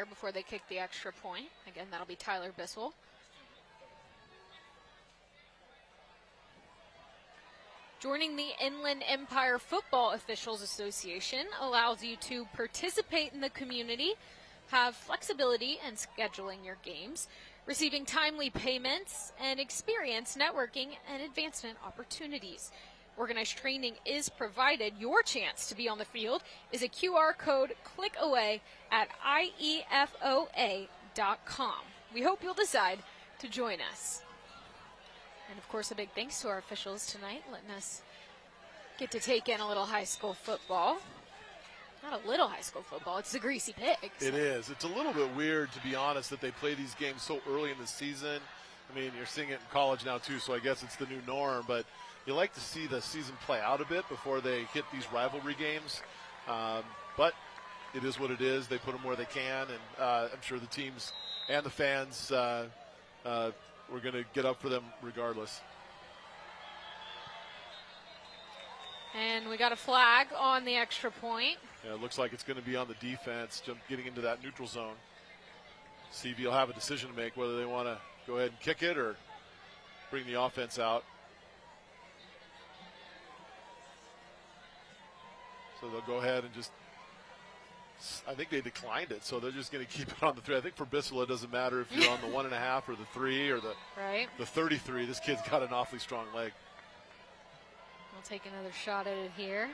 here before they kick the extra point. Again, that'll be Tyler Bissell. Joining the Inland Empire Football Officials Association allows you to participate in the community, have flexibility in scheduling your games, receiving timely payments, and experience networking and advancement opportunities. Organized training is provided. Your chance to be on the field is a QR code click away at IEFOA.com. We hope you'll decide to join us. And of course, a big thanks to our officials tonight, letting us get to take in a little high school football. Not a little high school football, it's the Greasy Pigs. It is. It's a little bit weird, to be honest, that they play these games so early in the season. I mean, you're seeing it in college now too, so I guess it's the new norm, but you like to see the season play out a bit before they hit these rivalry games. But it is what it is. They put them where they can, and I'm sure the teams and the fans we're going to get up for them regardless. And we got a flag on the extra point. Yeah, it looks like it's going to be on the defense, getting into that neutral zone. CV will have a decision to make whether they want to go ahead and kick it or bring the offense out. So they'll go ahead and just, I think they declined it, so they're just going to keep it on the 3. I think for Bissell, it doesn't matter if you're on the 1.5 or the 3 or the 33. This kid's got an awfully strong leg. We'll take another shot at it here.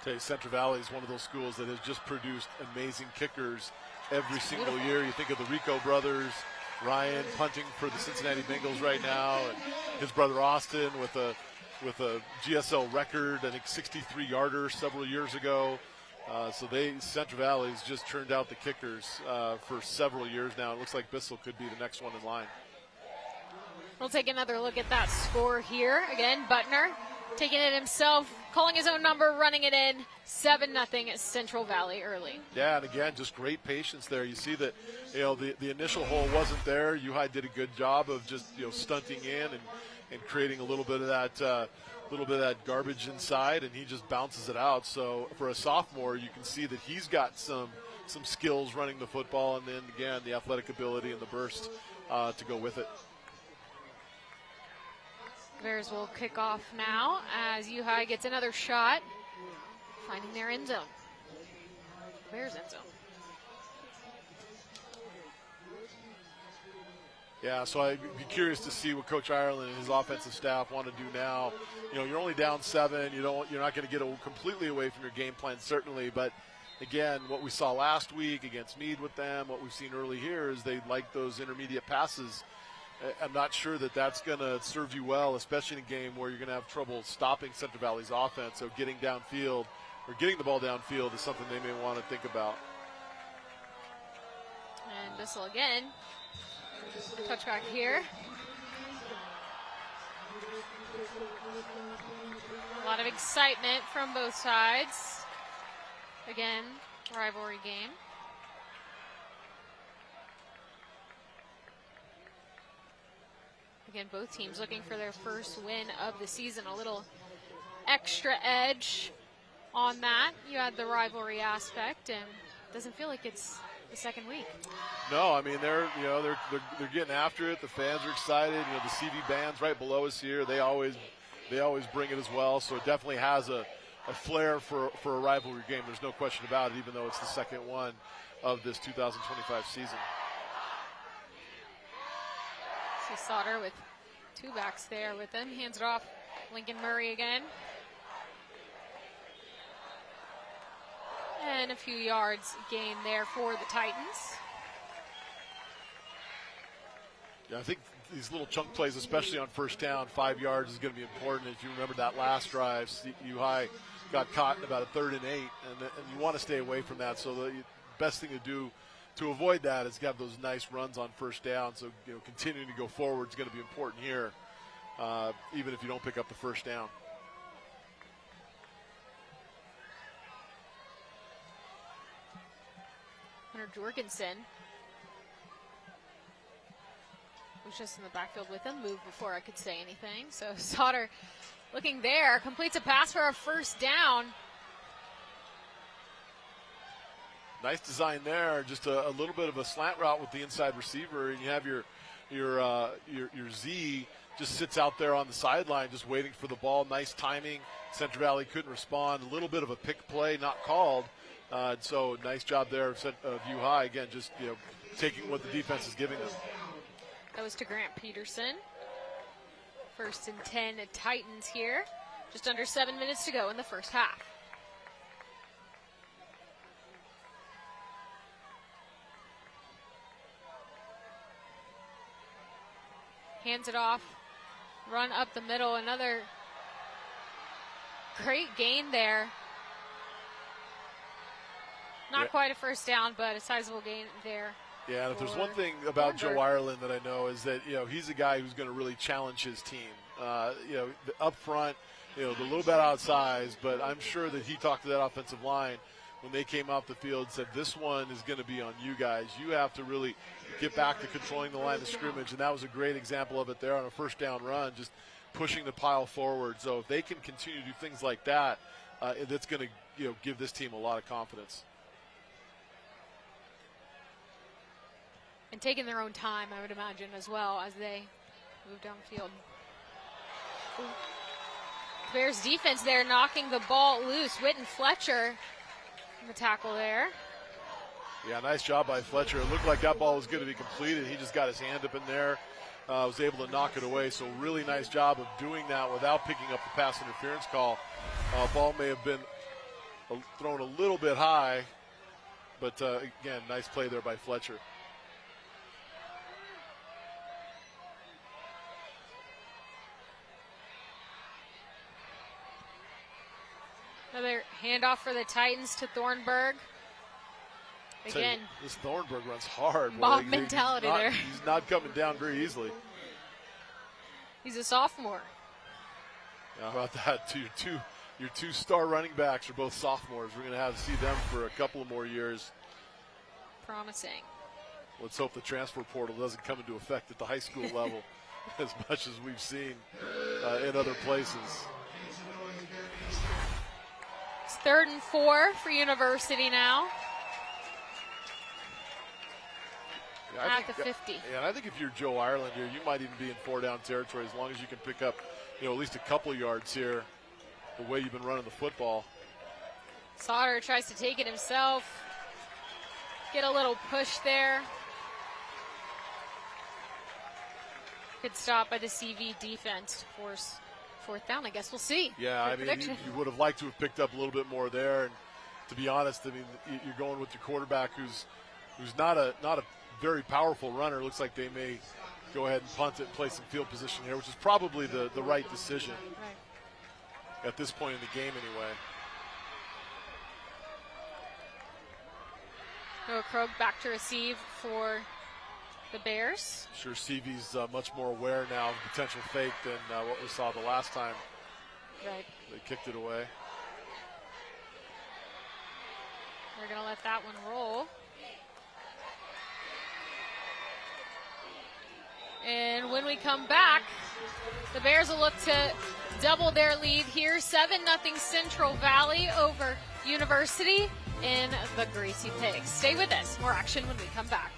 Tell you, Central Valley is one of those schools that has just produced amazing kickers every single year. You think of the Rico brothers, Ryan punting for the Cincinnati Bengals right now, and his brother Austin with a GSL record, I think 63-yarder several years ago. So Central Valley's just turned out the kickers for several years now. It looks like Bissell could be the next one in line. We'll take another look at that score here. Again, Butner taking it himself, calling his own number, running it in. 7-0 at Central Valley early. Yeah, and again, just great patience there. You see that, the initial hole wasn't there. U-High did a good job of just, stunting in and creating a little bit of that garbage inside, and he just bounces it out. So for a sophomore, you can see that he's got some skills running the football, and then again the athletic ability and the burst to go with it. Bears will kick off now as U-High gets another shot, finding their end zone. Bears end zone. Yeah, so I'd be curious to see what Coach Ireland and his offensive staff want to do now. You're only down 7. You're not going to get completely away from your game plan, certainly. But again, what we saw last week against Meade with them, what we've seen early here is they like those intermediate passes. I'm not sure that that's going to serve you well, especially in a game where you're going to have trouble stopping Central Valley's offense. So getting downfield or getting the ball downfield is something they may want to think about. And Bissell again. Touchback here. A lot of excitement from both sides. Again, rivalry game. Again, both teams looking for their first win of the season. A little extra edge on that. You had the rivalry aspect, and it doesn't feel like it's the second week. No, I mean they're getting after it. The fans are excited. The CV bands right below us here, they always bring it as well. So it definitely has a flair for a rivalry game. There's no question about it, even though it's the second one of this 2025 season. See Sauter with 2 backs there with him. Hands it off. Lincoln Murray again. And a few yards gain there for the Titans. Yeah, I think these little chunk plays, especially on first down, 5 yards is going to be important. If you remember that last drive, U-High got caught in about a 3rd and 8, and you want to stay away from that. So the best thing to do to avoid that is have those nice runs on first down. So continuing to go forward is going to be important here, even if you don't pick up the first down. Hunter Jorgensen was just in the backfield with him, moved before I could say anything. So Sauter looking there, completes a pass for a first down. Nice design there. Just a little bit of a slant route with the inside receiver, and you have your Z just sits out there on the sideline, just waiting for the ball. Nice timing. Central Valley couldn't respond. A little bit of a pick play, not called. So nice job there of U High. Again, just taking what the defense is giving them. That was to Grant Peterson. 1st and 10 Titans here. Just under 7 minutes to go in the first half. Hands it off. Run up the middle. Another great gain there. Not quite a first down, but a sizable gain there. Yeah, and if there's one thing about Joe Ireland that I know is that, he's a guy who's going to really challenge his team. Up front, the little bit outsized, but I'm sure that he talked to that offensive line when they came off the field and said, this one is going to be on you guys. You have to really get back to controlling the line of scrimmage, and that was a great example of it there on a first down run, just pushing the pile forward. So if they can continue to do things like that, that's going to give this team a lot of confidence. And taking their own time, I would imagine, as well, as they move downfield. Bears defense there knocking the ball loose. Witten Fletcher in the tackle there. Yeah, nice job by Fletcher. It looked like that ball was going to be completed. He just got his hand up in there, was able to knock it away. So really nice job of doing that without picking up the pass interference call. Ball may have been thrown a little bit high, but again, nice play there by Fletcher. Another handoff for the Titans to Thornburg. Again, this Thornburg runs hard. Mob mentality there. He's not coming down very easily. He's a sophomore. How about that? Your two star running backs are both sophomores. We're going to have to see them for a couple of more years. Promising. Let's hope the transfer portal doesn't come into effect at the high school level as much as we've seen in other places. It's 3rd and 4 for University now. Yeah, at the 50. Yeah, and I think if you're Joe Ireland here, you might even be in 4-down territory as long as you can pick up, at least a couple yards here, the way you've been running the football. Sauter tries to take it himself. Get a little push there. Good stop by the CV defense to force 4th down. I guess we'll see. Yeah, I mean, you would have liked to have picked up a little bit more there. And to be honest, I mean, you're going with your quarterback who's not a very powerful runner. Looks like they may go ahead and punt it and play some field position here, which is probably the right decision at this point in the game anyway. Noah Krogh back to receive for the Bears. Sure, CV's much more aware now of potential fake than what we saw the last time. Right. They kicked it away. We're going to let that one roll. And when we come back, the Bears will look to double their lead here. 7-0 Central Valley over University in the Greasy Pigs. Stay with us. More action when we come back.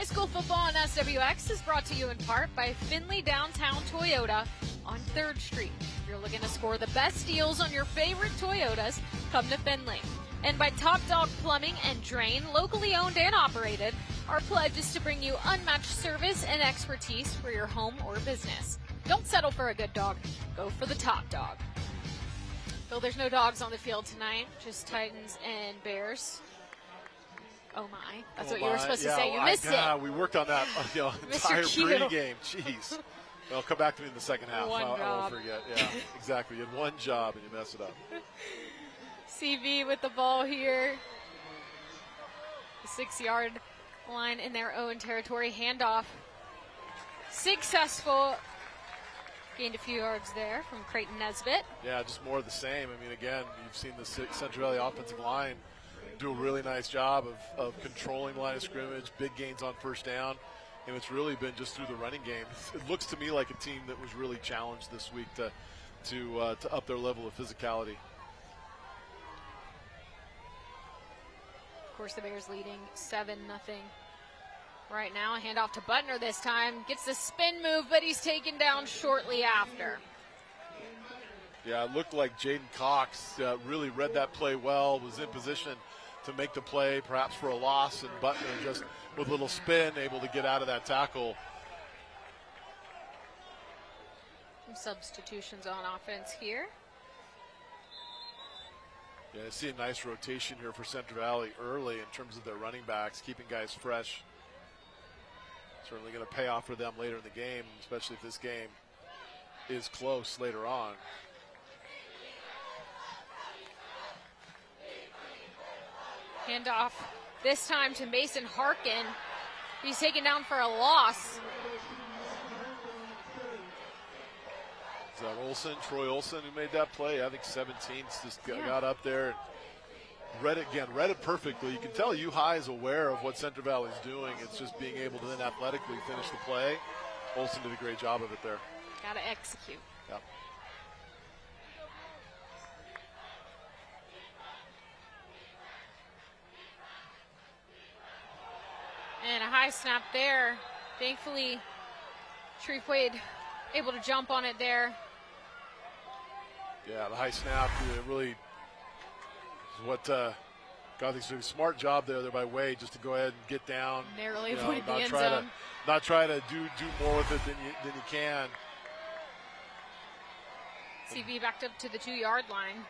High school football on SWX is brought to you in part by Findlay Downtown Toyota on 3rd Street. If you're looking to score the best deals on your favorite Toyotas, come to Findlay. And by Top Dog Plumbing and Drain, locally owned and operated. Our pledge is to bring you unmatched service and expertise for your home or business. Don't settle for a good dog. Go for the top dog. Phil, there's no dogs on the field tonight, just Titans and Bears. Oh my, that's what you were supposed to say. You missed it. We worked on that entire pregame. Jeez. Well, come back to me in the second half. I won't forget. Yeah, exactly. You had one job and you messed it up. CV with the ball here. The 6-yard line in their own territory. Handoff. Successful. Gained a few yards there from Creighton Nesbitt. Yeah, just more of the same. I mean, again, you've seen the Central Valley offensive line do a really nice job of controlling the line of scrimmage, big gains on first down, and it's really been just through the running game. It looks to me like a team that was really challenged this week to up their level of physicality. Of course, the Bears leading 7-0 right now. A handoff to Butner this time. Gets the spin move, but he's taken down shortly after. Yeah, it looked like Jaden Cox really read that play well, was in position to make the play, perhaps for a loss, and Butner just with a little spin able to get out of that tackle. Some substitutions on offense here. Yeah, I see a nice rotation here for Central Valley early in terms of their running backs, keeping guys fresh. Certainly going to pay off for them later in the game, especially if this game is close later on. Handoff this time to Mason Harkin. He's taken down for a loss. Is that Olsen, Troy Olsen, who made that play? I think 17th just got up there. Read it perfectly. You can tell U-High is aware of what Central Valley is doing. It's just being able to then athletically finish the play. Olsen did a great job of it there. Got to execute. Yeah. And a high snap there. Thankfully, Sharif Wade able to jump on it there. Yeah, the high snap really is what God thinks a smart job there by Wade, just to go ahead and get down. Narrowly avoided the end zone. Not try to do more with it than you can. CV backed up to the 2-yard line.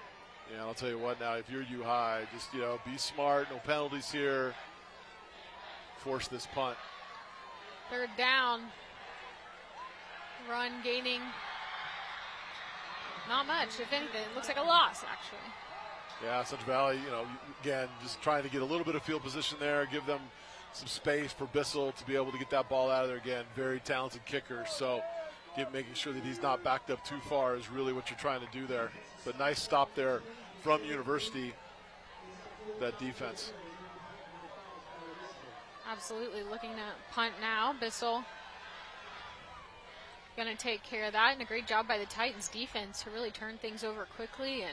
Yeah, I'll tell you what now, if you're U-High, just be smart, no penalties here. Force this punt. 3rd down. Run gaining not much, if anything. It looks like a loss, actually. Yeah, Central Valley, again, just trying to get a little bit of field position there, give them some space for Bissell to be able to get that ball out of there. Again, very talented kicker, so making sure that he's not backed up too far is really what you're trying to do there. But nice stop there from University, that defense. Absolutely. Looking to punt now. Bissell going to take care of that, and a great job by the Titans defense to really turn things over quickly and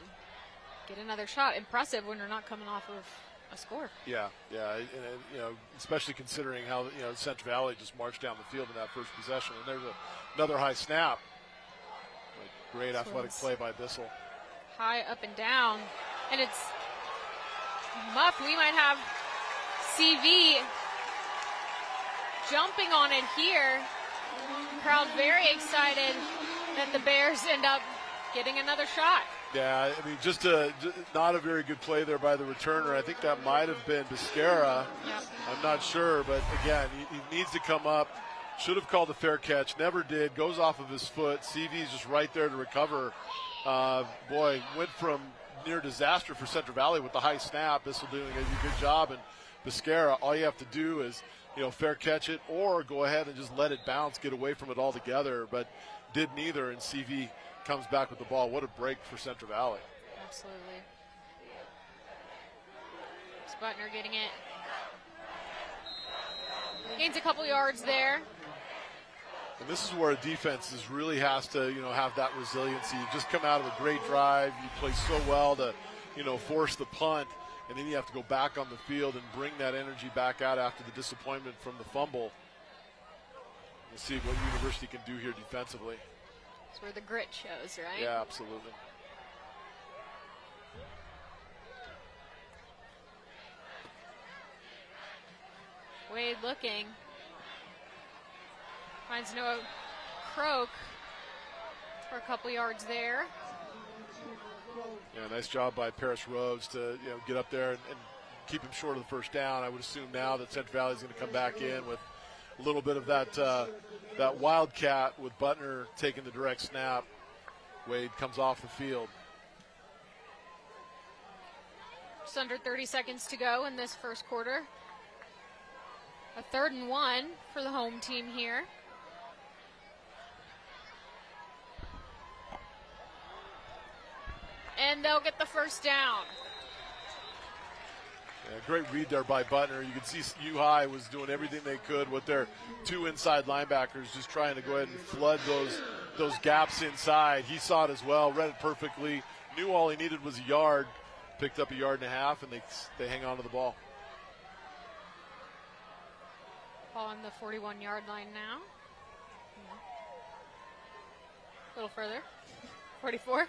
get another shot. Impressive when you're not coming off of a score. Yeah, and especially considering how Central Valley just marched down the field in that first possession, and there's another high snap. Great athletic play by Bissell. High up and down, and it's muffed. We might have CV jumping on it here. Crowd very excited that the Bears end up getting another shot. Yeah, I mean, just not a very good play there by the returner. I think that might have been Biscara. Yep. I'm not sure, but again, he needs to come up. Should have called a fair catch, never did. Goes off of his foot. CV's just right there to recover. Went from near disaster for Central Valley with the high snap. This will do a good job. And Biscara, all you have to do is, fair catch it or go ahead and just let it bounce, get away from it altogether. But did neither, and CV comes back with the ball. What a break for Central Valley. Absolutely. Butner getting it. Gains a couple yards there. And this is where a defense really has to, have that resiliency. You just come out of a great drive. You play so well to, force the punt. and then you have to go back on the field and bring that energy back out after the disappointment from the fumble. We'll see what University can do here defensively. That's where the grit shows, right? Yeah, absolutely. Wade looking. Finds Noah Croak for a couple yards there. Yeah, nice job by Paris Rhodes to get up there and keep him short of the first down. I would assume now that Central Valley is going to come back in with a little bit of that wildcat with Butner taking the direct snap. Wade comes off the field. Just under 30 seconds to go in this first quarter. A 3rd and 1 for the home team here. And they'll get the first down. Yeah, great read there by Butner. You can see U High was doing everything they could with their 2 inside linebackers, just trying to go ahead and flood those gaps inside. He saw it as well, read it perfectly, knew all he needed was a yard, picked up a yard and a half, and they hang on to the ball. Ball on the 41-yard line now. A little further. 44.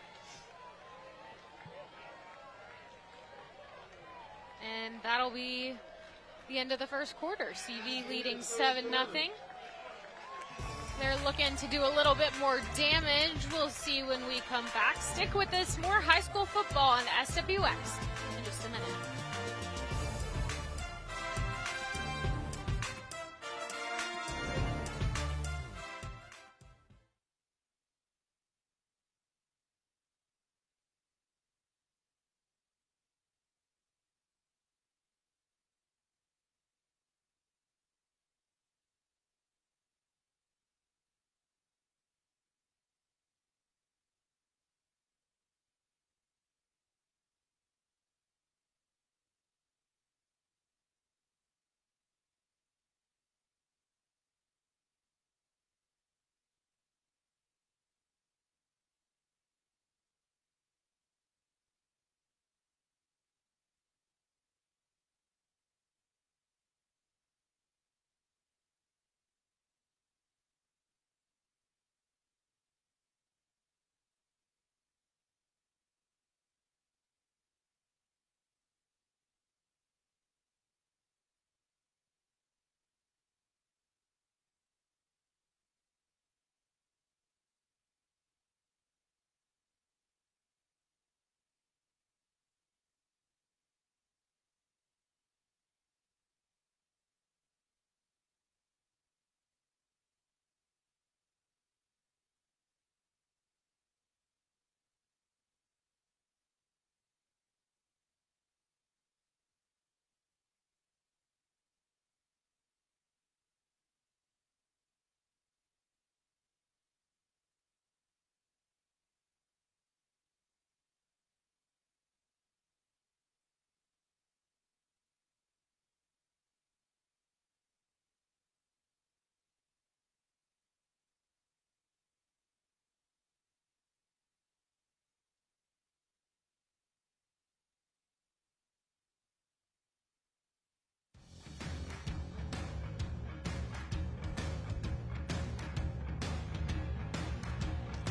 And that'll be the end of the first quarter. CV leading 7-0. They're looking to do a little bit more damage. We'll see when we come back. Stick with us. More high school football on SWX in just a minute.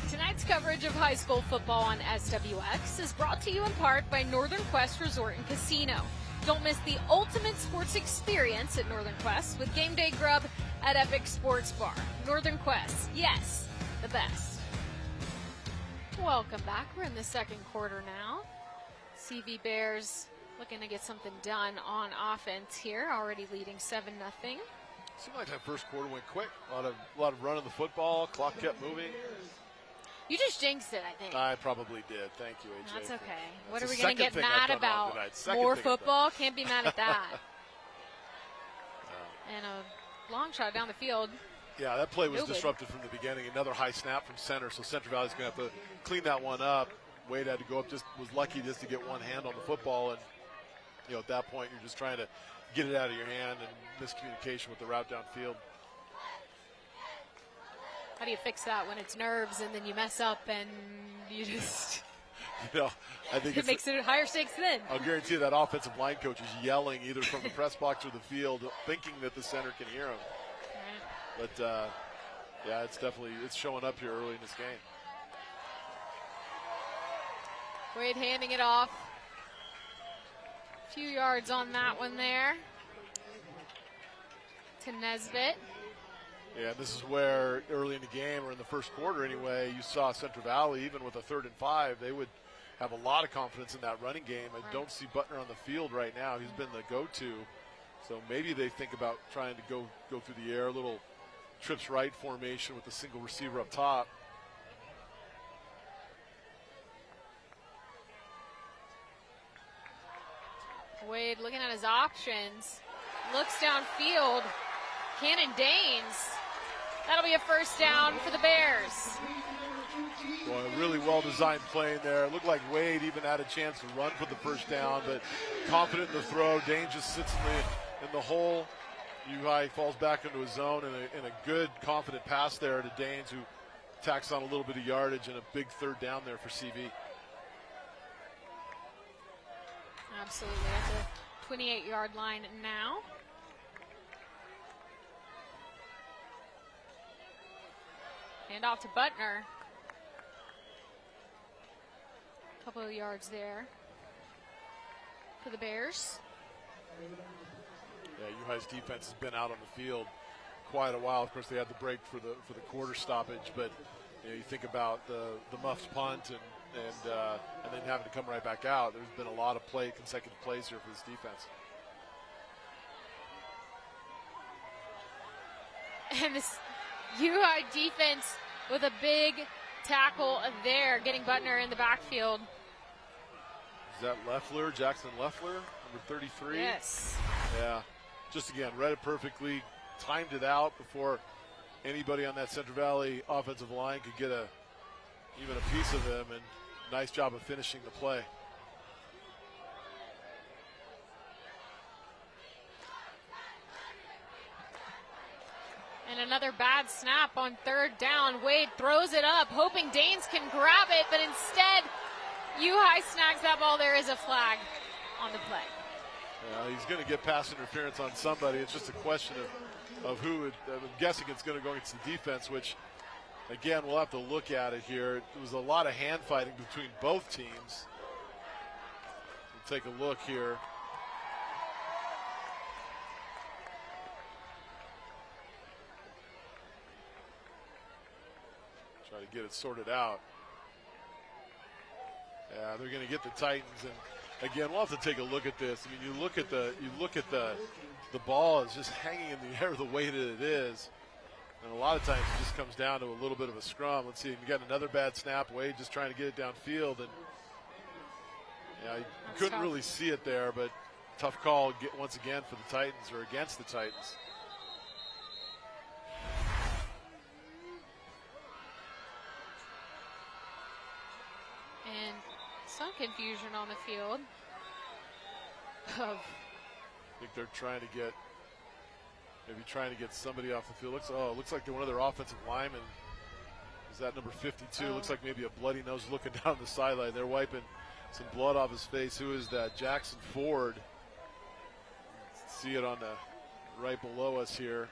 Tonight's coverage of high school football on SWX is brought to you in part by Northern Quest Resort and Casino. Don't miss the ultimate sports experience at Northern Quest with game day grub at Epic Sports Bar. Northern Quest, yes, the best. Welcome back. We're in the second quarter now. CV Bears looking to get something done on offense here, already leading 7-0. Seemed like that first quarter went quick. A lot of running the football. Clock kept moving. You just jinxed it, I think. I probably did. Thank you, AJ. That's okay. What That's are we going to get mad about? More football? Can't be mad at that. And a long shot down the field. Yeah, that play was disrupted from the beginning. Another high snap from center, so Central Valley's going to have to clean that one up. Wade had to go up, just was lucky just to get one hand on the football, and at that point you're just trying to get it out of your hand, and miscommunication with the route downfield. How do you fix that when it's nerves and then you mess up and you just I think it makes it higher stakes then. I'll guarantee you that offensive line coach is yelling either from the press box or the field, thinking that the center can hear him. Right. But yeah, it's showing up here early in this game. Wade handing it off. A few yards on that one there to Nesbitt. Yeah, this is where early in the game, or in the first quarter anyway, you saw Central Valley, even with a 3rd and 5, they would have a lot of confidence in that running game. I don't see Butner on the field right now. He's been the go-to. So maybe they think about trying to go through the air, a little trips right formation with a single receiver up top. Wade looking at his options. Looks downfield. Cannon Danes. That'll be a first down for the Bears. Well, a really well-designed play in there. It looked like Wade even had a chance to run for the first down, but confident in the throw. Danes just sits in the hole. UI falls back into his zone, and a good, confident pass there to Danes, who tacks on a little bit of yardage and a big 3rd down there for CV. Absolutely. At the 28-yard line now. Hand off to Butner. Couple of yards there for the Bears. Yeah, UI's defense has been out on the field quite a while. Of course, they had the break for the quarter stoppage, but you think about the muffed punt and then having to come right back out. There's been a lot of consecutive plays here for this defense. And this UI defense with a big tackle there, getting Butner in the backfield. Is that Leffler, Jackson Leffler, number 33? Yes. Yeah, just again, read it perfectly, timed it out before anybody on that Central Valley offensive line could get even a piece of him, and nice job of finishing the play. And another bad snap on 3rd down. Wade throws it up, hoping Danes can grab it, but instead, UI snags that ball. There is a flag on the play. Yeah, he's going to get pass interference on somebody. It's just a question of who. I'm guessing it's going to go against the defense, which, again, we'll have to look at it here. It was a lot of hand fighting between both teams. We'll take a look here. Try to get it sorted out. Yeah, they're going to get the Titans, and again, we'll have to take a look at this. I mean, you look at the ball is just hanging in the air the way that it is, and a lot of times it just comes down to a little bit of a scrum. Let's see, you got another bad snap. Wade just trying to get it downfield, and yeah, you couldn't really see it there, but tough call once again for the Titans, or against the Titans. And some confusion on the field. I think they're trying to get somebody off the field. Looks like one of their offensive linemen. Is that number 52? Looks like maybe a bloody nose looking down the sideline. They're wiping some blood off his face. Who is that? Jackson Ford. See it on the right below us here.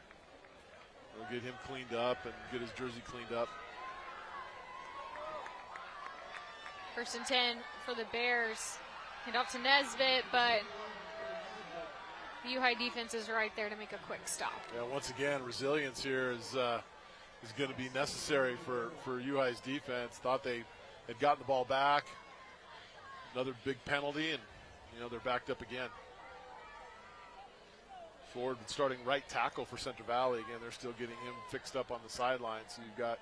We'll get him cleaned up and get his jersey cleaned up. 1st and 10 for the Bears. Hand off to Nesbitt, but the UI defense is right there to make a quick stop. Yeah, once again, resilience here is going to be necessary for UI's defense. Thought they had gotten the ball back. Another big penalty, and they're backed up again. Ford starting right tackle for Central Valley. Again, they're still getting him fixed up on the sideline, so you've got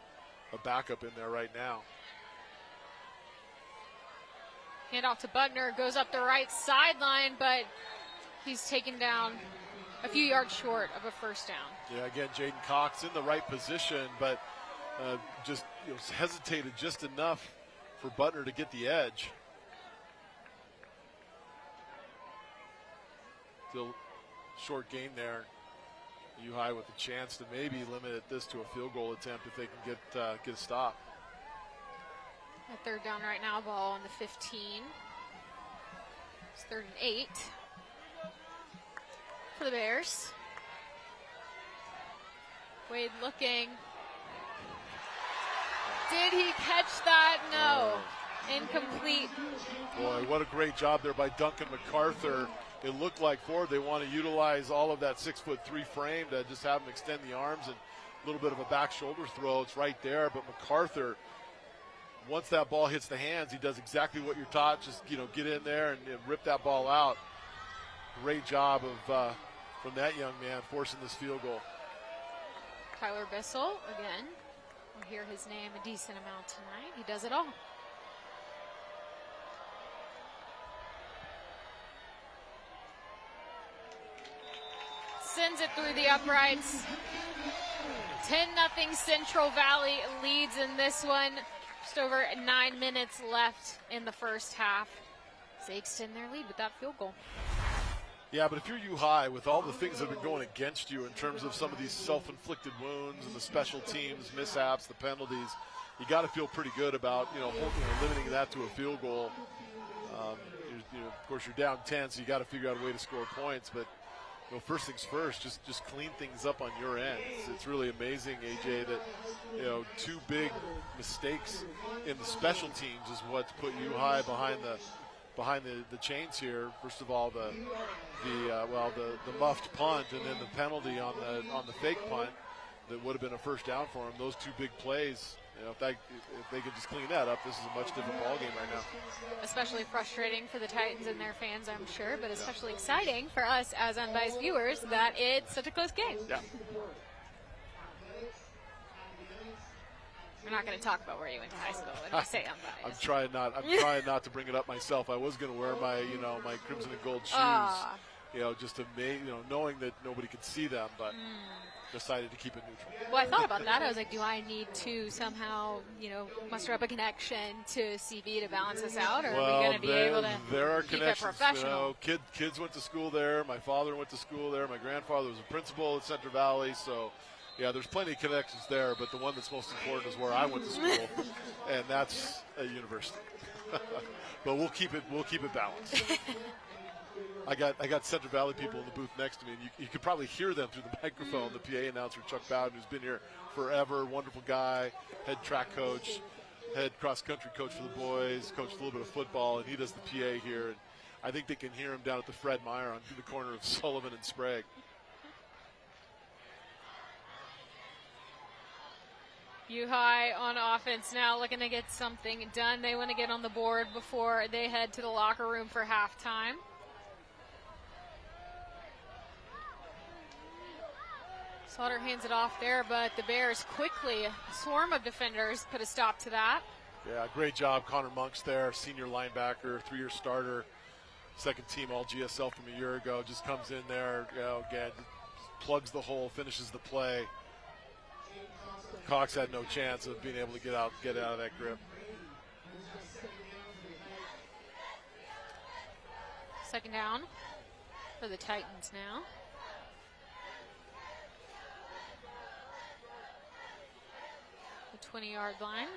a backup in there right now. Hand off to Butner, goes up the right sideline, but he's taken down a few yards short of a first down. Yeah, again, Jaden Cox in the right position, but just hesitated just enough for Butner to get the edge. Still short game there. UI with a chance to maybe limit this to a field goal attempt if they can get a stop. third down right now, ball on the 15. It's 3rd and 8 for the Bears. Wade looking. Did he catch that? No. Incomplete. Boy, what a great job there by Duncan MacArthur. It looked like Ford, they want to utilize all of that 6'3" frame to just have him extend the arms and a little bit of a back shoulder throw. It's right there, but MacArthur, once that ball hits the hands, he does exactly what you're taught. Just, get in there and rip that ball out. Great job of from that young man forcing this field goal. Tyler Bissell, again. We'll hear his name a decent amount tonight. He does it all. Sends it through the uprights. 10-0 Central Valley leads in this one. Just over 9 minutes left in the first half. They extend their lead with that field goal. Yeah, but if you're U-High, with all the things that have been going against you in terms of some of these self-inflicted wounds and the special teams mishaps, the penalties, you got to feel pretty good about limiting that to a field goal. Of course, you're down 10, so you got to figure out a way to score points. But first things first, just clean things up on your end. It's really amazing, AJ, that 2 big mistakes in the special teams is what's put U-High behind the chains here. First of all, the muffed punt, and then the penalty on the fake punt that would have been a first down for them. Those 2 big plays. If they could just clean that up, this is a much different ball game right now. Especially frustrating for the Titans and their fans, I'm sure, but especially exciting for us as unbiased viewers that it's such a close game. Yeah. We're not going to talk about where you went to high school when we say unbiased. I'm trying not to bring it up myself. I was going to wear my my crimson and gold shoes, just to knowing that nobody could see them, but decided to keep it neutral. Well, I thought about that. I was like, do I need to somehow, muster up a connection to CB to balance this out, or are we going to be able to there are keep connections, it professional? Kids went to school there. My father went to school there. My grandfather was a principal at Central Valley, so. Yeah, there's plenty of connections there, but the one that's most important is where I went to school, and that's a university. But we'll keep it balanced. I got Central Valley people in the booth next to me, and you could probably hear them through the microphone. The PA announcer, Chuck Bowden, who's been here forever, wonderful guy, head track coach, head cross-country coach for the boys, coached a little bit of football, and he does the PA here. And I think they can hear him down at the Fred Meyer on the corner of Sullivan and Sprague. U-High on offense now, looking to get something done. They want to get on the board before they head to the locker room for halftime. Slaughter hands it off there, but the Bears quickly, a swarm of defenders, put a stop to that. Yeah, great job, Connor Monks there, senior linebacker, 3-year starter, second team all GSL from a year ago, just comes in there, again, plugs the hole, finishes the play. Cox had no chance of being able to get out of that grip. Second down for the Titans now. The 20-yard line.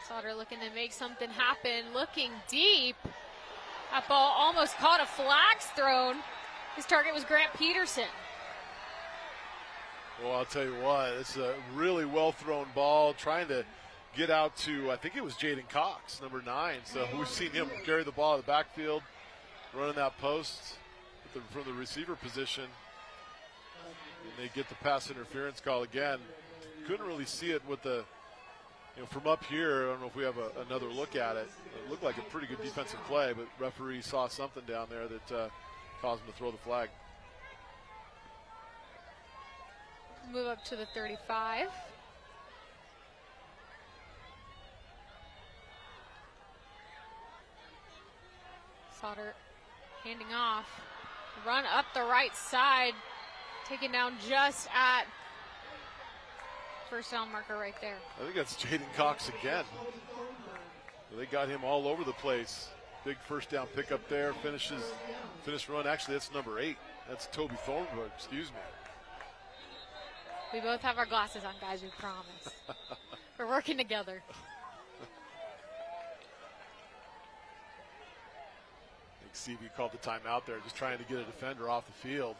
Sauter looking to make something happen, looking deep. That ball almost caught a flag's thrown. His target was Grant Peterson. Well, I'll tell you what, it's a really well-thrown ball, trying to get out to, I think it was Jaden Cox, number 9. So we've seen him carry the ball out of the backfield, running that post from the receiver position. And they get the pass interference call again. Couldn't really see it with the, from up here. I don't know if we have another look at it. It looked like a pretty good defensive play, but referee saw something down there that caused him to throw the flag. Move up to the 35. Sauter handing off. Run up the right side. Taken down just at first down marker right there. I think that's Jaden Cox again. They got him all over the place. Big first down pickup there. Finish run. Actually, that's number 8. That's Toby Thornwood. Excuse me. We both have our glasses on, guys, we promise. We're working together. CV called the timeout there, just trying to get a defender off the field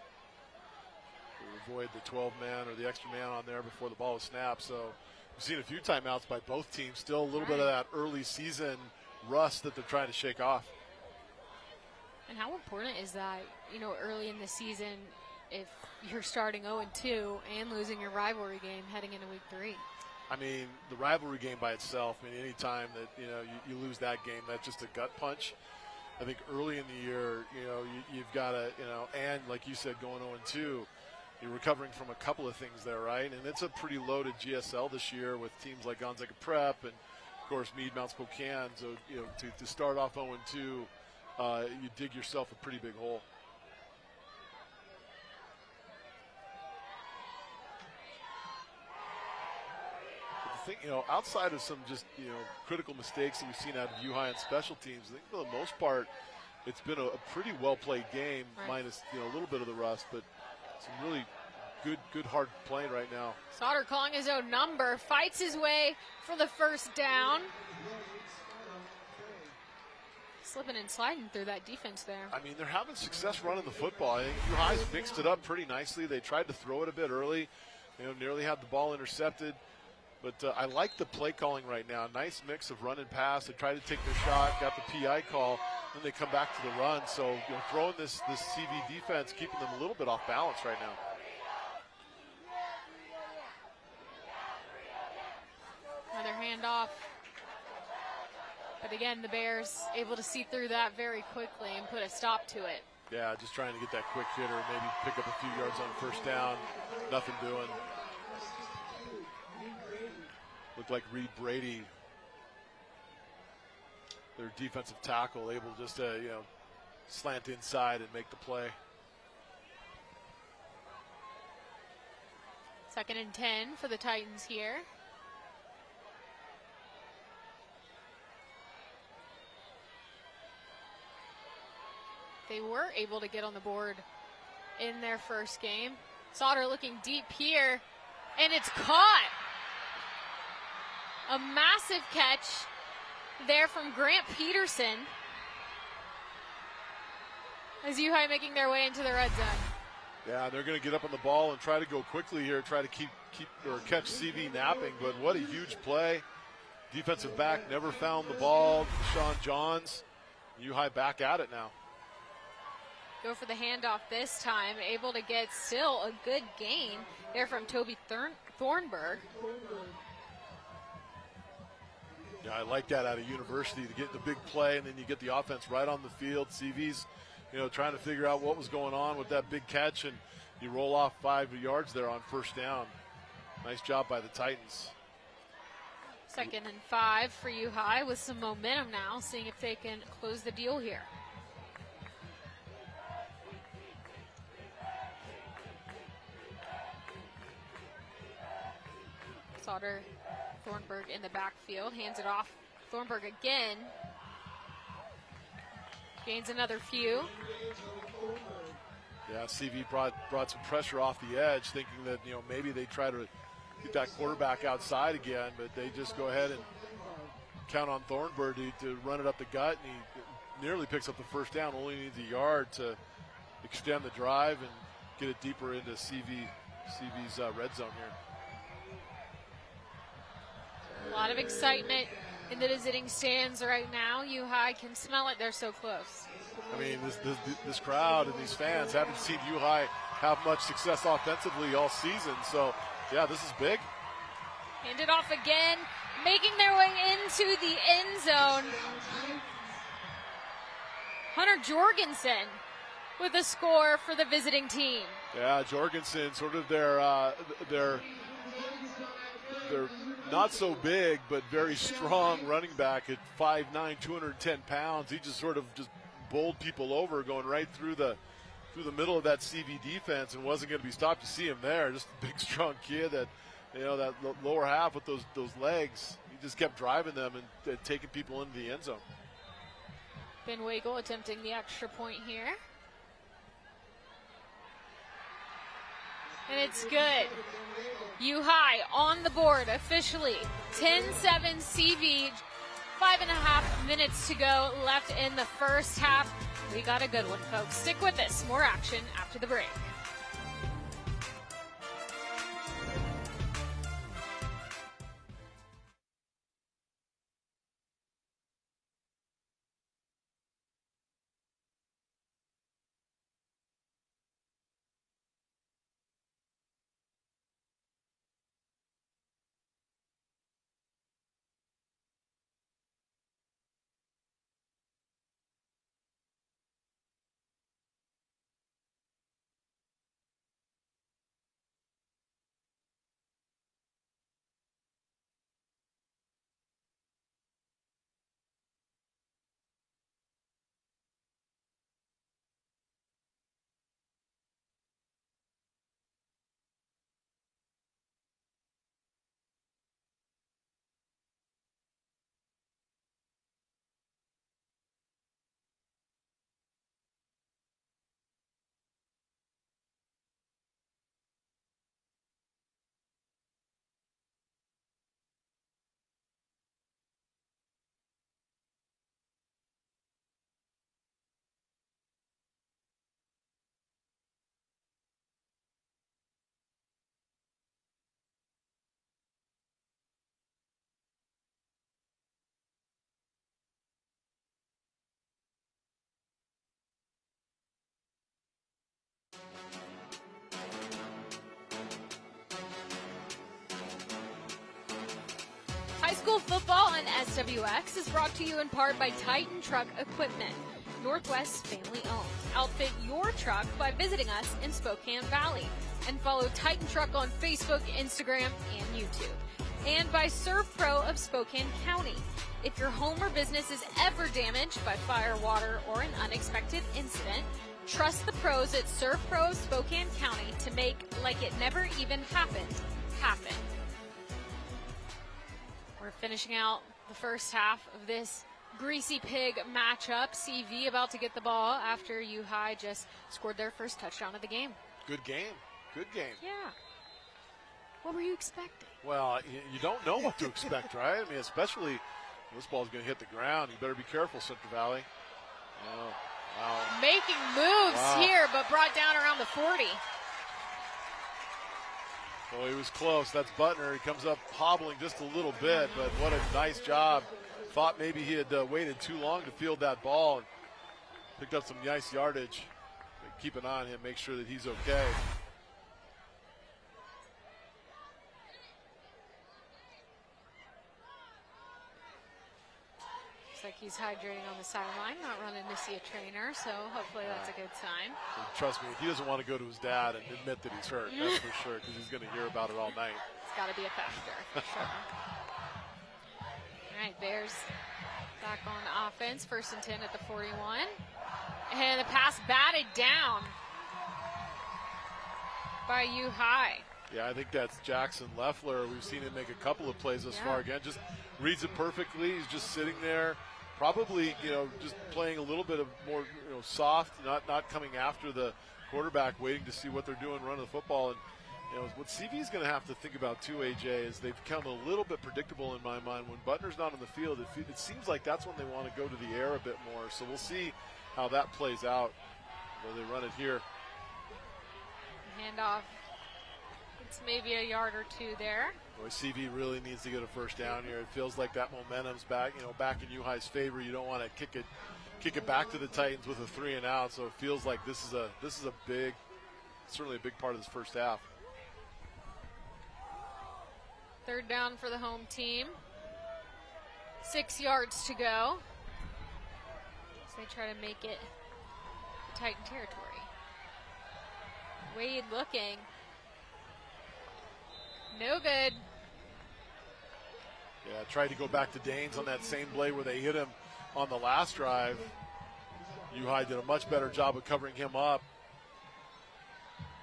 to avoid the 12-man or the extra man on there before the ball was snapped. So we've seen a few timeouts by both teams. Still a little bit of that early season rust that they're trying to shake off. And how important is that, early in the season, if you're starting 0-2 and losing your rivalry game heading into week 3? I mean, the rivalry game by itself, any time that, you lose that game, that's just a gut punch. I think early in the year, you've got to, and like you said, going 0-2, you're recovering from a couple of things there, right? And it's a pretty loaded GSL this year with teams like Gonzaga Prep and, of course, Meade, Mount Spokane. So, to start off 0-2, you dig yourself a pretty big hole. But the thing, outside of some just, critical mistakes that we've seen out of U-High on special teams, I think for the most part, it's been a pretty well-played game, minus, a little bit of the rust, but some really good hard playing right now. Sauter calling his own number, fights his way for the first down. Slipping and sliding through that defense there. I mean, they're having success running the football. I think U-High's mixed it up pretty nicely. They tried to throw it a bit early, nearly had the ball intercepted. But I like the play calling right now. Nice mix of run and pass. They tried to take their shot, got the PI call, then they come back to the run. So throwing this CV defense, keeping them a little bit off balance right now. Another handoff. But again, the Bears able to see through that very quickly and put a stop to it. Yeah, just trying to get that quick hitter, maybe pick up a few yards on first down. Nothing doing. Looked like Reed Brady, their defensive tackle, able just to, slant inside and make the play. 2nd and 10 for the Titans here. They were able to get on the board in their first game. Sauter looking deep here, and it's caught. A massive catch there from Grant Peterson as U-High making their way into the red zone. Yeah, they're going to get up on the ball and try to go quickly here, try to keep or catch CV napping, but what a huge play. Defensive back never found the ball. Sean Johns, U-High back at it now. Go for the handoff this time, able to get still a good gain there from Toby Thornburg. Yeah, I like that out of University, to get the big play and then you get the offense right on the field. CV's, trying to figure out what was going on with that big catch, and you roll off 5 yards there on first down. Nice job by the Titans. 2nd and 5 for U-High with some momentum now, seeing if they can close the deal here. Sauter, Thornburg in the backfield, hands it off. Thornburg again. Gains another few. Yeah, CV brought some pressure off the edge, thinking that, maybe they try to get that quarterback outside again, but they just go ahead and count on Thornburg to run it up the gut, and he nearly picks up the first down, only needs a yard to extend the drive and get it deeper into CV's red zone here. A lot of excitement in the visiting stands right now. U-High can smell it. They're so close. I mean, this crowd and these fans haven't seen U-High have much success offensively all season. So, yeah, this is big. Hand it off again, making their way into the end zone. Hunter Jorgensen with a score for the visiting team. Yeah, Jorgensen, sort of their not so big, but very strong running back at 5'9", 210 pounds. He just sort of bowled people over, going right through the middle of that CV defense, and wasn't going to be stopped. You see him there, just a big, strong kid that, that lower half with those legs. He just kept driving them and taking people into the end zone. Ben Wagle attempting the extra point here. And it's good. U-High on the board officially. 10-7 CV, 5.5 minutes to go left in the first half. We got a good one, folks. Stick with us. More action after the break. High school football on SWX is brought to you in part by Titan Truck Equipment, Northwest family owned. Outfit your truck by visiting us in Spokane Valley, and follow Titan Truck on Facebook, Instagram, and YouTube. And by Serve Pro of Spokane County. If your home or business is ever damaged by fire, water, or an unexpected incident, trust the pros at Serve Pro of Spokane County to make like it never even happened happen. We're finishing out the first half of this Greasy Pig matchup. CV about to get the ball after U High just scored their first touchdown of the game. Good game. Good game. Yeah. What were you expecting? Well, you don't know what to expect, right? I mean, especially when this ball's going to hit the ground. You better be careful, Central Valley. Oh, wow. Making moves here, but brought down around the 40. Well, he was close. That's Butner. He comes up hobbling just a little bit, but what a nice job. Thought maybe he had waited too long to field that ball and picked up some nice yardage. But keep an eye on him, make sure that he's okay. Looks like he's hydrating on the sideline, not running to see a trainer, so hopefully that's a good sign. Trust me, he doesn't want to go to his dad and admit that he's hurt, that's for sure, because he's going to hear about it all night. It's got to be a factor, for sure. All right, Bears back on offense, 1st and 10 at the 41. And the pass batted down by U High. Yeah, I think that's Jackson Leffler. We've seen him make a couple of plays thus far. Again, just reads it perfectly. He's just sitting there, probably, just playing a little bit of more, soft, not coming after the quarterback, waiting to see what they're doing, running the football. And what CV is going to have to think about too, AJ, is they've become a little bit predictable in my mind. When Butner's not on the field, it seems like that's when they want to go to the air a bit more. So we'll see how that plays out. Will they run it here? Handoff. It's maybe a yard or two there. Boy, CV really needs to get a first down here. It feels like that momentum's back, back in U High's favor. You don't want to kick it back to the Titans with a 3 and out. So it feels like this is certainly a big part of this first half. 3rd down for the home team. 6 yards to go. So they try to make it Titan territory. Wade looking. No good. Yeah, tried to go back to Daines on that same play where they hit him on the last drive. U High did a much better job of covering him up.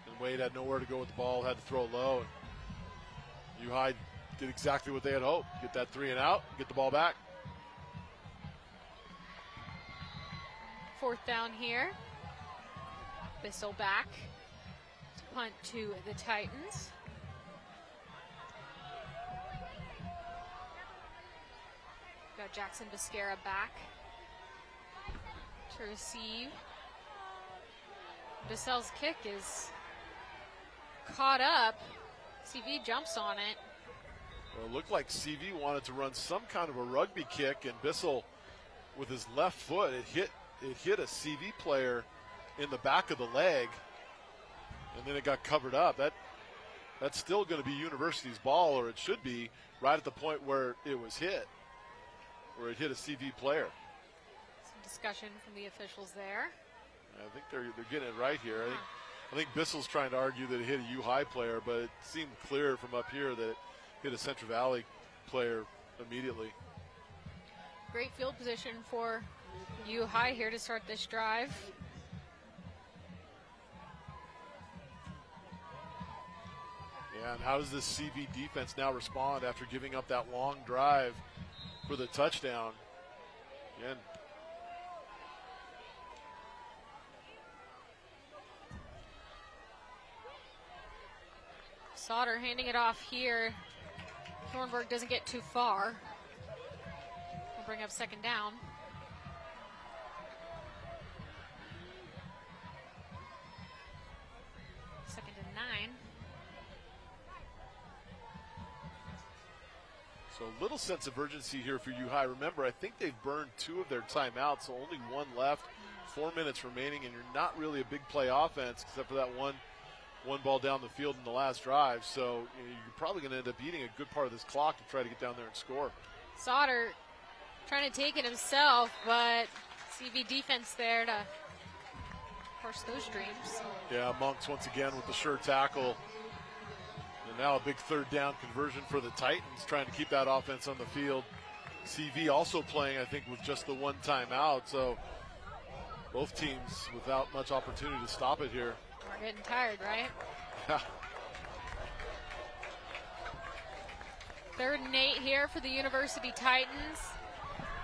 And Wade had nowhere to go with the ball, had to throw low. And U High did exactly what they had hoped. Get that 3 and out, get the ball back. 4th down here. Bissell back. Punt to the Titans. Got Jackson Biscara back to receive. Bissell's kick is caught up. CV jumps on it. Well, it looked like CV wanted to run some kind of a rugby kick, and Bissell, with his left foot, it hit a CV player in the back of the leg, and then it got covered up. That's still going to be University's ball, or it should be, right at the point where it was hit, where it hit a CV player. Some discussion from the officials there. I think they're getting it right here. I think Bissell's trying to argue that it hit a U-High player, but it seemed clear from up here that it hit a Central Valley player immediately. Great field position for U-High here to start this drive. Yeah, and how does this CV defense now respond after giving up that long drive for the touchdown? Again, Sauter handing it off here. Thornburg doesn't get too far. We'll bring up second down. Second and 9. so a little sense of urgency here for U-High. Remember, I think they've burned 2 of their timeouts, so only 1 left, 4 minutes remaining, and you're not really a big play offense except for that one ball down the field in the last drive. So you're probably going to end up eating a good part of this clock to try to get down there and score. Sauter trying to take it himself, but CV defense there to crush those dreams. Yeah, Monks once again with the sure tackle. And now a big third down conversion for the Titans, trying to keep that offense on the field. CV also playing, I think, with just the 1 timeout. So both teams without much opportunity to stop it here. We're getting tired, right? Yeah. 3rd and 8 here for the University Titans.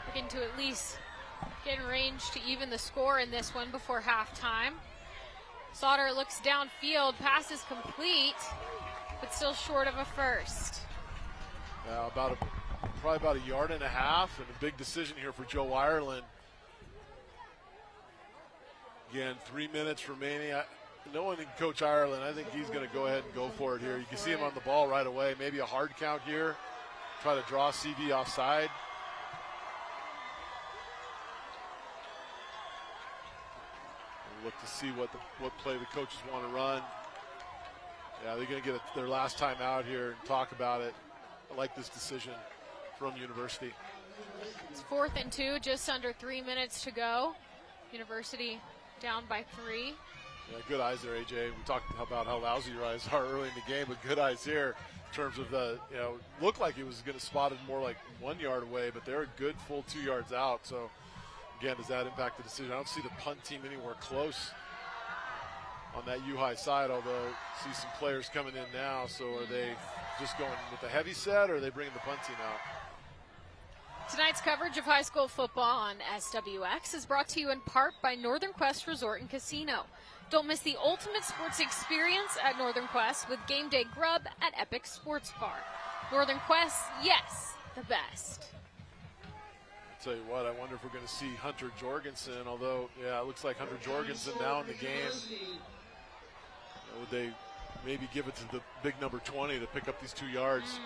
Looking to at least get in range to even the score in this one before halftime. Sauter looks downfield, pass is complete, but still short of a first. Yeah, probably about 1.5 yards, and a big decision here for Joe Ireland. Again, 3 minutes remaining. Knowing Coach Ireland, I think he's going to go ahead and go for it here. You can see him on the ball right away. Maybe a hard count here. Try to draw CV offside. We'll look to see what play the coaches want to run. Yeah, they're going to get their last time out here and talk about it. I like this decision from University. It's 4th and 2, just under 3 minutes to go. University down by 3. Yeah, good eyes there, AJ. We talked about how lousy your eyes are early in the game, but good eyes here in terms of the, looked like it was going to spot it more like 1 yard away, but they're a good full 2 yards out. So, again, does that impact the decision? I don't see the punt team anywhere close on that U-High side, although I see some players coming in now. So are they just going with the heavy set, or are they bringing the punt team out? Tonight's coverage of high school football on SWX is brought to you in part by Northern Quest Resort and Casino. Don't miss the ultimate sports experience at Northern Quest with game day grub at Epic Sports Bar. Northern Quest, yes, the best. I'll tell you what, I wonder if we're going to see Hunter Jorgensen, although, yeah, it looks like Hunter Jorgensen now in the game. Would they maybe give it to the big number 20 to pick up these 2 yards?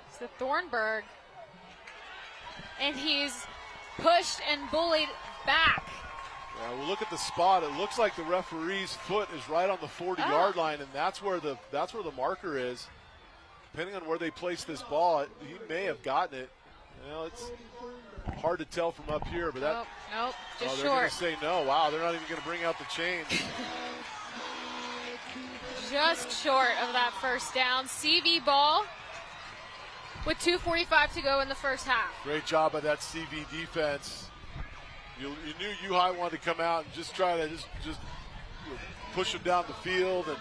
It's the Thornburg, and he's pushed and bullied back. Yeah, we'll look at the spot. It looks like the referee's foot is right on the 40-yard line, and that's where the marker is. Depending on where they place this ball, he may have gotten it. It's hard to tell from up here, but that. Nope, just they're short. Going to say no. Wow, they're not even going to bring out the chains. Just short of that first down. CV ball with 2:45 to go in the first half. Great job by that CV defense. You knew U-High wanted to come out and just try to just push them down the field and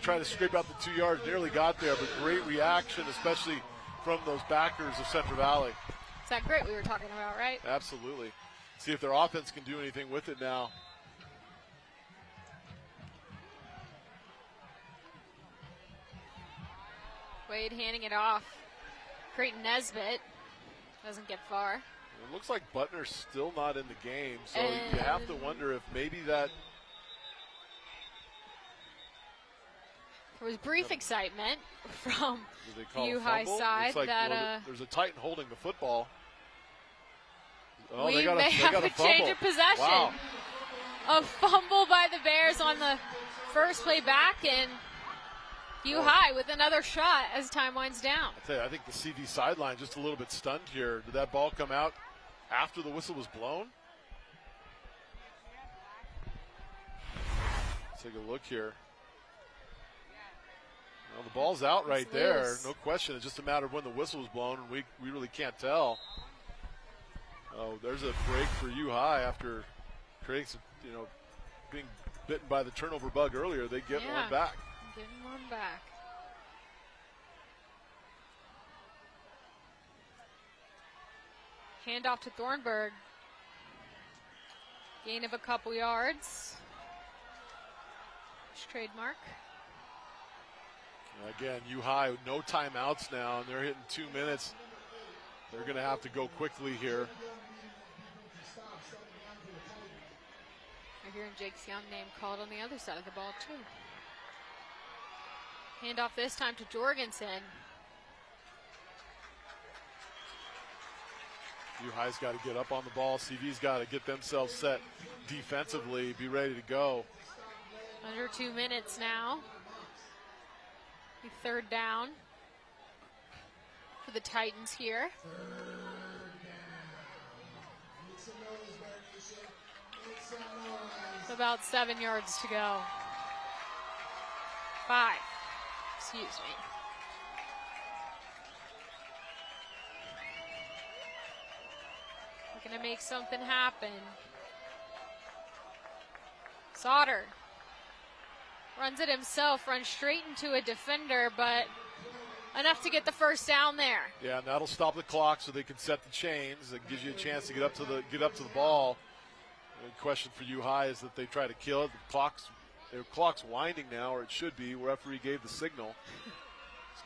try to scrape out the 2 yards. Nearly got there, but great reaction, especially from those backers of Central Valley. It's that grit we were talking about, right? Absolutely. See if their offense can do anything with it now. Wade handing it off. Creighton Nesbitt doesn't get far. It looks like Butner's still not in the game, so you have to wonder if maybe that. There was brief excitement from the U High side like, that there's a Titan holding the football. Oh, we they got may have a change of possession. Wow. A fumble by the Bears on the first play back, and U High with another shot as time winds down. I tell you, I think the CV sideline just a little bit stunned here. Did that ball come out after the whistle was blown? Let's take a look here. Well, the ball's out right there. No question. It's just a matter of when the whistle was blown, and we really can't tell. Oh, there's a break for U High after creating some, being bitten by the turnover bug earlier. They get one back. Getting one back. Handoff to Thornburg. Gain of a couple yards. Trademark. Again, U High, no timeouts now, and they're hitting 2 minutes. They're going to have to go quickly here. We're hearing Jake's Young name called on the other side of the ball, too. Handoff this time to Jorgensen. U High's got to get up on the ball. CV's got to get themselves set defensively, be ready to go. Under 2 minutes now. Third down for the Titans here. It's about 7 yards to go. 5. Excuse me. We're going to make something happen. Sauter runs it himself, runs straight into a defender, but enough to get the first down there. Yeah, and that'll stop the clock so they can set the chains. It gives you a chance to get up to the ball. The question for U High is that they try to kill it. Their clock's winding now, or it should be. Referee gave the signal.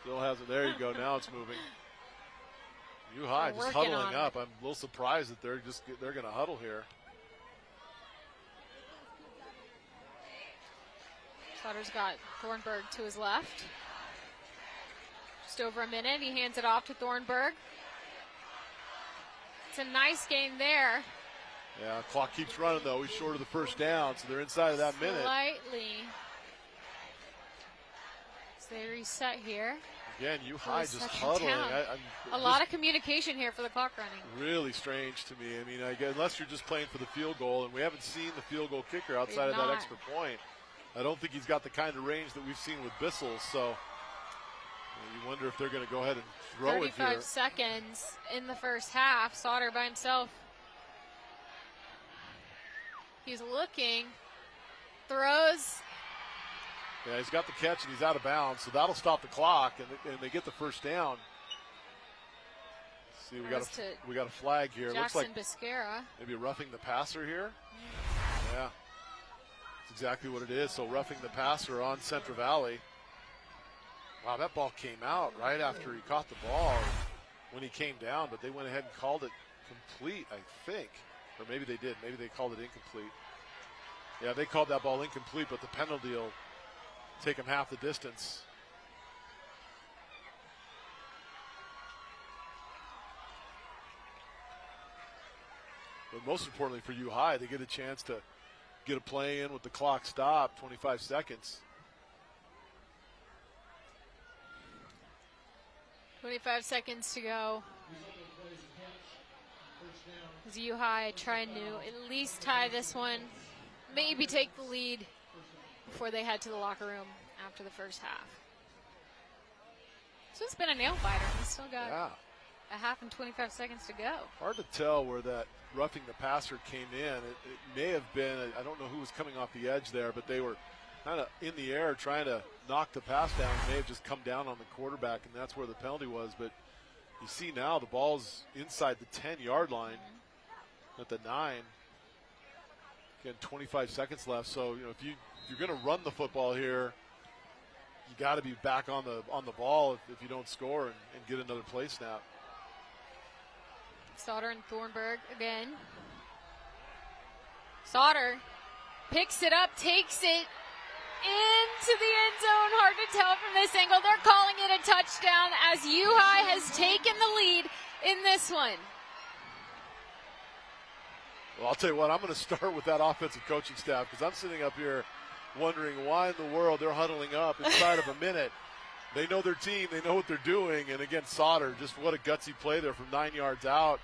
Still hasn't. There you go. Now it's moving. U High just huddling up. I'm a little surprised that they're going to huddle here. Sauter's got Thornburg to his left. Just over a minute. He hands it off to Thornburg. It's a nice gain there. Yeah, clock keeps running, though. He's short of the first down, so they're inside of that minute. Slightly. So they reset here. Again, U High just huddling. A lot of communication here for the clock running. Really strange to me. I mean, unless you're just playing for the field goal, and we haven't seen the field goal kicker outside of that extra point. I don't think he's got the kind of range that we've seen with Bissell, so you wonder if they're going to go ahead and throw it here. 35 seconds in the first half. Sauter by himself. He's looking, throws. Yeah, he's got the catch and he's out of bounds, so that'll stop the clock, and they get the first down. See, we got a flag here. Jackson Looks like Biscara. Maybe roughing the passer here. Yeah. That's exactly what it is. So roughing the passer on Central Valley. Wow, that ball came out right after he caught the ball when he came down, but they went ahead and called it complete, I think. Or maybe they did. Maybe they called it incomplete. Yeah, they called that ball incomplete, but the penalty will take him half the distance. But most importantly for U High, they get a chance to get a play in with the clock stopped, 25 seconds. 25 seconds to go. As U High trying to at least tie this one, maybe take the lead before they head to the locker room after the first half. So it's been a nail biter. He's still got a half and 25 seconds to go. Hard to tell where that roughing the passer came in. It may have been, I don't know who was coming off the edge there, but they were kind of in the air trying to knock the pass down. It may have just come down on the quarterback, and that's where the penalty was. But you see now the ball's inside the 10-yard line at the 9. Again, 25 seconds left. So, if you're going to run the football here, you got to be back on the ball if you don't score and get another play snap. Sauter and Thornburg again. Sauter picks it up, takes it into the end zone. Hard to tell from this angle. They're calling it a touchdown as U-High has taken the lead in this one. Well, I'll tell you what, I'm going to start with that offensive coaching staff because I'm sitting up here wondering why in the world they're huddling up inside of a minute. They know their team. They know what they're doing. And, again, Sauter, just what a gutsy play there from 9 yards out.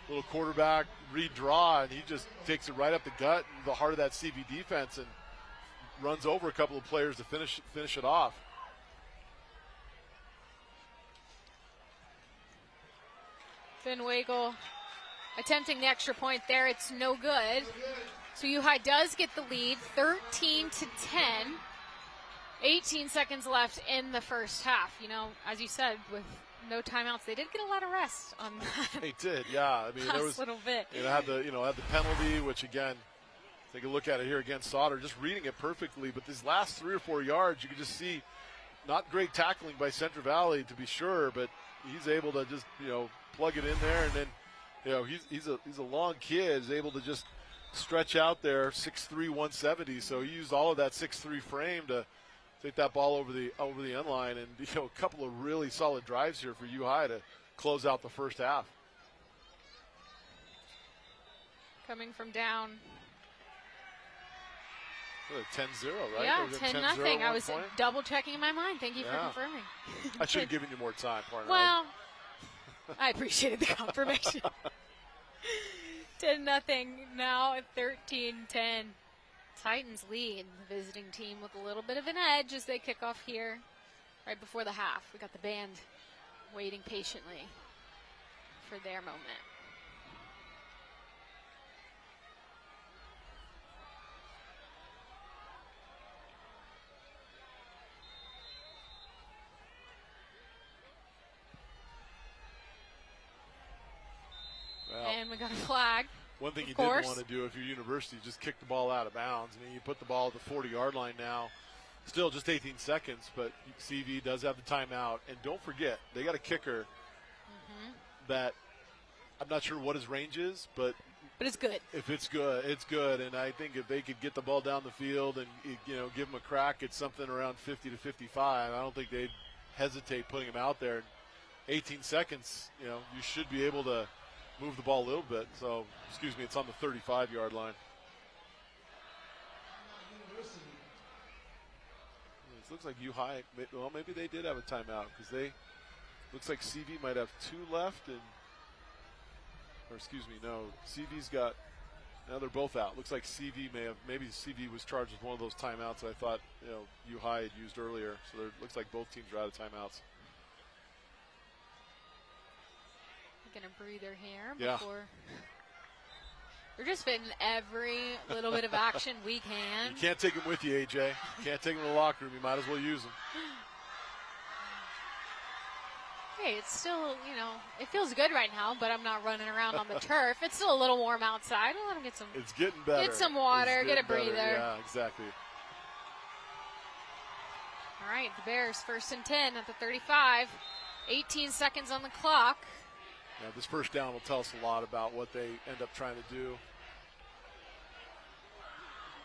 Little quarterback redraw, and he just takes it right up the gut and the heart of that CV defense and runs over a couple of players to finish it off. Finn Wagle attempting the extra point there. It's no good. So U-High does get the lead, 13-10. 18 seconds left in the first half. You know, as you said, with no timeouts, they did get a lot of rest on that. They did, yeah. I mean, there was a little bit. Had the penalty, which again, take a look at it here against Sauter, just reading it perfectly. But these last 3 or 4 yards, you could just see not great tackling by Central Valley to be sure, but he's able to just plug it in there, and then he's a long kid, is able to just stretch out there, 6'3", 170. So he used all of that 6'3" frame to take that ball over the end line, and a couple of really solid drives here for U-High to close out the first half. Coming from down. 10-0, right? Yeah, 10-0. I was double checking in my mind. Thank you for confirming. I should have given you more time, partner. Well, I appreciated the confirmation. 10-0 now at 13-10. Titans lead the visiting team with a little bit of an edge as they kick off here right before the half. We got the band waiting patiently for their moment. Well, and we got a flag. One thing you didn't want to do if you're university, just kick the ball out of bounds. I mean, you put the ball at the 40-yard line now. Still just 18 seconds, but CV does have the timeout. And don't forget, they got a kicker that I'm not sure what his range is, but it's good. If it's good, it's good. And I think if they could get the ball down the field and give him a crack at something around 50 to 55, I don't think they'd hesitate putting him out there. 18 seconds, you should be able to move the ball a little bit. So, excuse me, it's on the 35-yard line. It looks like U-High, well, maybe they did have a timeout because looks like CV might have 2 left CV's got, now they're both out. Looks like CV maybe CV was charged with one of those timeouts that I thought, U-High had used earlier. So it looks like both teams are out of timeouts. Gonna breather here before. We're just fitting every little bit of action we can. You can't take them with you, AJ. You can't take them to the locker room. You might as well use them. Hey, it's still, it feels good right now, but I'm not running around on the turf. It's still a little warm outside. We'll let them get some. It's getting better. Get some water, get a breather. Yeah, exactly. All right, the Bears 1st and 10 at the 35. 18 seconds on the clock. Yeah, this first down will tell us a lot about what they end up trying to do.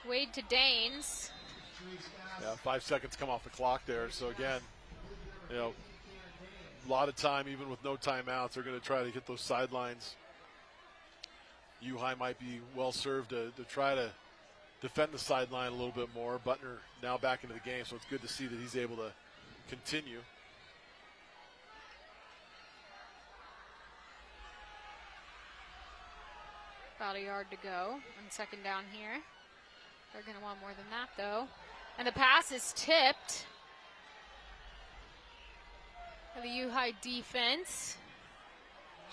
Wade to Danes. Yeah, 5 seconds come off the clock there. So again, a lot of time, even with no timeouts, they're going to try to get those sidelines. U-High might be well served to try to defend the sideline a little bit more. Butner now back into the game, so it's good to see that he's able to continue. About a yard to go on 2nd down here. They're going to want more than that, though. And the pass is tipped by the U-High defense.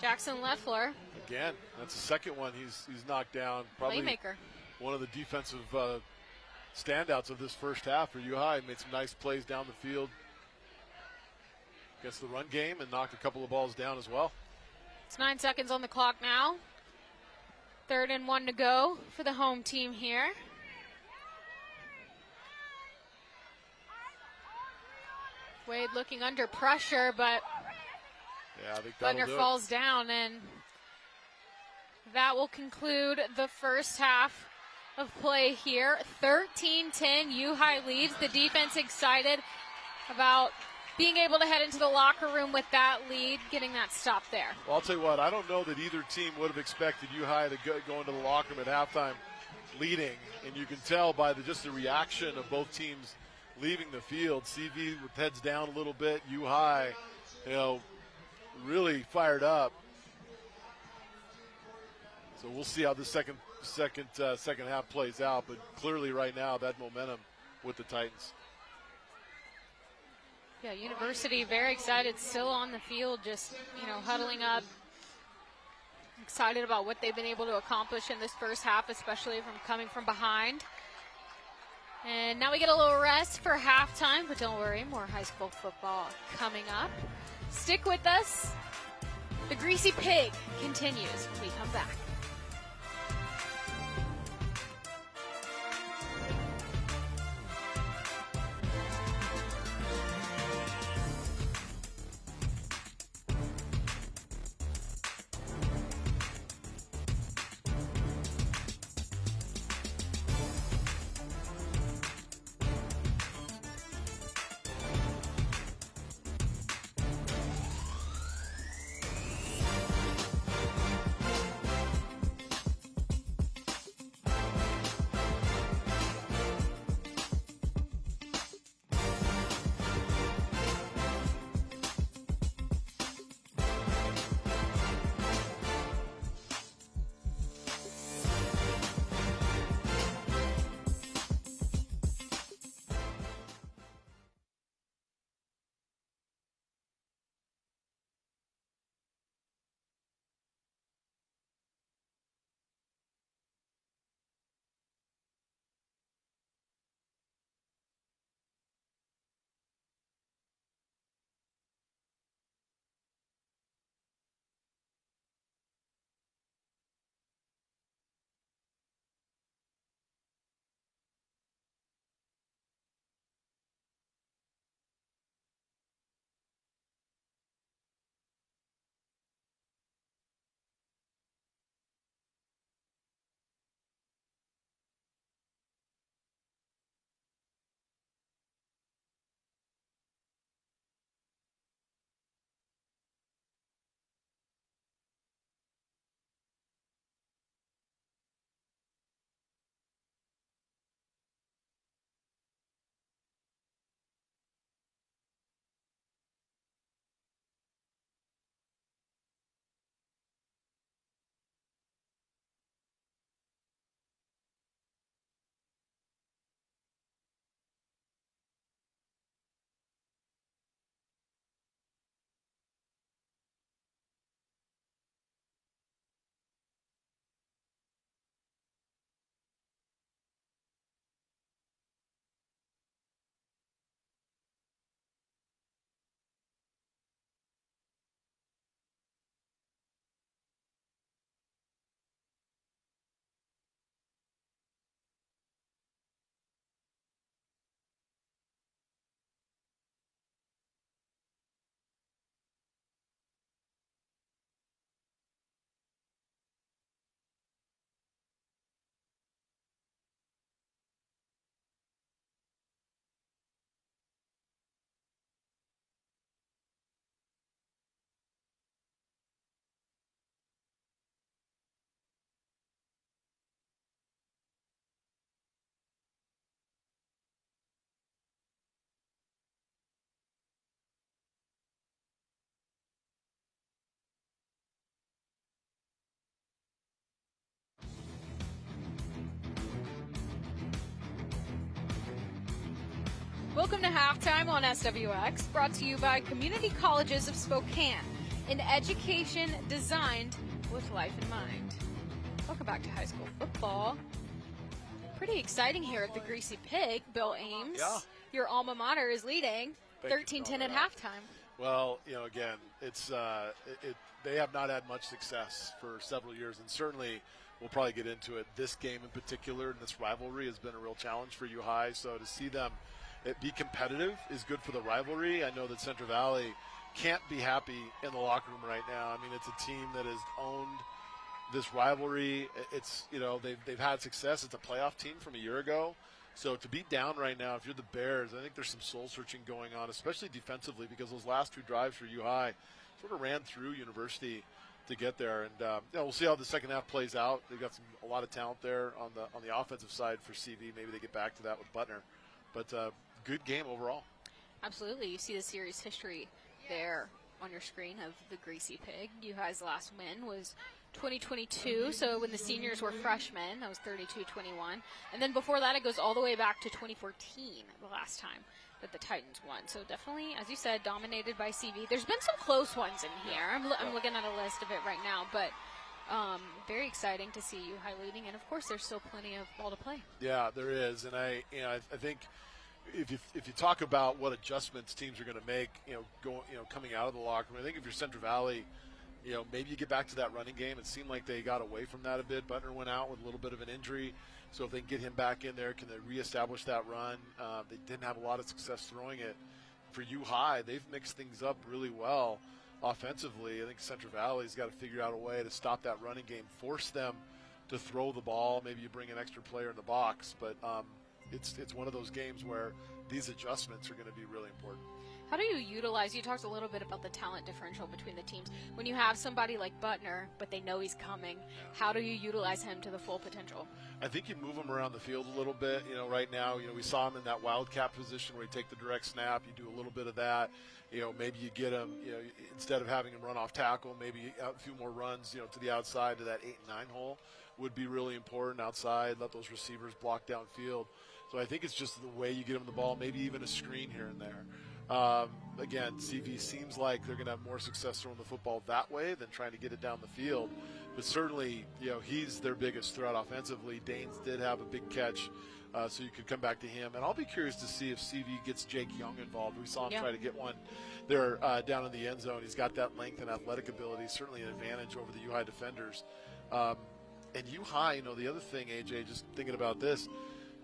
Jackson Leffler. Again, that's the second one he's knocked down. Probably playmaker. One of the defensive standouts of this first half for U-High. Made some nice plays down the field against the run game and knocked a couple of balls down as well. It's 9 seconds on the clock now. 3rd and 1 to go for the home team here. Wade looking under pressure, but yeah, I think that'll Butner do falls down, and that will conclude the first half of play here. 13-10, U-High leads. The defense excited about being able to head into the locker room with that lead, getting that stop there. Well, I'll tell you what, I don't know that either team would have expected U-High to go into the locker room at halftime leading, and you can tell by just the reaction of both teams leaving the field. CV with heads down a little bit, U-High, really fired up. So we'll see how the second half plays out, but clearly right now that momentum with the Titans. Yeah, University very excited, still on the field, just huddling up, excited about what they've been able to accomplish in this first half, especially from coming from behind. And now we get a little rest for halftime, but don't worry, more high school football coming up. Stick with us. The Greasy Pig continues when we come back. Welcome to Halftime on SWX, brought to you by Community Colleges of Spokane, an education designed with life in mind. Welcome back to high school football. Pretty exciting here at the Greasy Pig. Bill Ames, your alma mater, is leading 13-10 at halftime. Well, again, it's they have not had much success for several years, and certainly we'll probably get into it. This game in particular, and this rivalry has been a real challenge for U-High. So to see them it be competitive is good for the rivalry. I know that Central Valley can't be happy in the locker room right now. I mean, it's a team that has owned this rivalry. It's, you know, they've had success. It's a playoff team from a year ago. So to be down right now, if you're the Bears, I think there's some soul searching going on, especially defensively, because those last 2 drives for U High sort of ran through University to get there. And we'll see how the second half plays out. They've got a lot of talent there on the offensive side for CV. Maybe they get back to that with Butner. But good game overall. Absolutely. You see the series history there on your screen of the Greasy Pig. U High's last win was 2022, so when the seniors were freshmen, that was 32-21. And then before that, it goes all the way back to 2014, the last time that the Titans won. So definitely, as you said, dominated by CV. There's been some close ones in here. I'm looking at a list of it right now, but very exciting to see U High leading. And of course, there's still plenty of ball to play. Yeah, there is, and I think if you talk about what adjustments teams are going to make, coming out of the locker room, I think if you're Central Valley, maybe you get back to that running game. It seemed like they got away from that a bit. Butner went out with a little bit of an injury, so if they can get him back in there, can they reestablish that run? They didn't have a lot of success throwing it. For U High, they've mixed things up really well offensively. I think Central Valley's got to figure out a way to stop that running game, force them to throw the ball. Maybe you bring an extra player in the box, but it's one of those games where these adjustments are going to be really important. How do you utilize, you talked a little bit about the talent differential between the teams. When you have somebody like Butner, but they know he's coming, how do you utilize him to the full potential? I think you move him around the field a little bit. Right now, we saw him in that wildcat position where you take the direct snap, you do a little bit of that. Maybe you get him, instead of having him run off tackle, maybe a few more runs, to the outside to that 8 and 9 hole would be really important outside. Let those receivers block downfield. So I think it's just the way you get him the ball, maybe even a screen here and there. Again, CV seems like they're going to have more success throwing the football that way than trying to get it down the field. But certainly, he's their biggest threat offensively. Danes did have a big catch, so you could come back to him. And I'll be curious to see if CV gets Jake Young involved. We saw him try to get one there down in the end zone. He's got that length and athletic ability, certainly an advantage over the U High defenders. And U High, the other thing, AJ, just thinking about this,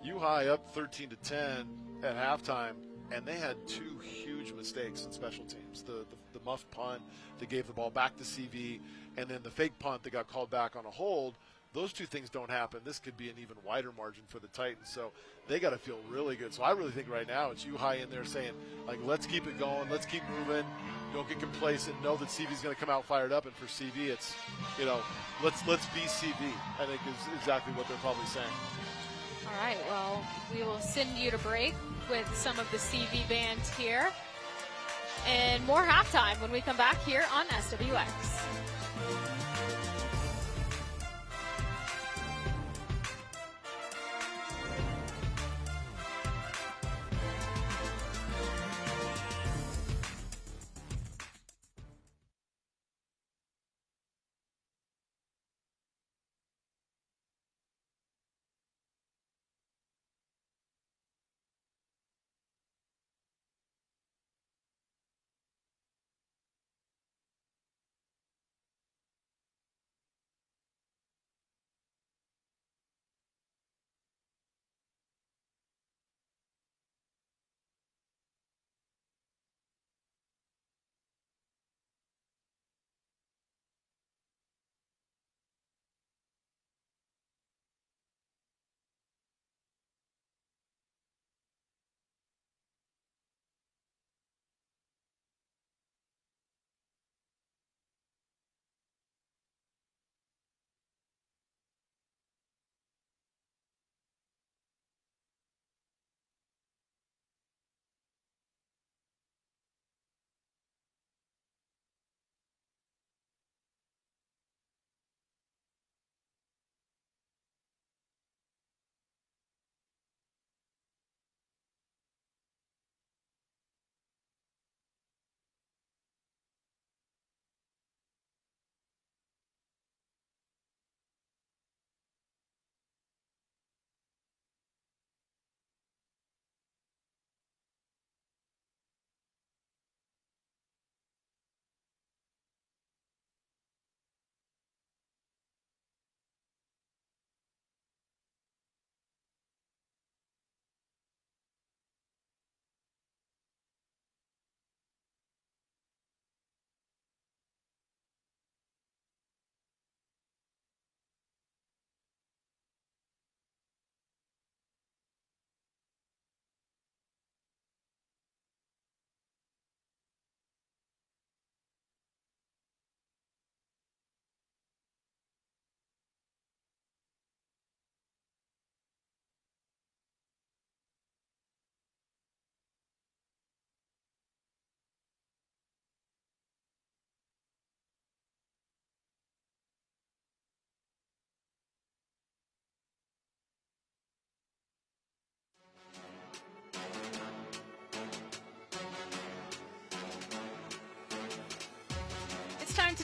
U High up 13-10 at halftime, and they had 2 huge mistakes in special teams. The muff punt that gave the ball back to CV, and then the fake punt that got called back on a hold. Those 2 things don't happen. This could be an even wider margin for the Titans. So they got to feel really good. So I really think right now it's U High in there saying, let's keep it going. Let's keep moving. Don't get complacent. Know that CV's going to come out fired up. And for CV, it's, let's be CV, I think is exactly what they're probably saying. All right, well, we will send you to break with some of the CV band here. And more halftime when we come back here on SWX.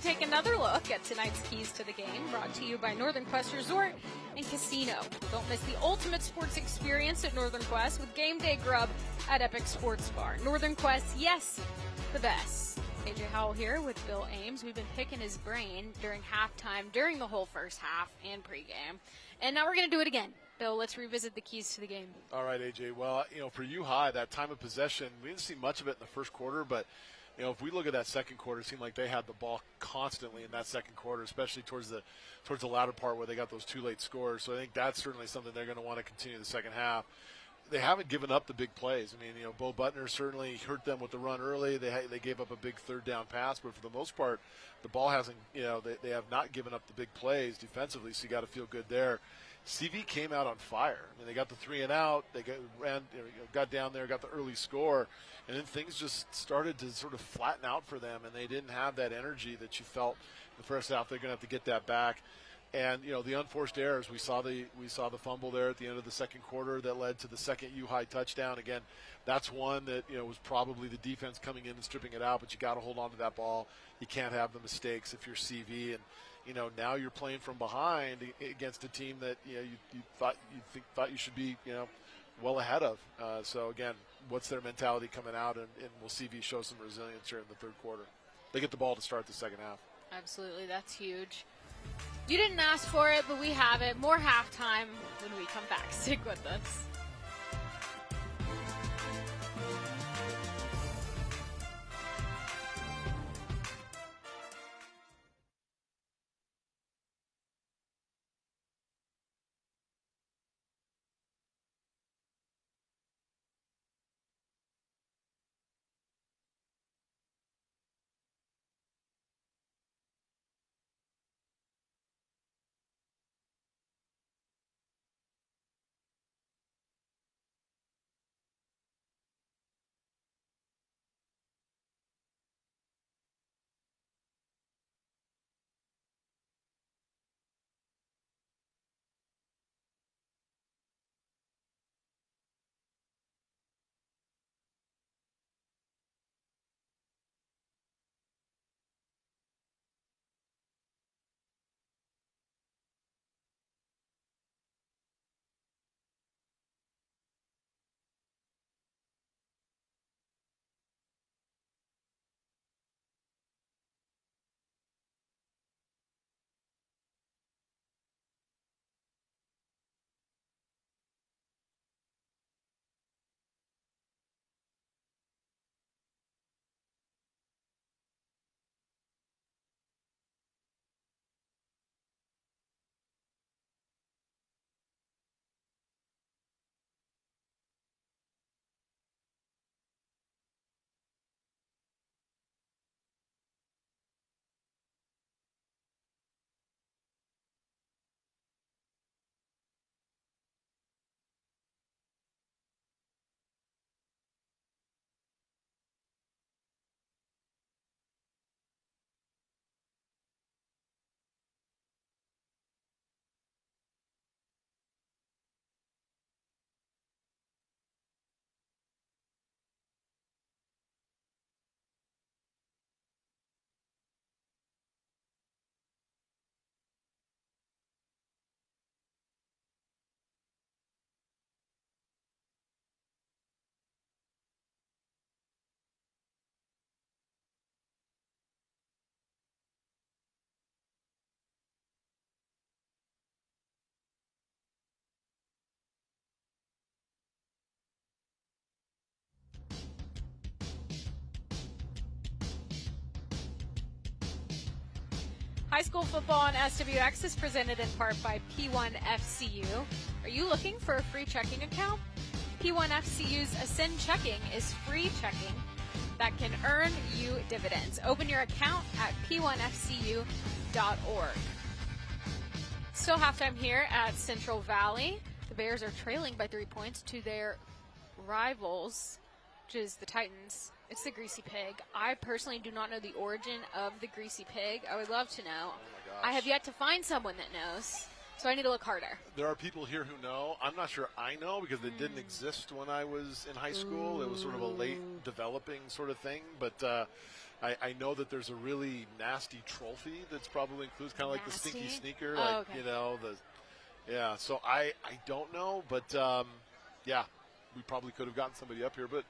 take another look at tonight's keys to the game, brought to you by Northern Quest Resort and Casino. Don't miss the ultimate sports experience at Northern Quest with game day grub at Epic Sports Bar. Northern Quest, yes, the best. AJ Howell here with Bill Ames. We've been picking his brain during halftime, during the whole first half, and pregame. And now we're going to do it again. Bill, let's revisit the keys to the game. All right, AJ. Well, for U High, that time of possession, we didn't see much of it in the first quarter, but if we look at that second quarter, it seemed like they had the ball constantly in that second quarter, especially towards the latter part where they got those two late scores. So I think that's certainly something they're going to want to continue the second half. They haven't given up the big plays. I mean, Bo Butner certainly hurt them with the run early. They gave up a big third down pass, but for the most part, the ball hasn't. They have not given up the big plays defensively. So you got to feel good there. CV came out on fire. I mean, they got the 3 and out. They got down there, got the early score, and then things just started to sort of flatten out for them, and they didn't have that energy that you felt in the first half. They're going to have to get that back. And the unforced errors, we saw the fumble there at the end of the second quarter that led to the second U High touchdown. Again, that's one that was probably the defense coming in and stripping it out, but you got to hold on to that ball. You can't have the mistakes if you're CV, and now you're playing from behind against a team that you thought you should be well ahead of. So again, what's their mentality coming out, and will CV show some resilience here in the third quarter? They get the ball to start the second half. Absolutely, that's huge. You didn't ask for it, but we have it. More halftime when we come back. Stick with us. High school football on SWX is presented in part by P1FCU. Are you looking for a free checking account? P1FCU's Ascend Checking is free checking that can earn you dividends. Open your account at P1FCU.org. Still halftime here at Central Valley. The Bears are trailing by 3 points to their rivals, which is the Titans. It's the Greasy Pig. I personally do not know the origin of the Greasy Pig. I would love to know. Oh my gosh. I have yet to find someone that knows, so I need to look harder. There are people here who know. I'm not sure I know because they didn't exist when I was in high school. It was sort of a late developing sort of thing. But I know that there's a really nasty trophy that's probably includes kind of like the stinky sneaker, oh, okay. Yeah, so I don't know, but yeah, we probably could have gotten somebody up here. But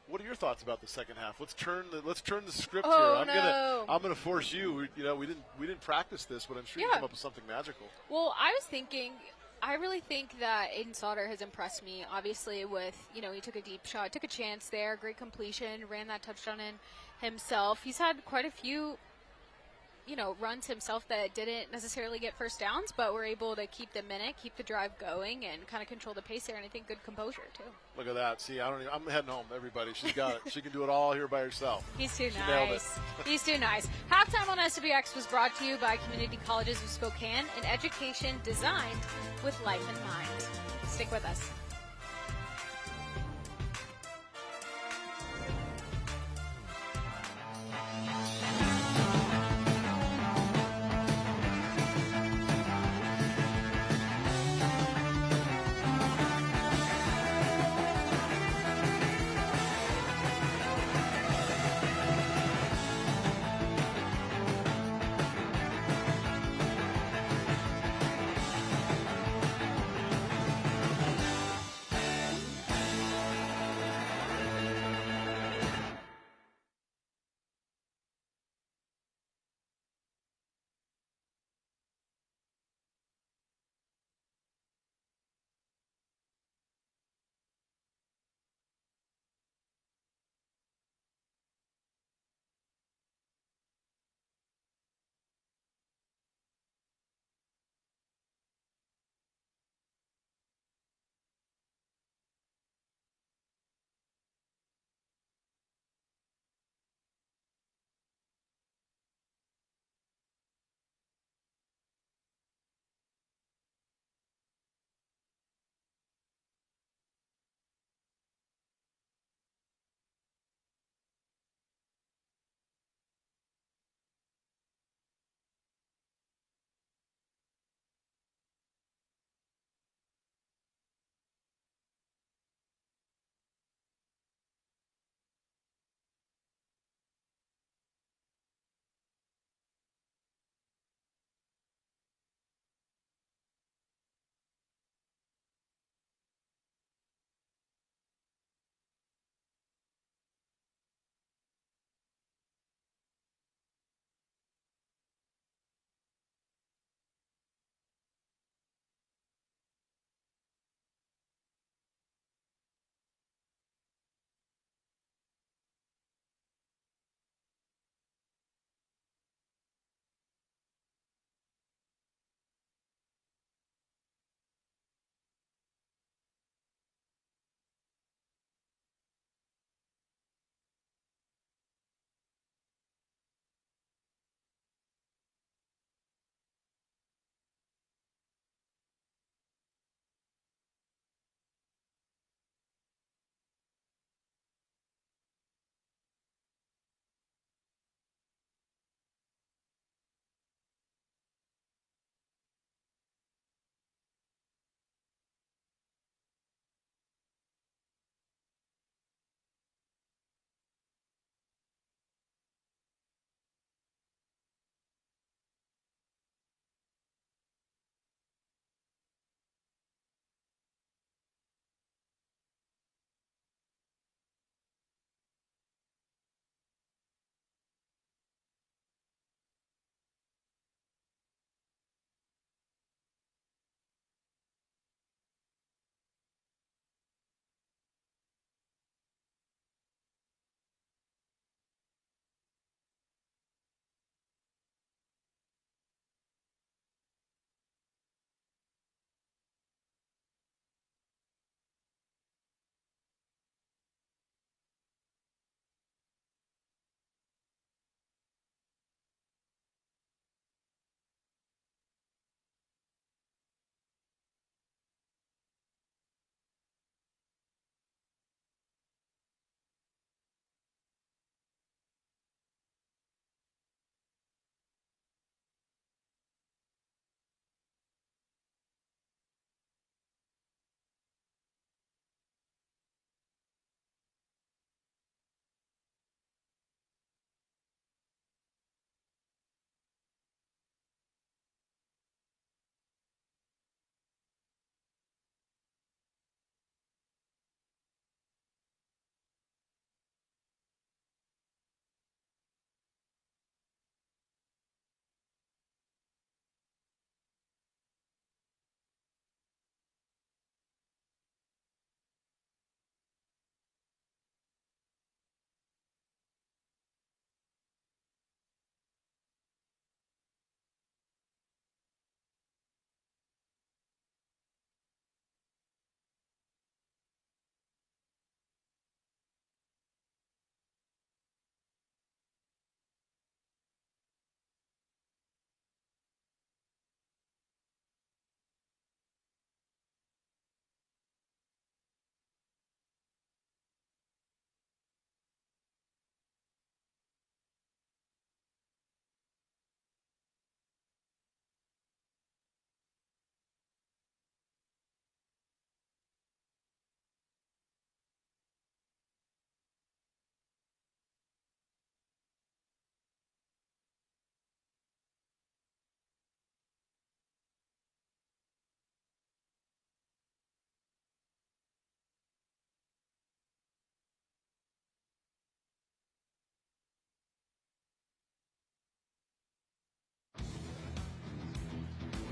what are your thoughts about the second half? Let's turn the script here. I'm gonna force you. We didn't practice this, but I'm sure you come up with something magical. Well, I really think that Aiden Sauter has impressed me. Obviously, with he took a deep shot, took a chance there, great completion, ran that touchdown in himself. He's had quite a few runs himself that didn't necessarily get first downs, but were able to keep the minute, keep the drive going, and kind of control the pace there, and I think good composure, too. Look at that. See, I'm heading home, everybody. She's got it. She can do it all here by herself. He's too nice. He's too nice. Halftime on SWX was brought to you by Community Colleges of Spokane, an education designed with life in mind. Stick with us.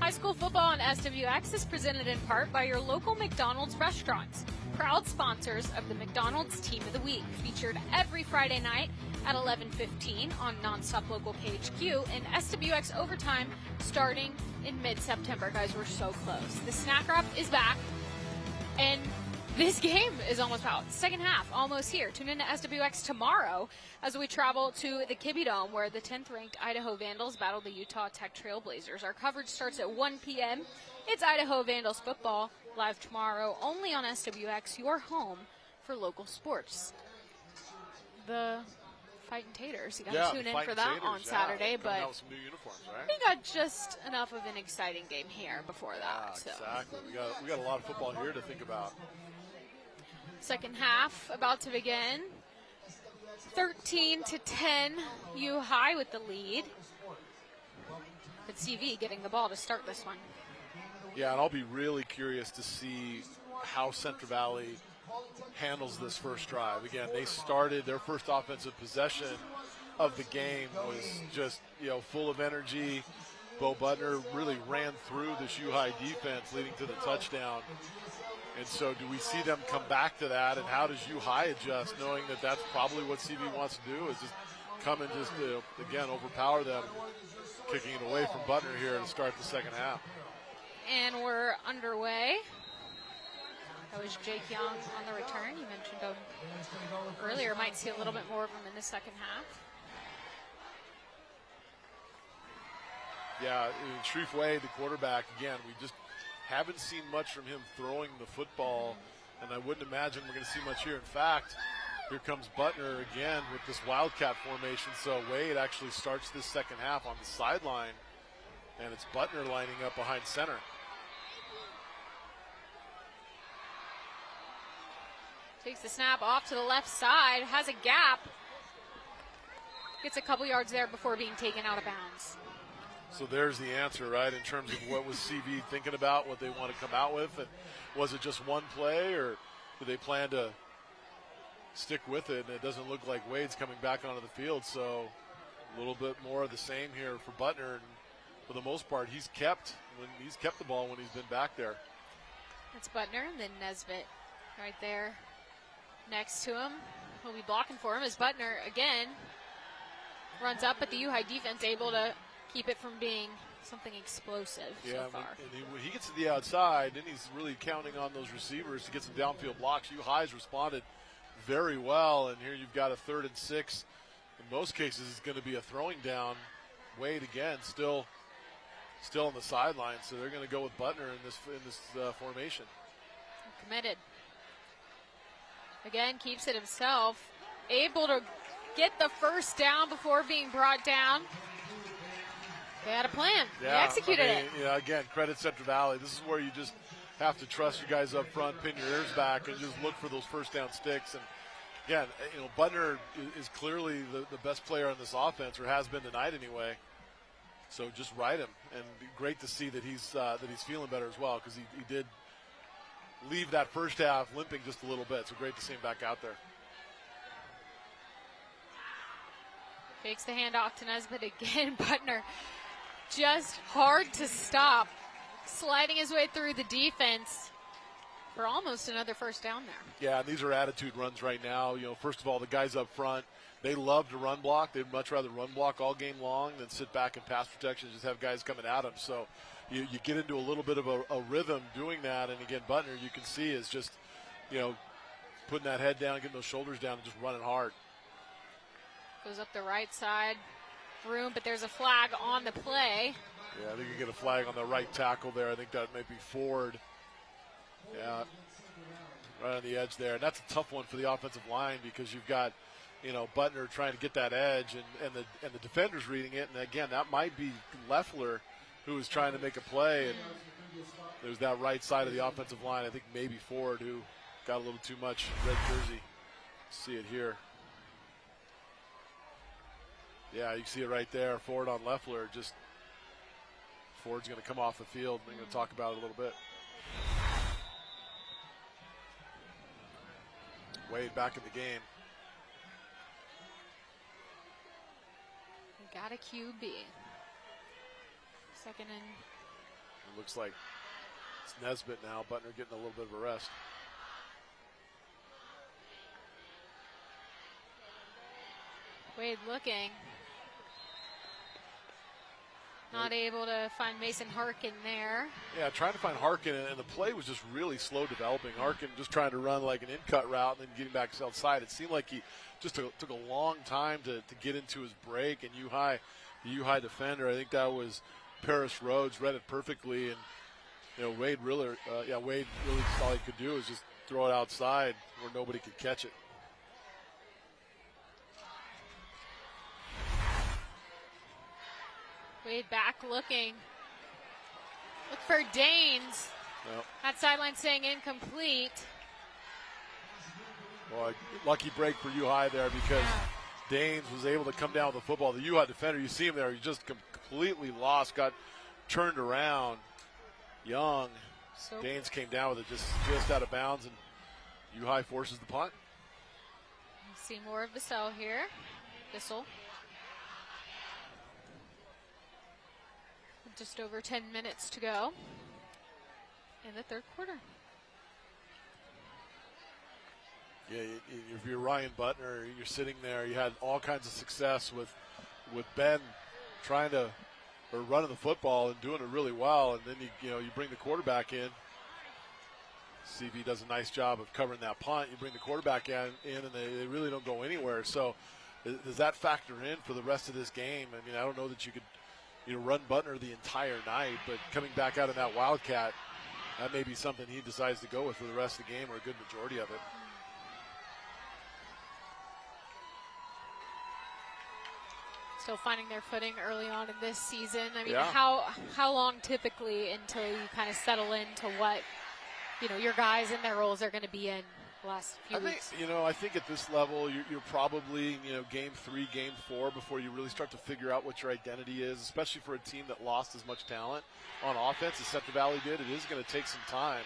High school football on SWX is presented in part by your local McDonald's restaurants, proud sponsors of the McDonald's Team of the Week, featured every Friday night at 11:15 on NonStop Local KHQ and SWX Overtime starting in mid-September. Guys, we're so close. The snack wrap is back, and this game is almost out. Second half, almost here. Tune in to SWX tomorrow as we travel to the Kibbe Dome, where the 10th-ranked Idaho Vandals battle the Utah Tech Trailblazers. Our coverage starts at 1 p.m. It's Idaho Vandals football, live tomorrow only on SWX, your home for local sports. The Fighting Taters, you got to tune in for that on Saturday, but out with some new uniforms, right? we got just enough of an exciting game here before that. Yeah, exactly. We got a lot of football here to think about. Second half about to begin. 13-10, U High with the lead. But CV getting the ball to start this one. Yeah, and I'll be really curious to see how Central Valley handles this first drive. Again, they started their first offensive possession of the game was just, full of energy. Bo Butner really ran through this U High defense, leading to the touchdown. And so do we see them come back to that, and how does U High adjust, knowing that that's probably what CV wants to do, is just come and just, again, overpower them, kicking it away from Butner here to start the second half. And we're underway. That was Jake Young on the return. You mentioned him earlier. Might see a little bit more of him in the second half. Yeah, Sharif Wade, the quarterback, again, we just haven't seen much from him throwing the football, and I wouldn't imagine we're going to see much here. In fact, here comes Butner again with this Wildcat formation. So Wade actually starts this second half on the sideline, and it's Butner lining up behind center. Takes the snap off to the left side, has a gap. Gets a couple yards there before being taken out of bounds. So there's the answer, right, in terms of what was CV thinking about, what they want to come out with. And was it just one play, or do they plan to stick with it? And it doesn't look like Wade's coming back onto the field, so a little bit more of the same here for Butner. And for the most part, he's kept the ball when he's been back there. That's Butner, and then Nesbitt right there next to him. Will be blocking for him as Butner again runs up, but the U High defense able to keep it from being something explosive so far. And when he gets to the outside, then he's really counting on those receivers to get some downfield blocks. U High's responded very well, and here you've got a 3rd and 6. In most cases, it's going to be a throwing down. Wade again, still on the sideline, so they're going to go with Butner in this formation. Committed. Again, keeps it himself, able to get the first down before being brought down. They had a plan. They executed it. Yeah, again, credit Central Valley. This is where you just have to trust your guys up front, pin your ears back, and just look for those first down sticks. And again, Butner is clearly the best player on this offense, or has been tonight anyway. So just ride him, and great to see that he's feeling better as well, because he did leave that first half limping just a little bit. So great to see him back out there. Takes the handoff to Nesbitt again. Butner just hard to stop, sliding his way through the defense for almost another first down there. Yeah, and these are attitude runs right now. First of all, the guys up front, they love to run block. They'd much rather run block all game long than sit back in pass protection, just have guys coming at them. So you get into a little bit of a rhythm doing that. And again, Butner, you can see, is just, putting that head down, getting those shoulders down, and just running hard. Goes up the right side. Room, but there's a flag on the play. Yeah, I think you get a flag on the right tackle there. I think that may be Ford. Yeah, right on the edge there. And that's a tough one for the offensive line, because you've got, Butner trying to get that edge, and the defender's reading it. And again, that might be Leffler who is trying to make a play. And there's that right side of the offensive line. I think maybe Ford, who got a little too much red jersey. See it here. Yeah, you see it right there. Ford on Leffler. Ford's going to come off the field. We're going to talk about it a little bit. Wade back in the game. We got a QB. 2nd and It looks like it's Nesbitt now. Butner getting a little bit of a rest. Wade looking. Not able to find Mason Harkin there. Yeah, trying to find Harkin, and the play was just really slow developing. Harkin just trying to run like an in-cut route and then getting back outside. It seemed like he just took a long time to get into his break, and the U-High defender, I think that was Paris Rhodes, read it perfectly, and Wade really all he could do was just throw it outside where nobody could catch it. Wade back looking. Look for Danes. Well, that sideline saying incomplete. Well, lucky break for U-High there because Danes was able to come down with the football. The U-High defender, you see him there, he just completely lost, got turned around. Young. So Danes came down with it just out of bounds, and U-High forces the punt. See more of Bissell here. Bissell. Just over 10 minutes to go in the third quarter. Yeah, if you're Ryan Butner, you're sitting there, you had all kinds of success with Ben trying to, or running the football and doing it really well, and then you bring the quarterback in. CV does a nice job of covering that punt. You bring the quarterback in and they really don't go anywhere. So does that factor in for the rest of this game? I mean, I don't know that you could run Butner the entire night, but coming back out of that Wildcat, that may be something he decides to go with for the rest of the game, or a good majority of it. Still finding their footing early on in this season. I mean, yeah. How long typically until you kind of settle into what your guys and their roles are going to be in the last few weeks? I think at this level, you're probably game 3, game 4 before you really start to figure out what your identity is, especially for a team that lost as much talent on offense as Central Valley did. It is going to take some time.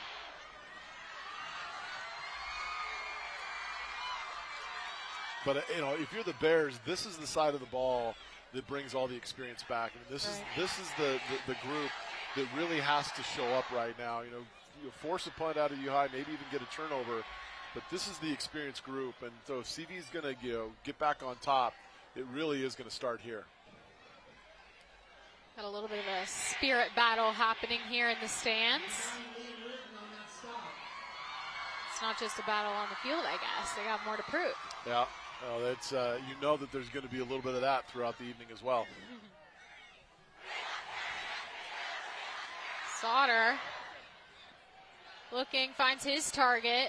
But if you're the Bears, this is the side of the ball that brings all the experience back. I mean, this is the group that really has to show up right now. You force a punt out of U-High, maybe even get a turnover. But this is the experienced group, and so if CV is going to get back on top, it really is going to start here. Got a little bit of a spirit battle happening here in the stands. It's not just a battle on the field, I guess. They got more to prove. Yeah, that's that there's going to be a little bit of that throughout the evening as well. Sauter looking, finds his target.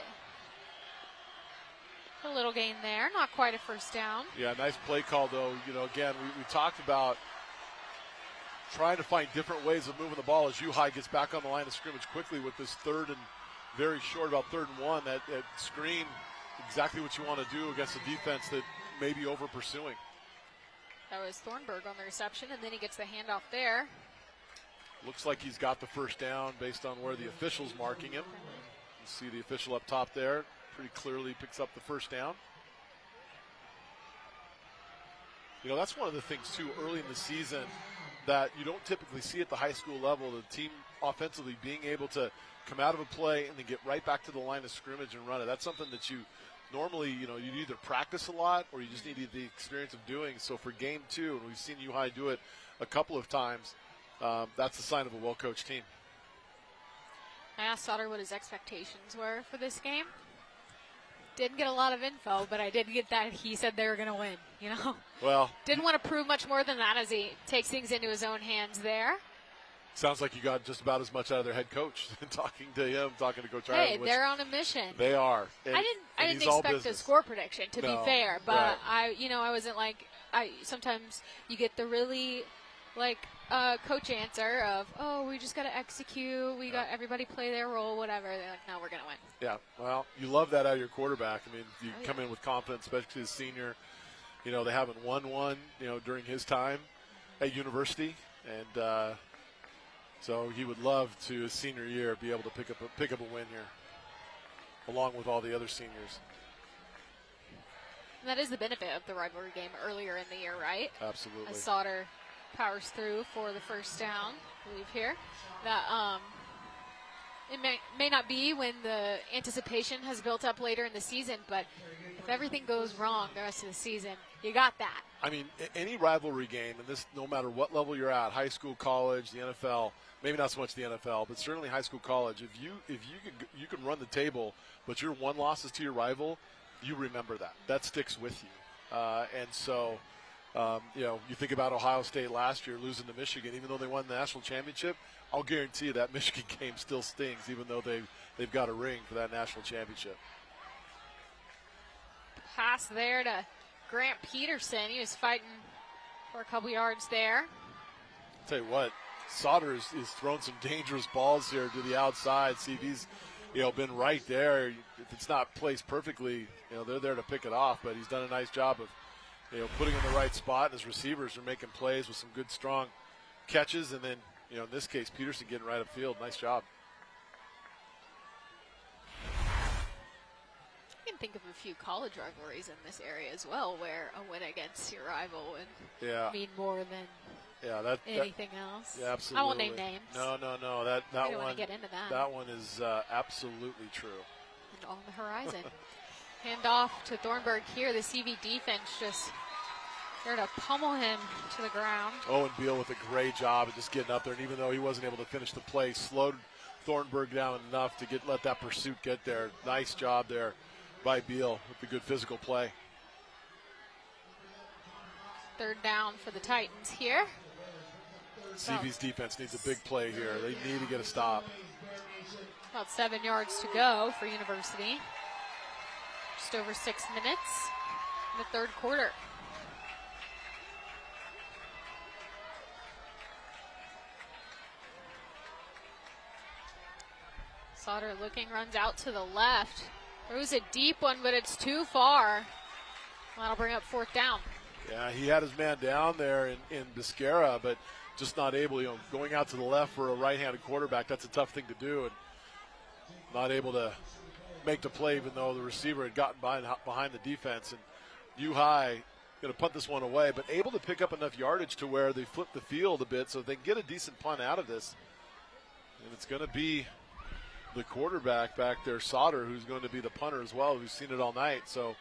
A little gain there, not quite a first down. Yeah, nice play call, though. Again, we talked about trying to find different ways of moving the ball as U-High gets back on the line of scrimmage quickly with this third and very short, about 3rd and 1. That screen, exactly what you want to do against a defense that may be over pursuing. That was Thornburg on the reception, and then he gets the handoff there. Looks like he's got the first down based on where the official's marking him. You see the official up top there. Pretty clearly picks up the first down. That's one of the things, too, early in the season that you don't typically see at the high school level, the team offensively being able to come out of a play and then get right back to the line of scrimmage and run it. That's something that you normally, you'd either practice a lot or you just need the experience of doing. So for game 2, and we've seen U-High do it a couple of times, that's the sign of a well-coached team. I asked Sauter what his expectations were for this game. Didn't get a lot of info, but I did get that he said they were going to win, Well. Didn't want to prove much more than that as he takes things into his own hands there. Sounds like you got just about as much out of their head coach talking to him, talking to Coach Ireland. Hey, they're on a mission. They are. And, I didn't expect a score prediction, to be fair, but right. I wasn't like, sometimes you get the really coach answer of, we just got to execute, we got everybody play their role, whatever. They're like, no, we're going to win. Yeah, well, you love that out of your quarterback. I mean, you come in with confidence, especially as senior. They haven't won one, during his time at university, and so he would love to, his senior year, be able to pick up a win here, along with all the other seniors. And that is the benefit of the rivalry game earlier in the year, right? Absolutely. As Sauter powers through for the first down. believe here, that it may not be when the anticipation has built up later in the season, but if everything goes wrong the rest of the season, you got that. I mean, any rivalry game, and this, no matter what level you're at, high school, college, the NFL, maybe not so much the NFL, but certainly high school, college. If you can run the table, but your one losses to your rival, you remember that. That sticks with you. And so, you think about Ohio State last year losing to Michigan, even though they won the national championship. I'll guarantee you that Michigan game still stings, even though they've got a ring for that national championship. Pass there to Grant Peterson. He was fighting for a couple yards there. I'll tell you what, Sauter is throwing some dangerous balls here to the outside. See if he's been right there. If it's not placed perfectly, they're there to pick it off. But he's done a nice job of putting in the right spot, and his receivers are making plays with some good, strong catches. And then, in this case, Peterson getting right upfield. Nice job. I can think of a few college rivalries in this area as well, where a win against your rival would mean more than anything else. Yeah, absolutely. I won't name names. No. That I don't one. want to get into that. That one is absolutely true. And on the horizon. Hand off to Thornburg here. The CV defense just there to pummel him to the ground. Owen Beal with a great job of just getting up there, and even though he wasn't able to finish the play, slowed Thornburg down enough to let that pursuit get there. Nice job there by Beal with the good physical play. Third down for the Titans here. CV's defense needs a big play here. They need to get a stop. About 7 yards to go for University. Just over 6 minutes in the third quarter. Sauter looking, runs out to the left. Throws a deep one, but it's too far. That'll bring up fourth down. Yeah, he had his man down there in Biscara, but just not able, going out to the left for a right-handed quarterback, that's a tough thing to do, and not able to make the play even though the receiver had gotten behind the defense. And U-High going to punt this one away, but able to pick up enough yardage to where they flip the field a bit so they can get a decent punt out of this. And it's going to be the quarterback back there, Sauter, who's going to be the punter as well, who's seen it all night. So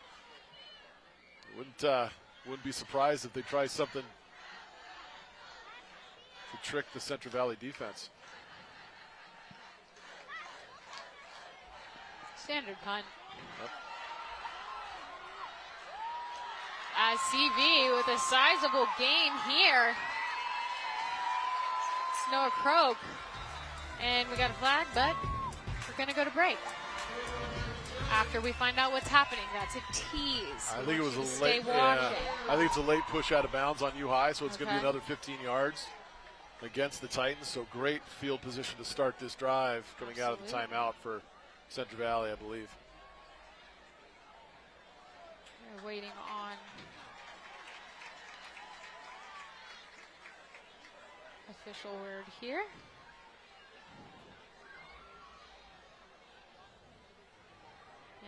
wouldn't be surprised if they try something to trick the Central Valley defense. Standard punt. Yep. As CV with a sizable gain here. It's Noah Krogh. And we got a flag, but we're going to go to break. After we find out what's happening, that's a tease. I think it was a late. Yeah, I think it's a late push out of bounds on U-High, so it's going to be another 15 yards against the Titans. So great field position to start this drive, coming out of the timeout for Central Valley, I believe. We're waiting on official word here.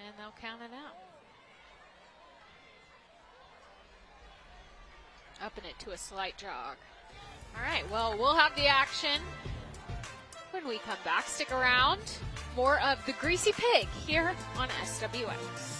And they'll count it out. Upping it to a slight jog. All right, well, we'll have the action when we come back. Stick around. More of the Greasy Pig here on SWX.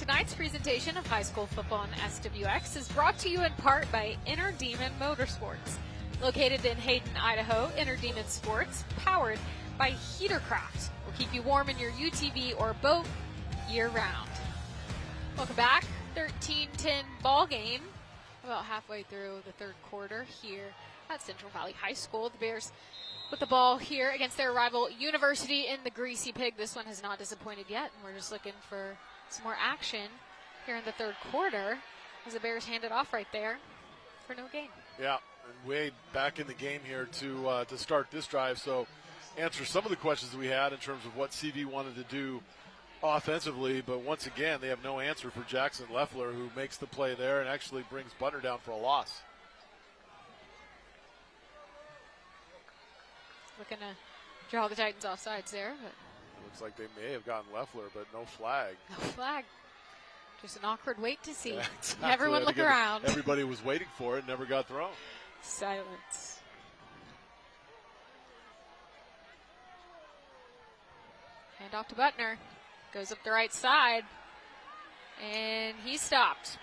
Tonight's presentation of high school football on SWX is brought to you in part by Inner Demon Motorsports. Located in Hayden, Idaho, Inner Demon Sports, powered by Heatercraft, will keep you warm in your UTV or boat year-round. Welcome back. 13-10 ball game. About halfway through the third quarter here at Central Valley High School. The Bears with the ball here against their rival University in the Greasy Pig. This one has not disappointed yet, and we're just looking for some more action here in the third quarter as the Bears hand it off right there for no gain. Yeah, and Wade back in the game here to start this drive. So answer some of the questions that we had in terms of what CV wanted to do offensively, but once again, they have no answer for Jackson Leffler, who makes the play there and actually brings Butner down for a loss. Looking to draw the Titans offsides there. But looks like they may have gotten Leffler, but no flag. No flag. Just an awkward wait to see. Yeah, exactly. Everyone look around. Everybody was waiting for it, never got thrown. Silence. Hand off to Butner. Goes up the right side, and he stopped.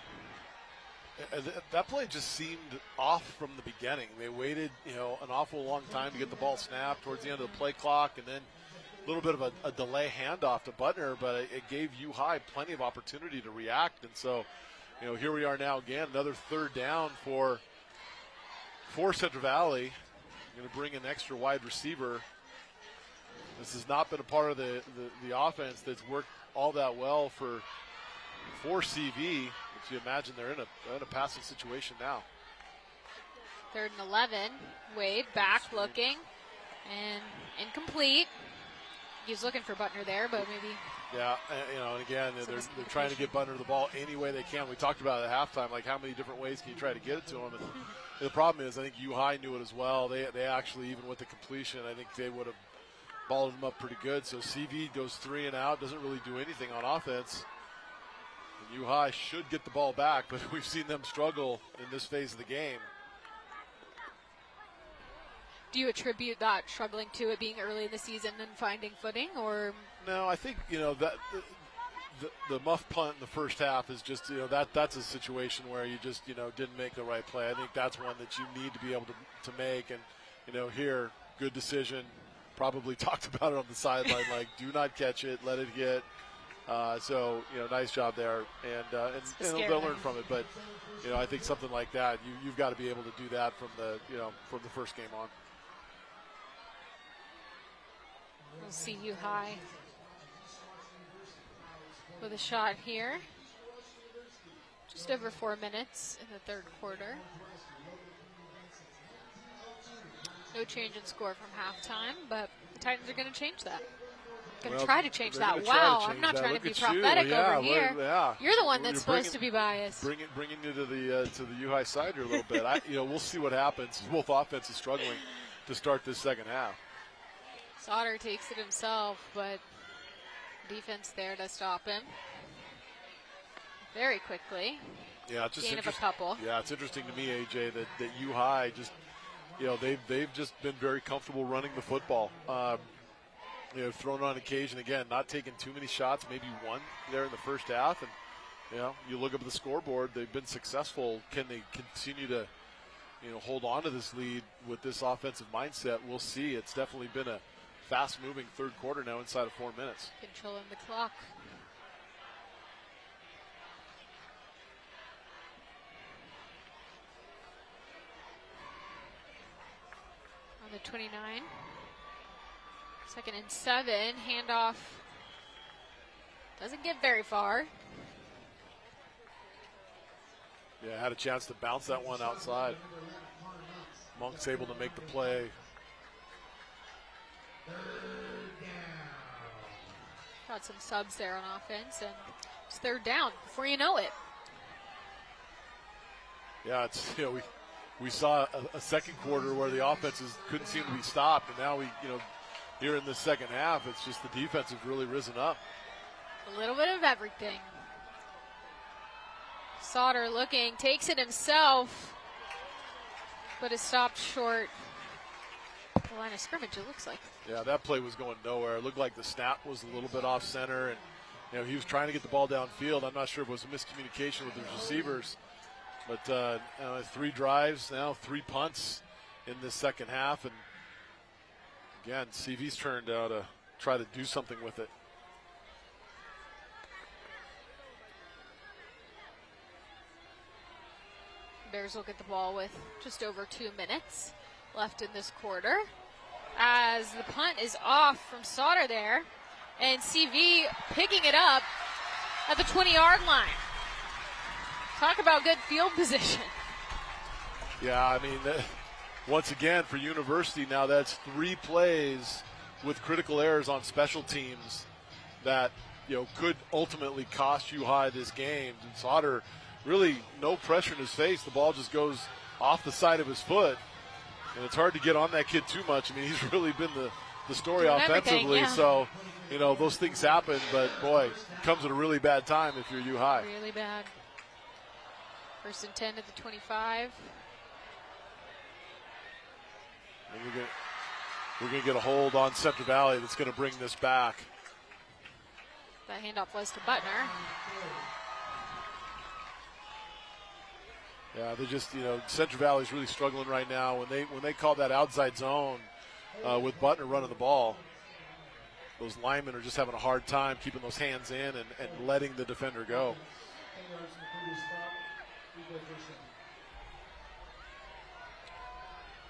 That play just seemed off from the beginning. They waited, an awful long time to get the ball snapped towards the end of the play clock, and then a little bit of a delay handoff to Butner, but it gave U High plenty of opportunity to react. And so, here we are now again, another third down for Central Valley. Going to bring an extra wide receiver. This has not been a part of the offense that's worked all that well for CV. But you imagine they're in a passing situation now. 3rd and 11. Wade back looking and incomplete. He's looking for Butner there, but maybe. Yeah, and again, they're trying to get Butner the ball any way they can. We talked about it at halftime, like how many different ways can you try to get it to him. And the problem is, I think U High knew it as well. They actually, even with the completion, I think they would have balled him up pretty good. So CV goes 3 and out, doesn't really do anything on offense. And U High should get the ball back, but we've seen them struggle in this phase of the game. Do you attribute that struggling to it being early in the season and finding footing, or? No, I think, that the muff punt in the first half is just, that's a situation where you just, didn't make the right play. I think that's one that you need to be able to make. And, here, good decision. Probably talked about it on the sideline, like, do not catch it, let it hit. So, nice job there. And they'll learn from it. But, I think something like that, you've got to be able to do that from the first game on. We'll see U High with a shot here. Just over 4 minutes in the third quarter. No change in score from halftime, but the Titans are going to change that. Going to try to change that. Wow, I'm not trying to be prophetic over here. You're the one that's supposed to be biased. Bringing you to the U High side here a little bit. We'll see what happens. Both offenses struggling to start this second half. Sauter takes it himself, but defense there to stop him very quickly. Yeah, it's just gain of a couple. Yeah, it's interesting to me, AJ, that U High just, they've just been very comfortable running the football. Thrown on occasion, again, not taking too many shots, maybe one there in the first half. And, you look up at the scoreboard, they've been successful. Can they continue to, hold on to this lead with this offensive mindset? We'll see. It's definitely been a fast-moving third quarter now inside of 4 minutes. Controlling the clock. On the 29. 2nd and 7. Handoff doesn't get very far. Yeah, had a chance to bounce that one outside. Monk's able to make the play. Got some subs there on offense, and it's 3rd down before you know it. Yeah, it's we saw a second quarter where the offenses couldn't seem to be stopped, and now here in the second half, it's just the defense has really risen up. A little bit of everything. Sauter looking, takes it himself, but is stopped short the line of scrimmage, it looks like. Yeah, that play was going nowhere. It looked like the snap was a little bit off center, and he was trying to get the ball downfield. I'm not sure if it was a miscommunication with his receivers, but 3 drives now, 3 punts in this second half, and again, CV's turned out to try to do something with it. Bears will get the ball with just over 2 minutes left in this quarter, as the punt is off from Sauter there, and CV picking it up at the 20-yard line. Talk about good field position. Yeah, I mean, once again, for University now, that's 3 plays with critical errors on special teams that, could ultimately cost U High this game. And Sauter, really no pressure in his face. The ball just goes off the side of his foot, and it's hard to get on that kid too much. I mean, he's really been the story offensively, yeah. So, those things happen, but boy, it comes at a really bad time if you're U High. Really bad. 1st and 10 at the 25. And we're going to get a hold on Central Valley that's going to bring this back. That handoff was to Butner. Yeah, they're just, Central Valley's really struggling right now. When they call that outside zone with Butner running the ball, those linemen are just having a hard time keeping those hands in and letting the defender go.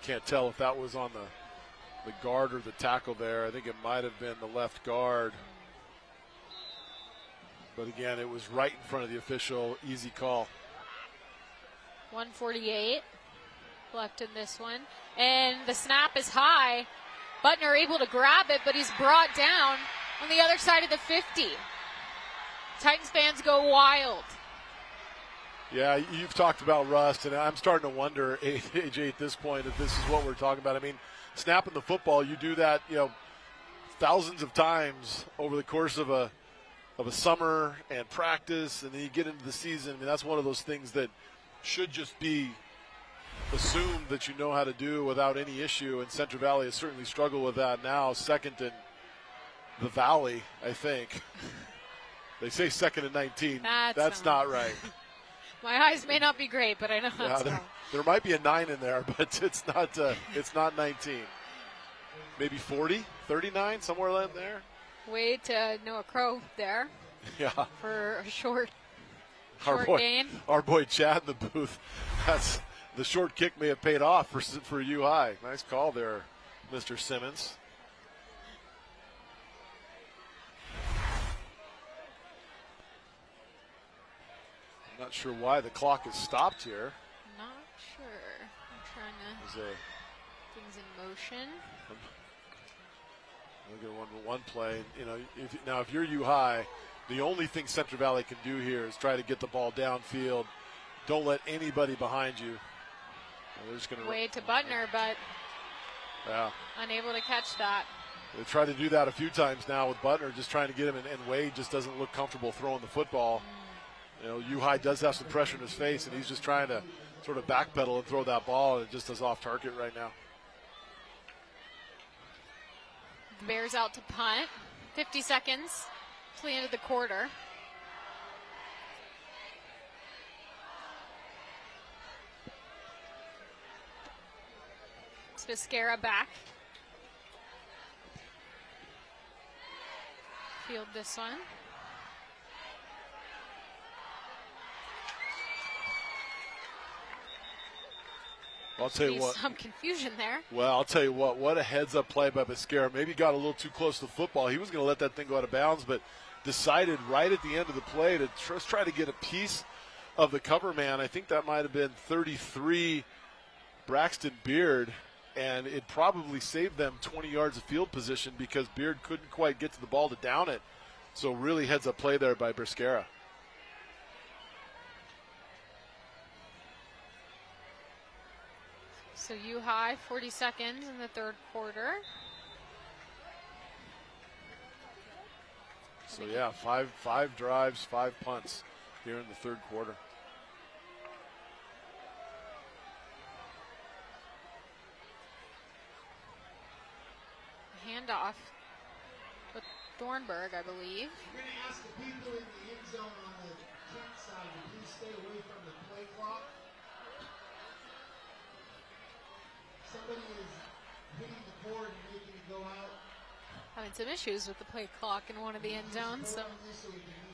Can't tell if that was on the guard or the tackle there. I think it might have been the left guard. But again, it was right in front of the official. Easy call. 1:48 left in this one. And the snap is high. Butner able to grab it, but he's brought down on the other side of the 50. Titans fans go wild. Yeah, you've talked about rust, and I'm starting to wonder, AJ, at this point, if this is what we're talking about. I mean, snapping the football, you do that, thousands of times over the course of a summer and practice, and then you get into the season. I mean, that's one of those things that should just be assumed that you know how to do without any issue, and Central Valley has certainly struggled with that now, second in the Valley, I think. They say second in 19. That's not right. My eyes may not be great, but I know that's there might be a 9 in there, but it's not 19. Maybe 40, 39, somewhere in there. Way to Noah Crow there. Yeah. For a short gain. Our boy Chad in the booth. That's the short kick may have paid off for U High. Nice call there, Mr. Simmons. I'm not sure why the clock is stopped here. Not sure. I'm trying to things in motion. Look at one play. If you're U High, the only thing Central Valley can do here is try to get the ball downfield. Don't let anybody behind you. They're just going to way to Butner, but unable to catch that. They tried to do that a few times now with Butner, just trying to get him, and Wade just doesn't look comfortable throwing the football. U High does have some pressure in his face, and he's just trying to sort of backpedal and throw that ball, and it just is off target right now. The Bears out to punt. 50 seconds to the end of the quarter. It's Viscara back. Field this one. I'll tell you what. Some confusion there. Well, I'll tell you what a heads-up play by Viscara. Maybe got a little too close to the football. He was going to let that thing go out of bounds, but decided right at the end of the play to just try to get a piece of the cover man. I think that might have been 33 Braxton Beard, and it probably saved them 20 yards of field position because Beard couldn't quite get to the ball to down it. So really heads-up play there by Viscara. So U High, 40 seconds in the third quarter. So yeah, five drives, 5 punts here in the third quarter. Handoff with Thornburg, I believe. We're going to ask the people in the end zone on the Kent side to please stay away from the play clock. Somebody is hitting the cord and making it go out. Having some issues with the play clock in one of the end zones. Some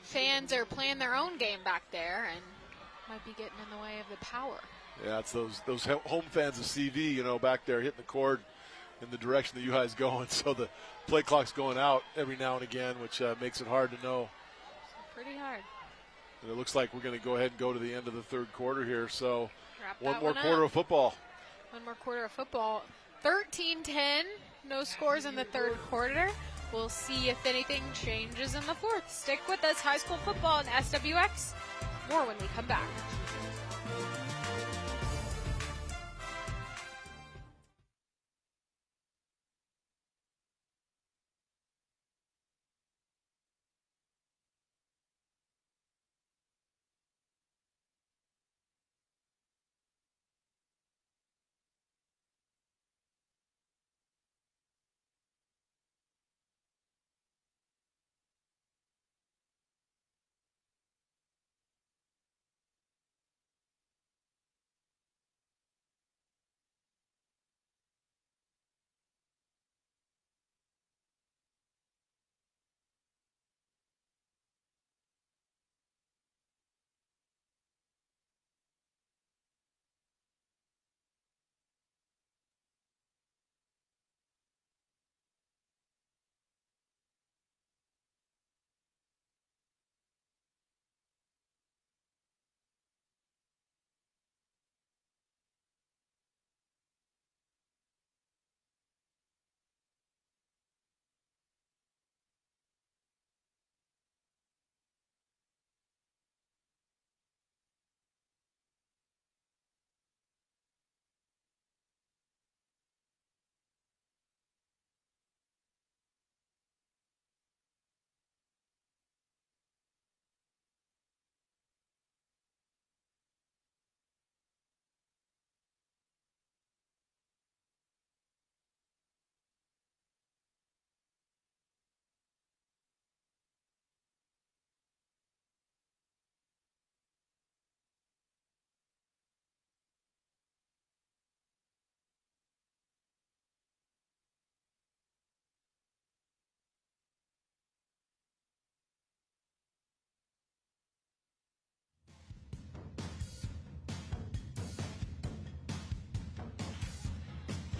fans are playing their own game back there and might be getting in the way of the power. Yeah, it's those home fans of CV, back there hitting the cord in the direction the U-High is going. So the play clock's going out every now and again, which makes it hard to know. Pretty hard. And it looks like we're going to go ahead and go to the end of the third quarter here. So Wrap one more quarter of football. One more quarter of football. 13-10. No scores in the third quarter. We'll see if anything changes in the fourth. Stick with us. High school football and SWX. More when we come back.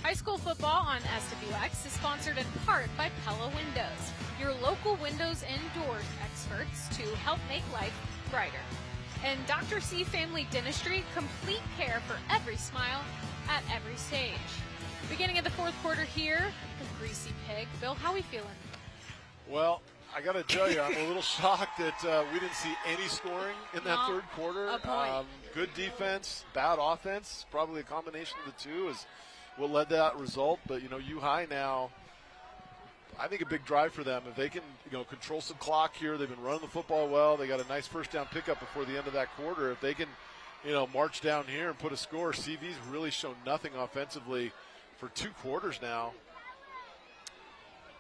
High school football on SWX is sponsored in part by Pella Windows, your local windows and doors experts to help make life brighter. And Dr. C Family Dentistry, complete care for every smile at every stage. Beginning of the fourth quarter here, the Greasy Pig. Bill, how are we feeling? Well, I got to tell you, I'm a little shocked that we didn't see any scoring in that third quarter. A point. Good defense, bad offense. Probably a combination of the two is what led to that result. But, U-High now, I think a big drive for them. If they can, control some clock here, they've been running the football well. They got a nice first down pickup before the end of that quarter. If they can, march down here and put a score, CV's really shown nothing offensively for 2 quarters now.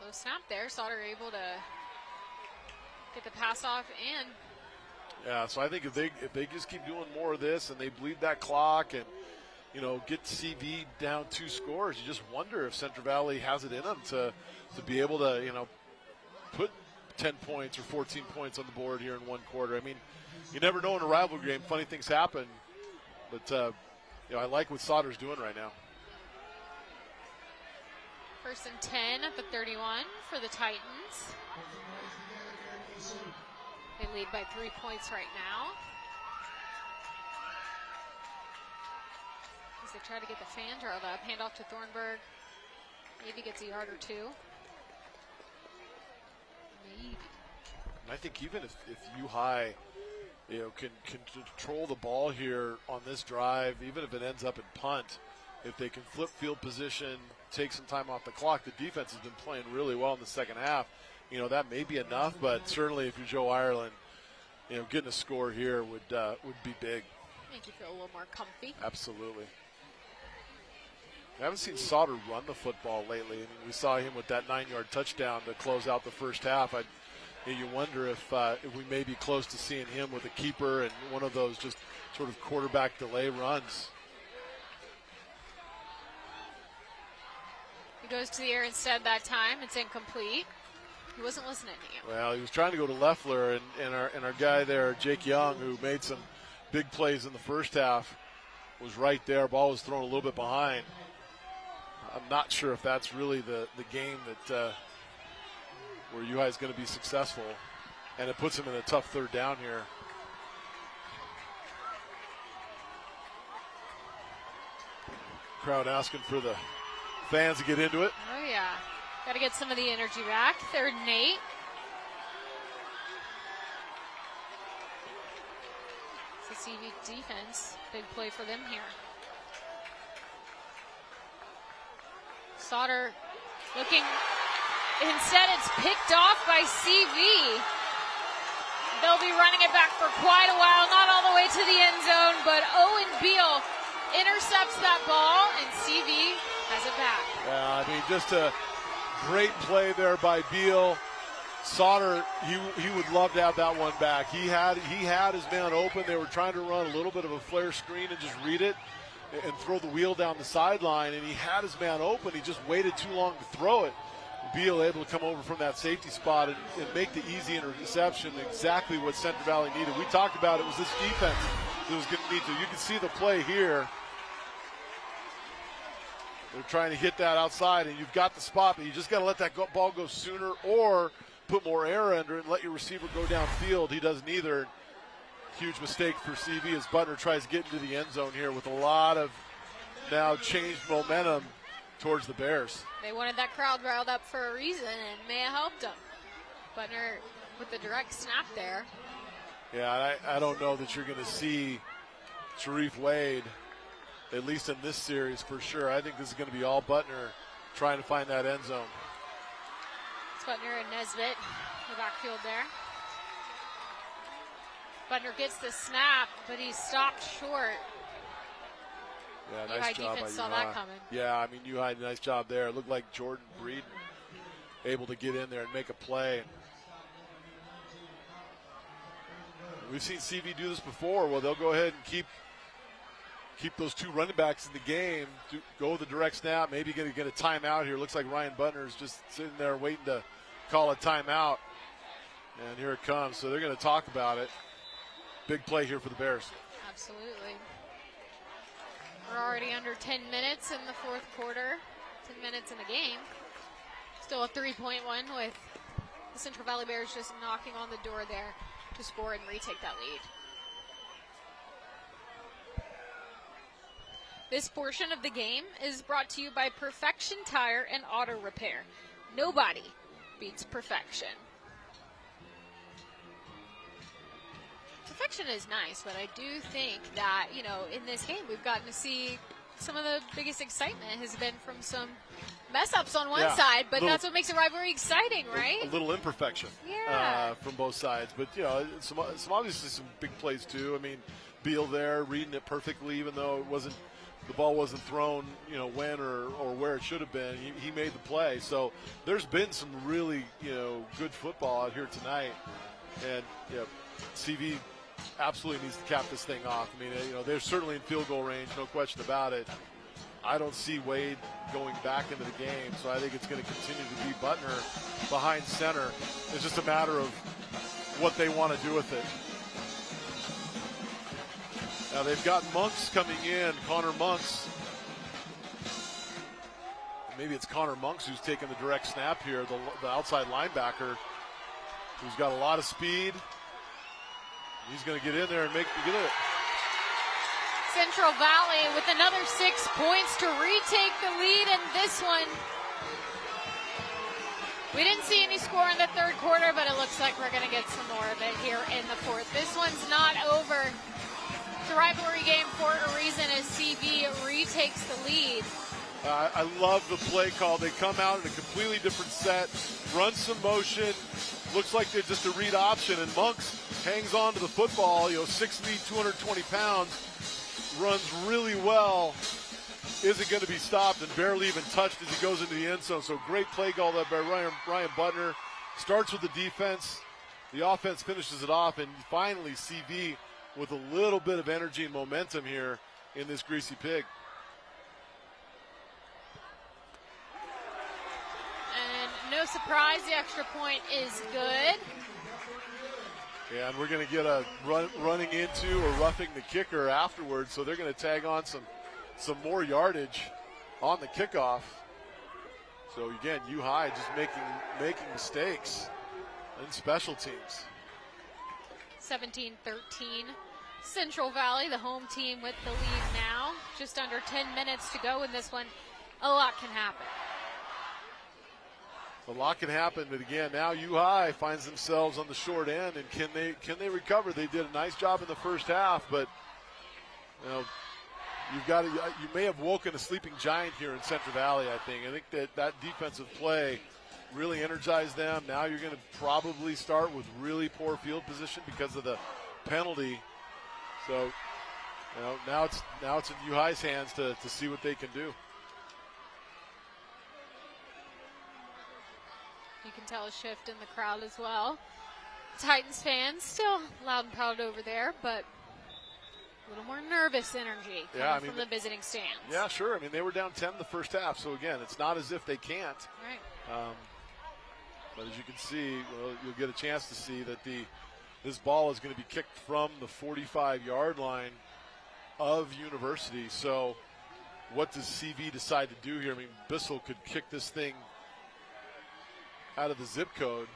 Low snap there. Sauter able to get the pass off and. Yeah, so I think if they just keep doing more of this and they bleed that clock and, get CV down 2 scores, you just wonder if Central Valley has it in them to be able to, put 10 points or 14 points on the board here in 1 quarter. I mean, you never know in a rivalry game. Funny things happen. But, I like what Sauter's doing right now. 1st and 10 at the 31 for the Titans. They lead by 3 points right now. As they try to get the fans riled up. Handoff to Thornburg. Maybe gets a yard or 2. Maybe. And I think even if U-High, can control the ball here on this drive, even if it ends up in punt, if they can flip field position, take some time off the clock, the defense has been playing really well in the second half. That may be enough, but certainly if you're Joe Ireland, getting a score here would be big. Make you feel a little more comfy. Absolutely. I haven't seen Sauter run the football lately. I mean, we saw him with that 9-yard touchdown to close out the first half. You wonder if we may be close to seeing him with a keeper and one of those just sort of quarterback delay runs. He goes to the air instead that time. It's incomplete. He wasn't listening to you. Well, he was trying to go to Loeffler, and our guy there, Jake Young, who made some big plays in the first half, was right there. Ball was thrown a little bit behind. I'm not sure if that's really the game that where UI is going to be successful, and it puts him in a tough third down here. Crowd asking for the fans to get into it. Oh, yeah. Got to get some of the energy back. 3rd and 8. It's the CV defense. Big play for them here. Sauter looking. Instead, it's picked off by CV. They'll be running it back for quite a while. Not all the way to the end zone, but Owen Beal intercepts that ball, and CV has it back. Yeah, I mean, just a great play there by Beal. Sauter, he would love to have that one back. He had his man open. They were trying to run a little bit of a flare screen and just read it and throw the wheel down the sideline, and he had his man open. He just waited too long to throw it. Beal able to come over from that safety spot and make the easy interception, exactly what Central Valley needed. We talked about it was this defense that was going to need to. You can see the play here. They're trying to hit that outside, and you've got the spot, but you just got to let that ball go sooner or put more air under it and let your receiver go downfield. He does neither. Huge mistake for CV as Butner tries to get into the end zone here with a lot of now changed momentum towards the Bears. They wanted that crowd riled up for a reason, and may have helped them. Butner with the direct snap there. Yeah, I don't know that you're going to see Sharif Wade, at least in this series for sure. I think this is going to be all Butner trying to find that end zone. It's Butner and Nesbitt in the backfield there. Butner gets the snap, but he's stopped short. Yeah, nice job defense by saw that coming. Yeah, I mean, UI, nice job there. It looked like Jordan Breeden able to get in there and make a play. We've seen CV do this before. Well, they'll go ahead and keep those two running backs in the game, go with the direct snap, maybe going to get a timeout here. Looks like Ryan Butner is just sitting there waiting to call a timeout. And here it comes. So they're going to talk about it. Big play here for the Bears. Absolutely. We're already under 10 minutes in the fourth quarter. 10 minutes in the game. Still a 3-point one with the Central Valley Bears just knocking on the door there to score and retake that lead. This portion of the game is brought to you by Perfection Tire and Auto Repair. Nobody beats perfection. Perfection is nice, but I do think that, in this game we've gotten to see some of the biggest excitement has been from some mess-ups on one side, but that's what makes a rivalry exciting, right? A little imperfection from both sides. But, some obviously some big plays, too. I mean, Beal there reading it perfectly, even though the ball wasn't thrown, when or where it should have been. He made the play. So there's been some really, good football out here tonight. And, CV absolutely needs to cap this thing off. I mean, they're certainly in field goal range, no question about it. I don't see Wade going back into the game, so I think it's going to continue to be Butner behind center. It's just a matter of what they want to do with it. Now they've got Monks coming in, Connor Monks. Maybe it's Connor Monks who's taking the direct snap here, the outside linebacker, who's got a lot of speed. He's going to get in there and get it. Central Valley with another 6 points to retake the lead in this one. We didn't see any score in the third quarter, but it looks like we're going to get some more of it here in the fourth. This one's not over. It's a rivalry game for a reason as CV retakes the lead. I love the play call. They come out in a completely different set, run some motion. Looks like they're just a read option, and Monks hangs on to the football, 6 feet, 220 pounds, runs really well, isn't going to be stopped and barely even touched as he goes into the end zone. So great play call by Ryan Butner. Starts with the defense. The offense finishes it off, and finally CV with a little bit of energy and momentum here in this Greasy Pig. And no surprise, the extra point is good. Yeah, and we're going to get a running into or roughing the kicker afterwards, so they're going to tag on some more yardage on the kickoff. So again, U-High just making mistakes in special teams. 17-13. Central Valley, the home team, with the lead now. Just under 10 minutes to go in this one. A lot can happen. A lot can happen, but again, now U-High finds themselves on the short end, and can they recover? They did a nice job in the first half, but you may have woken a sleeping giant here in Central Valley. I think that defensive play really energized them. Now you're going to probably start with really poor field position because of the penalty. So now it's in U-High's hands to see what they can do. You can tell a shift in the crowd as well. Titans fans still loud and proud over there, but a little more nervous energy coming from the visiting stands. Yeah, sure. I mean, they were down 10 in the first half, so again, it's not as if they can't. Right. But as you can see, you'll get a chance to see that this ball is going to be kicked from the 45-yard line of University. So what does CV decide to do here? I mean, Bissell could kick this thing out of the zip code,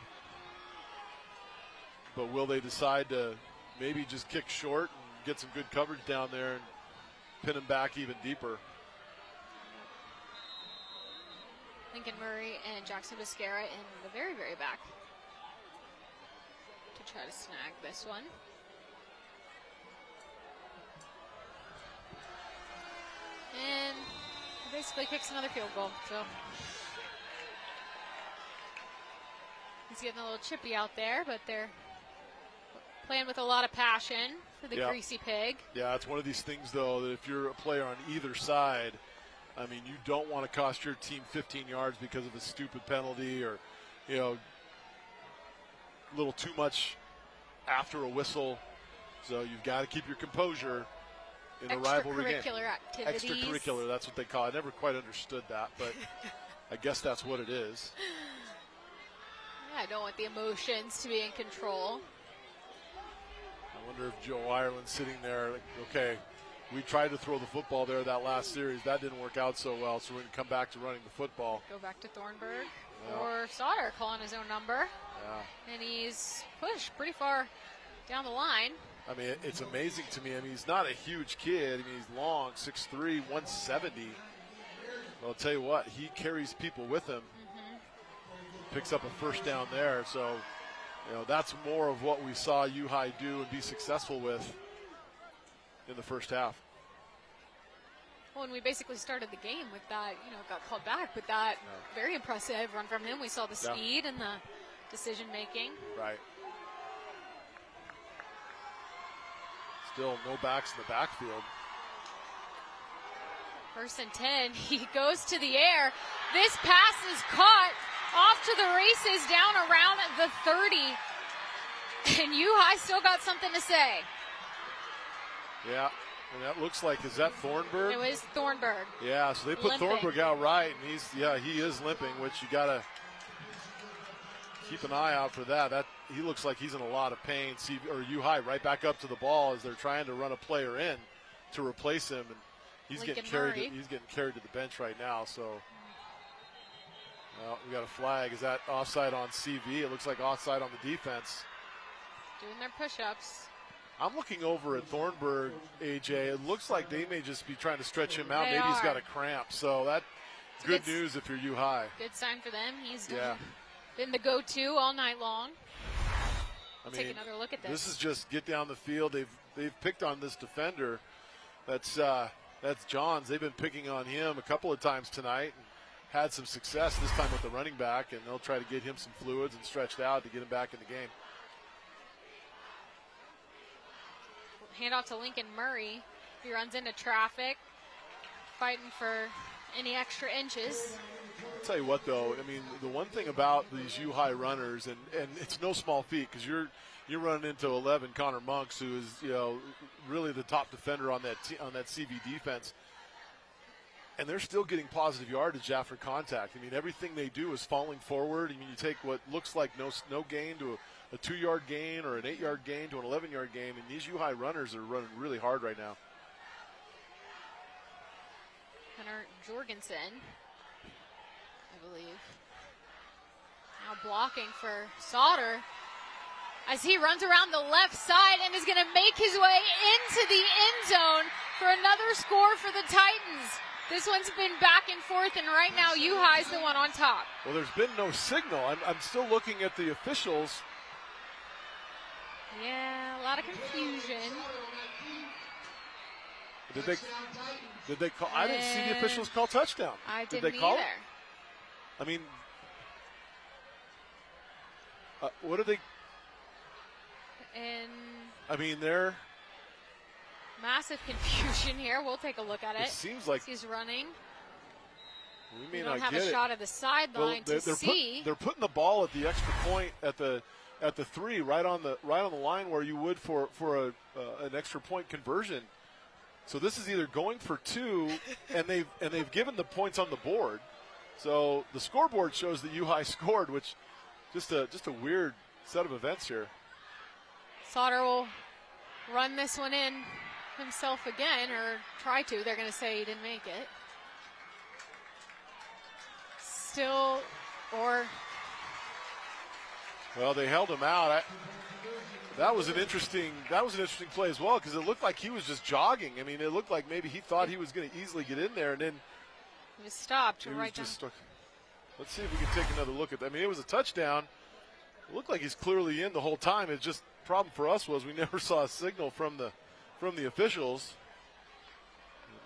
but will they decide to maybe just kick short and get some good coverage down there and pin him back even deeper? Lincoln Murray and Jackson Viscara in the very, very back to try to snag this one. And basically kicks another field goal, so he's getting a little chippy out there, but they're playing with a lot of passion for the Greasy Pig. Yeah, it's one of these things, though, that if you're a player on either side, I mean, you don't want to cost your team 15 yards because of a stupid penalty or, a little too much after a whistle. So you've got to keep your composure in a rivalry game. Extracurricular activities. Extracurricular, that's what they call it. I never quite understood that, but I guess that's what it is. I don't want the emotions to be in control. I wonder if Joe Ireland's sitting there like, okay, we tried to throw the football there that last series. That didn't work out so well, so we're going to come back to running the football. Go back to Thornburg or Sauter calling his own number. Yeah. And he's pushed pretty far down the line. I mean, it's amazing to me. I mean, he's not a huge kid. I mean, he's long, 6'3", 170. Well, I'll tell you what, he carries people with him. Picks up a first down there. So, that's more of what we saw U-High do and be successful with in the first half. Well, and we basically started the game with that, got called back with that very impressive run from him. We saw the speed and the decision making. Right. Still no backs in the backfield. 1st and 10. He goes to the air. This pass is caught off to the races down around the 30. And U-High still got something to say. Yeah, and that looks like, is that Thornburg? It was Thornburg. Yeah, so they put limping. Thornburg out right, and he is limping, which you got to keep an eye out for that. He looks like he's in a lot of pain. U-High right back up to the ball as they're trying to run a player in to replace him, and he's getting carried to the bench right now. So we got a flag. Is that offside on CV? It looks like offside on the defense. Doing their push-ups. I'm looking over at Thornburg, AJ. It looks like they may just be trying to stretch him out. Maybe he's got a cramp. So that's good news if you're U-High. Good sign for them. He's been the go-to all night long. Take another look at this. This is just get down the field. They've picked on this defender. That's Johns. They've been picking on him a couple of times tonight and had some success this time with the running back, and they'll try to get him some fluids and stretched out to get him back in the game. Hand off to Lincoln Murray. He runs into traffic. fighting for any extra inches. I'll tell you what, though, I mean, the one thing about these U-High runners, and it's no small feat because you're running into 11 Connor Monks, who is really the top defender on that CV defense, and they're still getting positive yardage after contact. I mean, everything they do is falling forward. I mean, you take what looks like no gain to a 2-yard gain or an 8-yard gain to an 11-yard gain, and these U-High runners are running really hard right now. Hunter Jorgensen, I believe. Now blocking for Sauter as he runs around the left side and is going to make his way into the end zone for another score for the Titans. This one's been back and forth, and right now U-High's the one on top. Well, there's been no signal. I'm still looking at the officials. Yeah, a lot of confusion. Did they call? I didn't see the officials call touchdown. I Did didn't they call either. it? I mean, what are they? And I mean, they're massive confusion here. We'll take a look at it. It seems like he's running. We We may don't not have get a it. shot of the sideline to see. They're putting the ball at the extra point at the 3, right on the line where you would for an extra point conversion. So this is either going for 2, and they've given the points on the board. So the scoreboard shows that U-High scored, which just a weird set of events here. Sauter will run this one in himself again, or try to. They're going to say he didn't make it. Still, or well, they held him out. That was an interesting play as well, because it looked like he was just jogging. I mean, it looked like maybe he thought he was going to easily get in there, and then he was stopped he right was just down. stuck. Let's see if we can take another look at that. I mean, it was a touchdown. It looked like he's clearly in the whole time. It's just problem for us was we never saw a signal from the officials.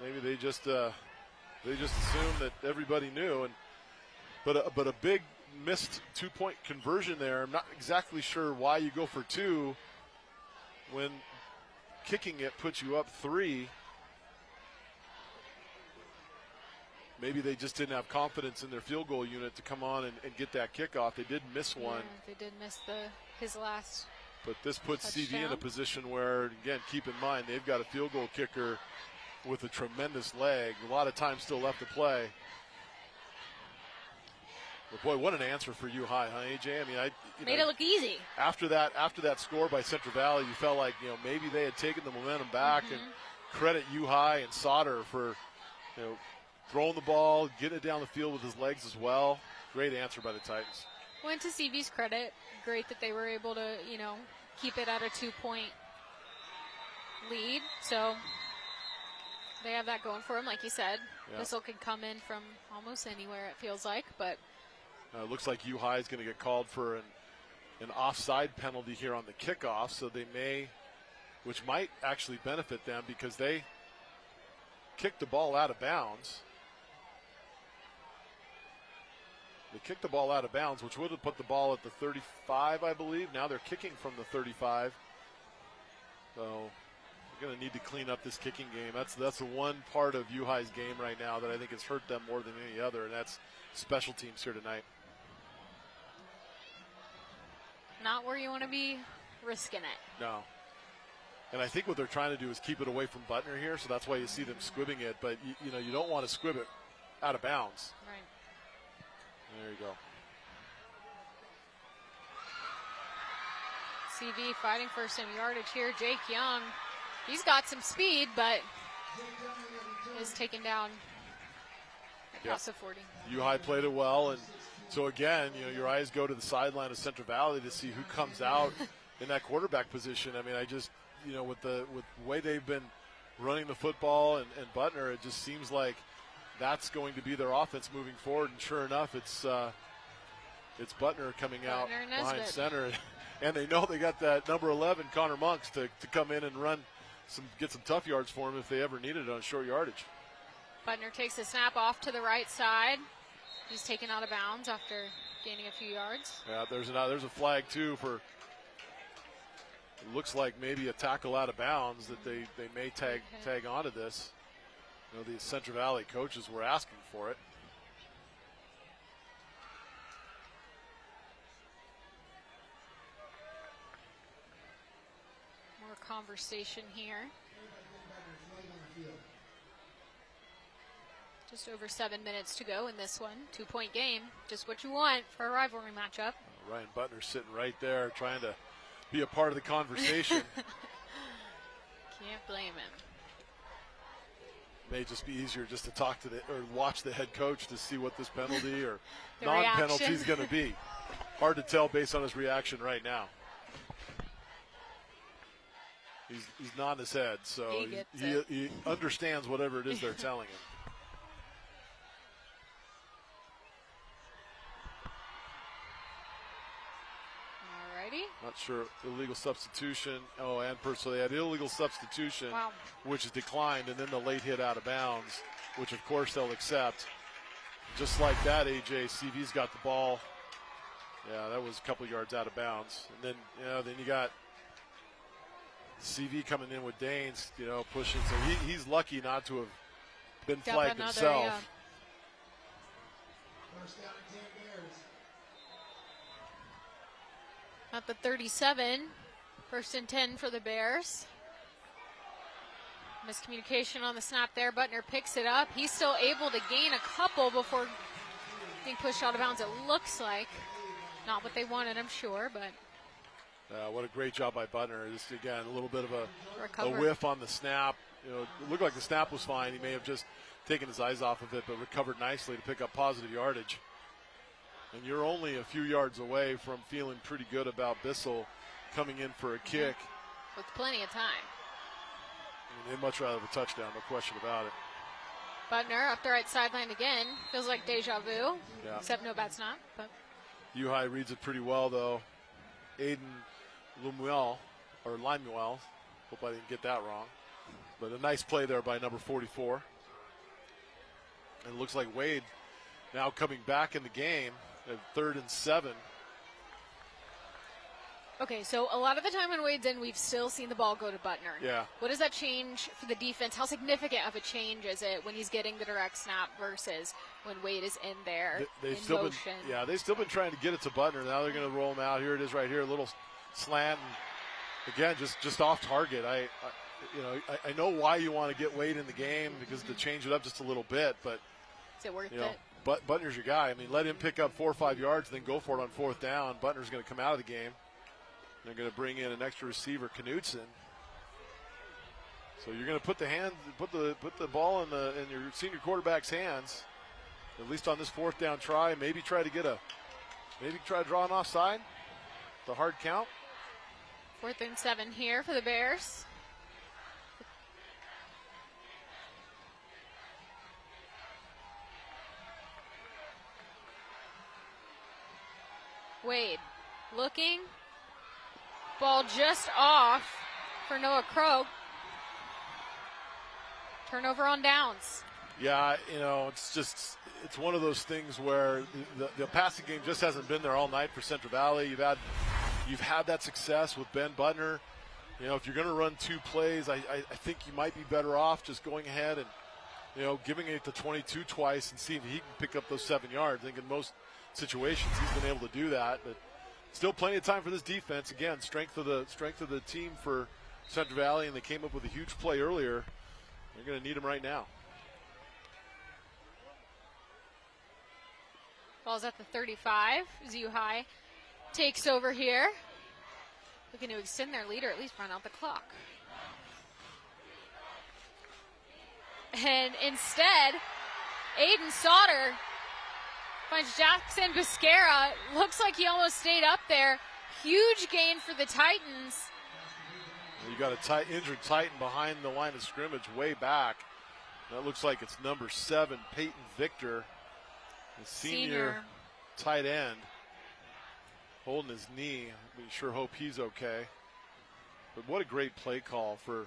Maybe they just assumed that everybody knew, but a big missed 2-point conversion there. I'm not exactly sure why you go for 2 when kicking it puts you up 3. Maybe they just didn't have confidence in their field goal unit to come on and get that kickoff. They did miss one. Yeah, they did miss his last. But this puts touchdown. CV in a position where, again, keep in mind, they've got a field goal kicker with a tremendous leg. A lot of time still left to play. But boy, what an answer for U-High, huh, AJ? I mean, Made it look easy. After that score by Central Valley, you felt like maybe they had taken the momentum back, and credit U-High and Sauter for throwing the ball, getting it down the field with his legs as well. Great answer by the Titans. Went to CV's credit. Great that they were able to keep it at a 2-point lead. So they have that going for them, like you said. Yeah. This could come in from almost anywhere, it feels like, but. It looks like U-High is going to get called for an offside penalty here on the kickoff, so they may, which might actually benefit them because they kicked the ball out of bounds. They kicked the ball out of bounds, which would have put the ball at the 35, I believe. Now they're kicking from the 35. So they're going to need to clean up this kicking game. That's the one part of U-High's game right now that I think has hurt them more than any other, and that's special teams here tonight. Not where you want to be risking it. No. And I think what they're trying to do is keep it away from Butner here, so that's why you see them squibbing it. But, you don't want to squib it out of bounds. Right. There you go. CV fighting for some yardage here. Jake Young, he's got some speed, but is taken down across the 40. U-High played it well, and so again, your eyes go to the sideline of Central Valley to see who comes out in that quarterback position. I mean, I just, with the way they've been running the football and Butner, it just seems like that's going to be their offense moving forward. And sure enough, it's Butner coming out behind center, and they know they got that number 11 Connor Monks to come in and get some tough yards for him if they ever needed it on short yardage. Butner takes the snap off to the right side. He's taken out of bounds after gaining a few yards. Yeah, there's a flag too for, it looks like maybe a tackle out of bounds that they may tag onto this. The Central Valley coaches were asking for it. More conversation here. Just over 7 minutes to go in this one. 2-point game. Just what you want for a rivalry matchup. Ryan Butner sitting right there trying to be a part of the conversation. Can't blame him. May just be easier just to talk to or watch the head coach to see what this penalty or The non-penalty is reaction. going to be. Hard to tell based on his reaction right now. He's nodding his head, so He gets it. he understands whatever it is they're telling him. Alrighty. Not sure, illegal substitution. Oh, and so they had illegal substitution, Wow. which is declined, and then the late hit out of bounds, which of course they'll accept. Just like that, AJ, CV's got the ball. Yeah, that was a couple yards out of bounds. And then, then you got CV coming in with Danes, pushing. So he's lucky not to have been Got flagged another, himself. yeah. First down and 10 Bears. At the 37. 1st and 10 for the Bears. Miscommunication on the snap there. Butner picks it up. He's still able to gain a couple before being pushed out of bounds, it looks like. Not what they wanted, I'm sure, but What a great job by Butner. Just, again, a little bit of a recover. whiff on the snap. It looked like the snap was fine. He may have just taken his eyes off of it, but recovered nicely to pick up positive yardage. And you're only a few yards away from feeling pretty good about Bissell coming in for a kick. With plenty of time. I mean, they'd much rather have a touchdown, no question about it. Butner up the right sideline again. Feels like deja vu, Yeah. except no bad snap. But U-High reads it pretty well, though. Aiden Lemuel, hope I didn't get that wrong. But a nice play there by number 44. And it looks like Wade now coming back in the game at 3rd and 7. okay, so a lot of the time when Wade's in, we've still seen the ball go to Butner. Yeah. What does that change for the defense? How significant of a change is it when he's getting the direct snap versus when Wade is in there They've in still motion? they've still been trying to get it to Butner. Now they're going to roll him out. Here it is right here, a little slant. And again, just off target. I know why you want to get Wade in the game because to change it up just a little bit, but Is it worth you know, it? but Butner's your guy. I mean, let him pick up 4 or 5 yards, then go for it on 4th down. Butner's going to come out of the game. They're going to bring in an extra receiver, Knudsen. So you're going to put the ball in your senior quarterback's hands, at least on this 4th down try. Maybe try to draw an offside. The hard count. 4th and 7 here for the Bears. Wade looking. Ball just off for Noah Krogh. Turnover on downs. Yeah, it's one of those things where the passing game just hasn't been there all night for Central Valley. You've had that success with Ben Butner. If you're going to run 2 plays, I think you might be better off just going ahead and giving it to 22 twice and seeing if he can pick up those 7 yards. I think in most situations he's been able to do that, but still plenty of time for this defense. Again, strength of the team for Central Valley, and they came up with a huge play earlier. They're going to need him right now. Ball's at the 35. ZU High takes over here. Looking to extend their lead or at least run out the clock. And instead, Aiden Sauter finds Jackson Biscara. Looks like he almost stayed up there. Huge gain for the Titans. You got a injured Titan behind the line of scrimmage way back. That looks like it's number 7, Peyton Victor, the senior tight end, holding his knee. We sure hope he's okay. But what a great play call for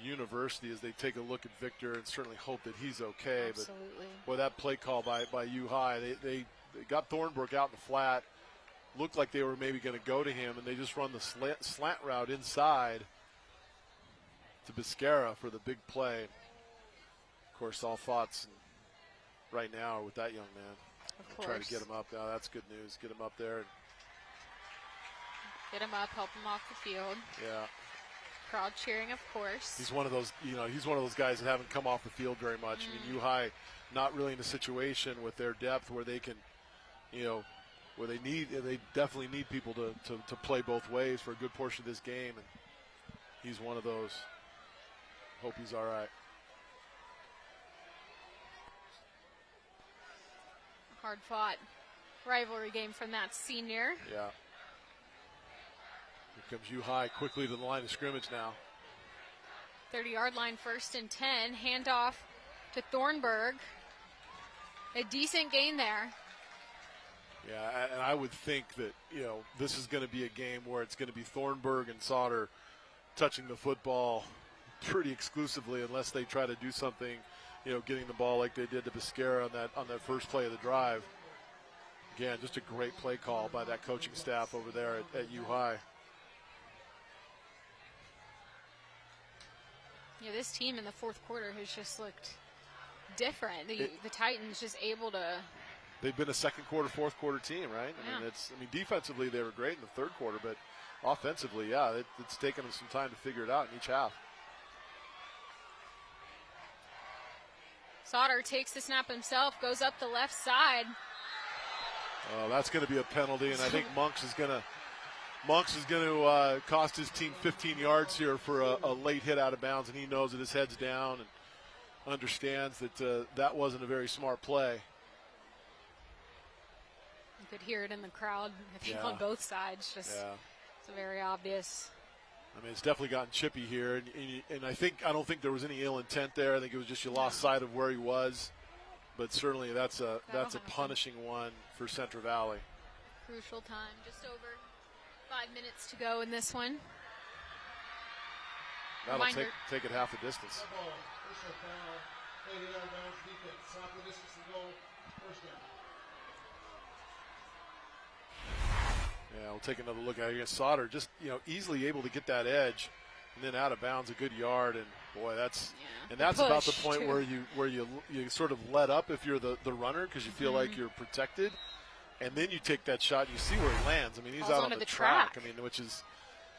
University as they take a look at Victor and certainly hope that he's okay. Absolutely. But boy, that play call by U-High, they got Thornbrook out in the flat. Looked like they were maybe going to go to him, and they just run the slant route inside. to Biscara for the big play. Of course, all thoughts right now are with that young man. Of course. Try to get him up. Now that's good news. Get him up there. Get him up, help him off the field. Yeah. Crowd cheering, of course. He's one of those, he's one of those guys that haven't come off the field very much. I mean, U-High not really in a situation with their depth where they can, where they definitely need people to play both ways for a good portion of this game, and he's one of those. Hope he's all right. Hard-fought rivalry game from that senior. Yeah. Here comes U-High quickly to the line of scrimmage now. 30-yard line, 1st and 10. Handoff to Thornburg. A decent gain there. Yeah, and I would think that, this is going to be a game where it's going to be Thornburg and Sauter touching the football pretty exclusively unless they try to do something, getting the ball like they did to Biscara on that first play of the drive. Again, just a great play call by that coaching staff over there at U-High. Yeah, this team in the fourth quarter has just looked different. The Titans just able to. They've been a second quarter, fourth quarter team, right? Yeah. I mean, defensively they were great in the third quarter, but offensively, yeah, it's taken them some time to figure it out in each half. Sauter takes the snap himself, goes up the left side. Oh, that's going to be a penalty, and I think Monks is going to cost his team 15 yards here for a late hit out of bounds, and he knows that his head's down and understands that that wasn't a very smart play. You could hear it in the crowd, I think, on both sides. It's very obvious. I mean, it's definitely gotten chippy here, and I don't think there was any ill intent there. I think it was just you lost sight of where he was, but certainly that's a punishing one for Central Valley. Crucial time, just over 5 minutes to go in this one. That'll take it half the distance. Personal foul, 80 out of bounds defense. Half the distance to go, first down. Yeah, we'll take another look at it against Sauter. Just, easily able to get that edge and then out of bounds a good yard. And boy, that's about the point where you sort of let up if you're the runner because you feel like you're protected. And then you take that shot and you see where he lands. I mean, he's out on the track. I mean, which is,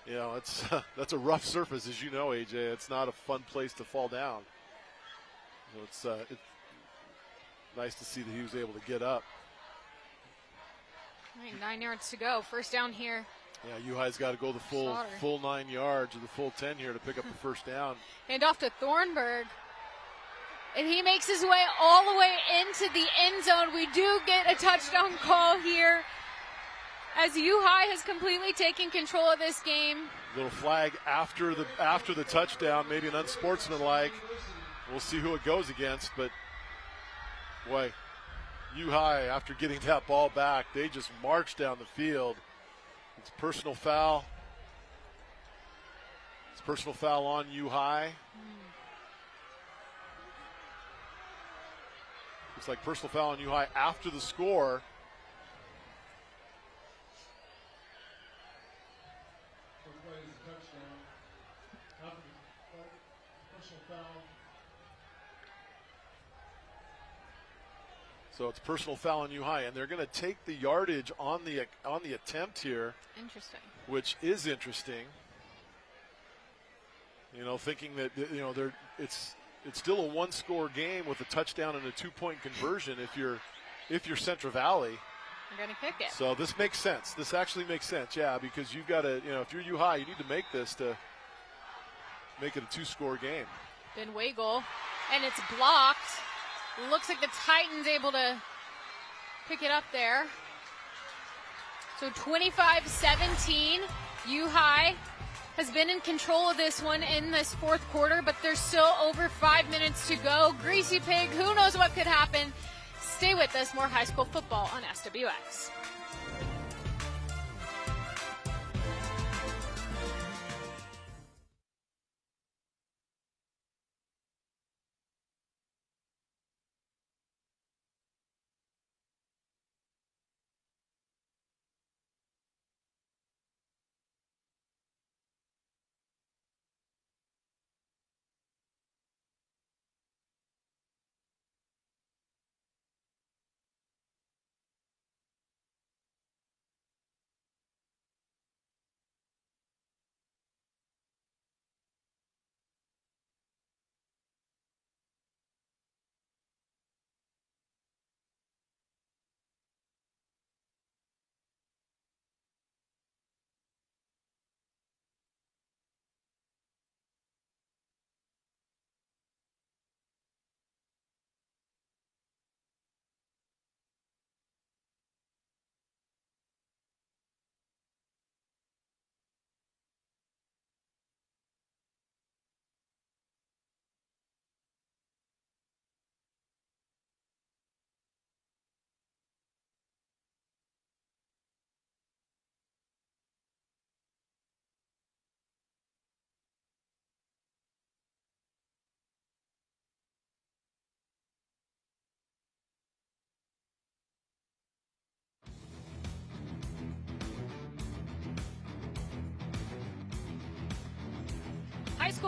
it's that's a rough surface, as you know, AJ. It's not a fun place to fall down. So it's nice to see that he was able to get up. 9 yards to go. First down here. Yeah, U-High's got to go the full 9 yards or the full 10 here to pick up the first down. Hand off to Thornburg. And he makes his way all the way into the end zone. We do get a touchdown call here as U-High has completely taken control of this game. Little flag after the touchdown, maybe an unsportsmanlike. We'll see who it goes against, but boy, U-High, after getting that ball back, they just marched down the field. It's personal foul. It's personal foul on U-High. Looks like personal foul on U-High after the score. So it's personal foul on U-High, and they're going to take the yardage on the attempt here. Interesting. Which is interesting. Thinking that it's still a one-score game with a touchdown and a 2-point conversion. If you're Central Valley, you're going to kick it. So this makes sense. This actually makes sense, yeah, because you've got to, if you're U-High, you need to make this to make it a 2-score game. Then wiggle, and it's blocked. Looks like the Titans able to pick it up there. So 25-17, U-High has been in control of this one in this fourth quarter, but there's still over 5 minutes to go. Greasy Pig, who knows what could happen? Stay with us, more high school football on SWX.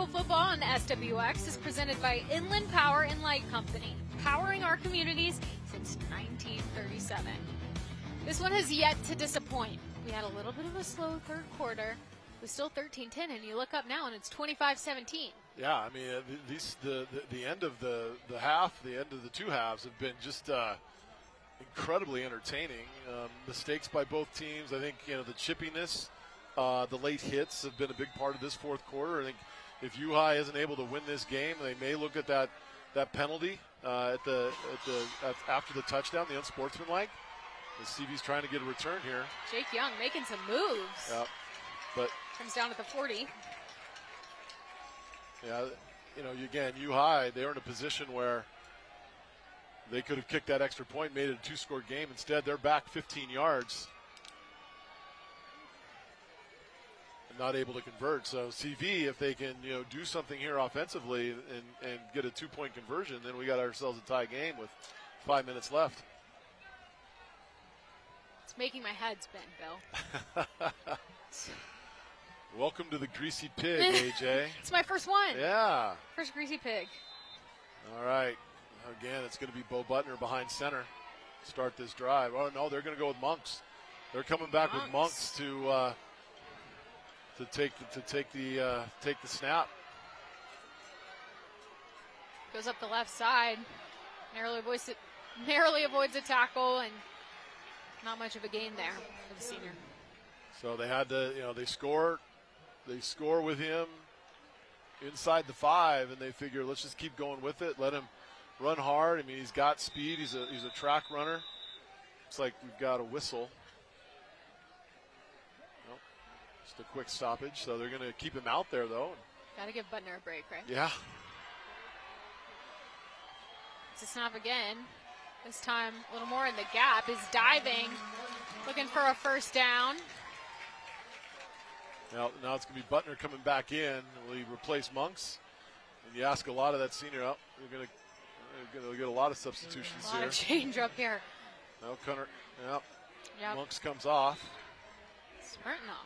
Local football on SWX is presented by Inland Power and Light Company, powering our communities since 1937. This one has yet to disappoint. We had a little bit of a slow third quarter. It was still 13-10, and you look up now and it's 25-17. Yeah, I mean, the end of the half, the end of the two halves have been just incredibly entertaining. Mistakes by both teams. I think, the chippiness, the late hits have been a big part of this fourth quarter. I think if U-High isn't able to win this game, they may look at that penalty after the touchdown, the unsportsmanlike. The CV's trying to get a return here. Jake Young making some moves. Yep. But comes down at the 40. Yeah, again, U-High, they're in a position where they could have kicked that extra point, made it a two-score game. Instead, they're back 15 yards and not able to convert. So CV, if they can, do something here offensively and get a two-point conversion, then we got ourselves a tie game with 5 minutes left. It's making my head spin, Bill. Welcome to the Greasy Pig, AJ. It's my first one. Yeah. First Greasy Pig. All right. Again, it's going to be Bo Butner behind center. Start this drive. Oh no, they're going to go with Monks. They're coming back with Monks to take the snap. Goes up the left side. Narrowly avoids a tackle, and not much of a gain there for the senior. So they had to, they score with him inside the 5, and they figure let's just keep going with it. Let him run hard. I mean, he's got speed. He's a track runner. Looks like we've got a whistle. Nope. Just a quick stoppage. So they're going to keep him out there, though. Got to give Butner a break, right? Yeah. It's a snap again. This time a little more in the gap. Is diving, looking for a first down. Now it's going to be Butner coming back in. Will he replace Monks? And you ask a lot of that senior up. We're going to get a lot of substitutions here. A lot of change up here. No, Cunner. Yep. Yep. Monks comes off. Sprinting off.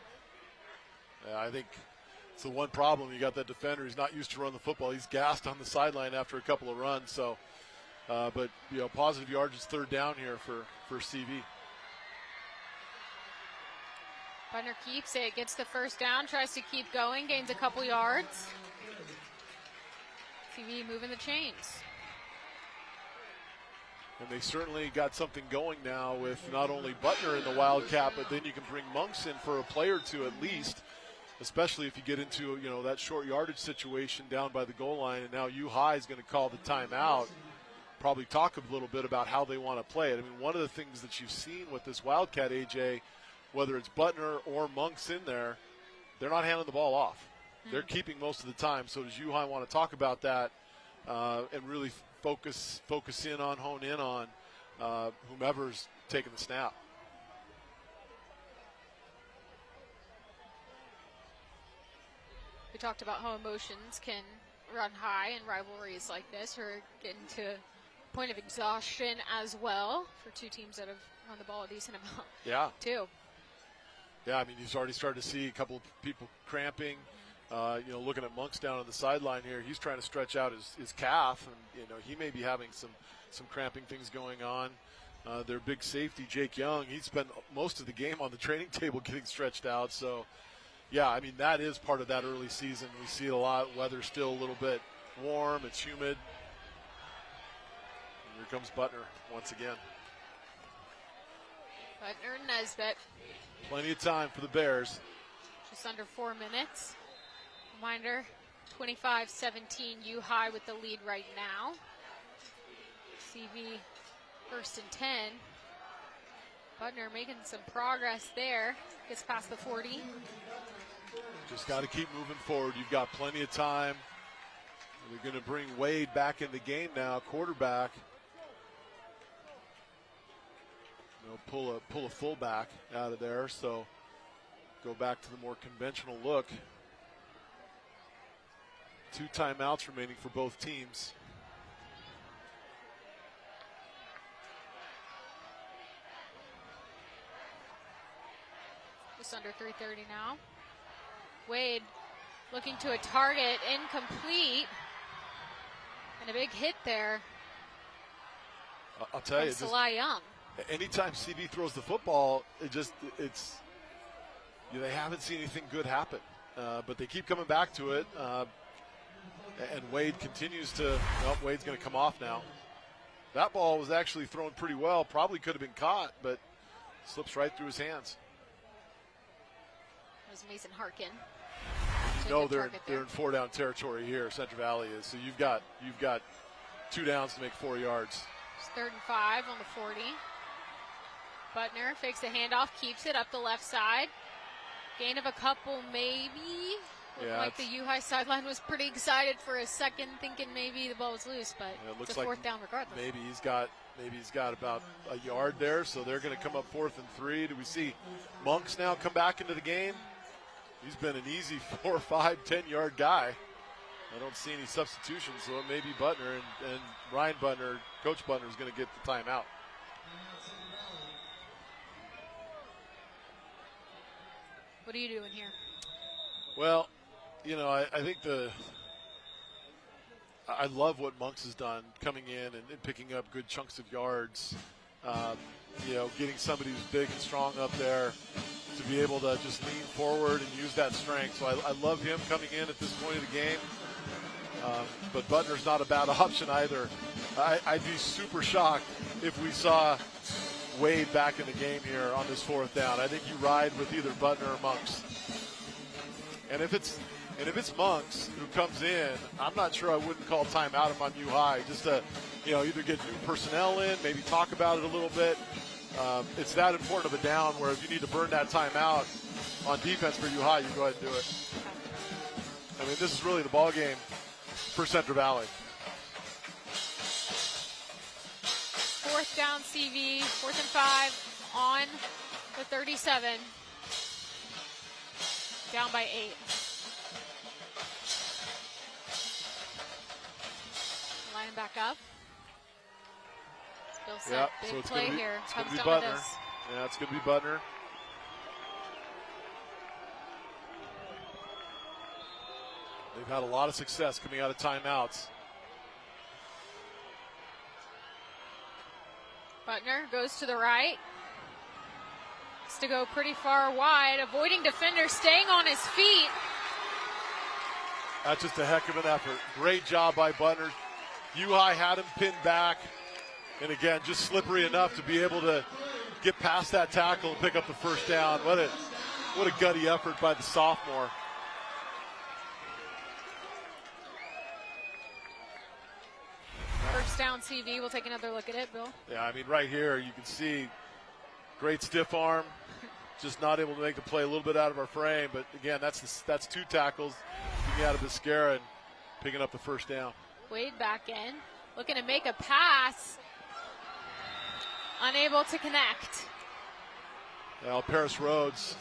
Yeah, I think it's the one problem. You got that defender. He's not used to run the football. He's gassed on the sideline after a couple of runs. So, but positive yards is third down here for CV. Butner keeps it, gets the first down, tries to keep going, gains a couple yards. CV moving the chains. And they certainly got something going now with not only Butner in the Wildcat, but then you can bring Monks in for a play or two at least, especially if you get into that short yardage situation down by the goal line. And now U-High is going to call the timeout. Probably talk a little bit about how they want to play it. I mean, one of the things that you've seen with this Wildcat, AJ, whether it's Butner or Monks in there, they're not handing the ball off. Mm-hmm. They're keeping most of the time. So does U-High want to talk about that and really focus in on, hone in on whomever's taking the snap? We talked about how emotions can run high in rivalries like this, or getting to a point of exhaustion as well for two teams that have run the ball a decent amount. Yeah. Too. Yeah, I mean, he's already started to see a couple of people cramping. Looking at Monks down on the sideline here, he's trying to stretch out his calf, and he may be having some cramping things going on. Their big safety, Jake Young, he spent most of the game on the training table getting stretched out. So, yeah, I mean, that is part of that early season. We see it a lot. Weather's still a little bit warm. It's humid. And here comes Butner once again. Butner, Nesbitt. Plenty of time for the Bears. Just under 4 minutes. Reminder, 25-17 U-High with the lead right now. CV first and 10. Butner making some progress there. Gets past the 40. Just got to keep moving forward. You've got plenty of time. They're going to bring Wade back in the game now, quarterback. Pull a fullback out of there, so go back to the more conventional look. 2 timeouts remaining for both teams. Just under 3:30 now. Wade Looking to a target, incomplete. And a big hit there. I'll tell you, Salah Young. Anytime CV throws the football, they haven't seen anything good happen. But they keep coming back to it. And Wade continues to, Wade's going to come off now. That ball was actually thrown pretty well. Probably could have been caught, but slips right through his hands. That was Mason Harkin. They're in 4-down territory here, Central Valley is. So you've got 2 downs to make 4 yards. It's 3rd and 5 on the 40. Butner fakes the handoff, keeps it up the left side. Gain of a couple, maybe. Looked like the U-High sideline was pretty excited for a second, thinking maybe the ball was loose, but it looks it's a 4th down regardless. Maybe he's got about a yard there, so they're going to come up 4th and 3. Do we see Monks now come back into the game? He's been an easy 4, 5, 10-yard guy. I don't see any substitutions, so it may be Butner, and Ryan Butner, Coach Butner, is going to get the timeout. What are you doing here? Well, I think I love what Monks has done coming in and picking up good chunks of yards. Getting somebody who's big and strong up there to be able to just lean forward and use that strength. So I love him coming in at this point of the game. But Butner's not a bad option either. I'd be super shocked if we saw Wade back in the game here on this 4th down. I think you ride with either Butner or Monks. And if it's Monks who comes in, I'm not sure I wouldn't call timeout if I'm U-High. Just to, either get new personnel in, maybe talk about it a little bit. It's that important of a down where if you need to burn that timeout on defense for U-High, you go ahead and do it. I mean, this is really the ball game for Central Valley. 4th down CV, 4th and 5 on the 37. Down by 8. Line back up. Still set. Big play here. Comes down to this. Yeah, it's going to be Butner. They've had a lot of success coming out of timeouts. Butner goes to the right. Has to go pretty far wide, avoiding defender, staying on his feet. That's just a heck of an effort. Great job by Butner. U-High had him pinned back. And again, just slippery enough to be able to get past that tackle and pick up the 1st down. What a gutty effort by the sophomore. First down CV. We'll take another look at it, Bill. Yeah, I mean, right here you can see great stiff arm. Just not able to make the play a little bit out of our frame. But again, that's 2 tackles. Getting out of Biscara and picking up the 1st down. Wade back in, looking to make a pass. Unable to connect. Well, Paris Rhodes,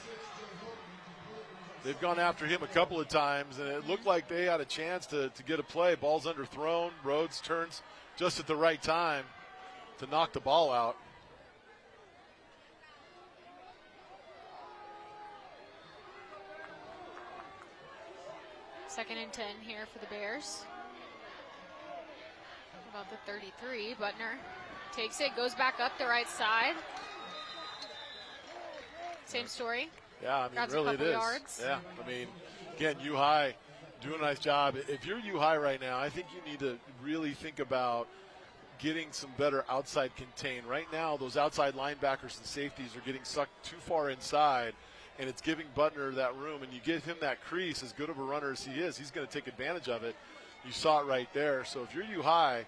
they've gone after him a couple of times, and it looked like they had a chance to get a play. Ball's underthrown. Rhodes turns just at the right time to knock the ball out. Second and 10 here for the Bears. About the 33, Butner takes it, goes back up the right side. Same story. Yeah, I mean, Grabs really a couple it is. yards. Yeah, I mean, again, U-High doing a nice job. If you're U-High right now, I think you need to really think about getting some better outside contain. Right now, those outside linebackers and safeties are getting sucked too far inside, and it's giving Butner that room. And you give him that crease, as good of a runner as he is, he's going to take advantage of it. You saw it right there. So if you're U-High,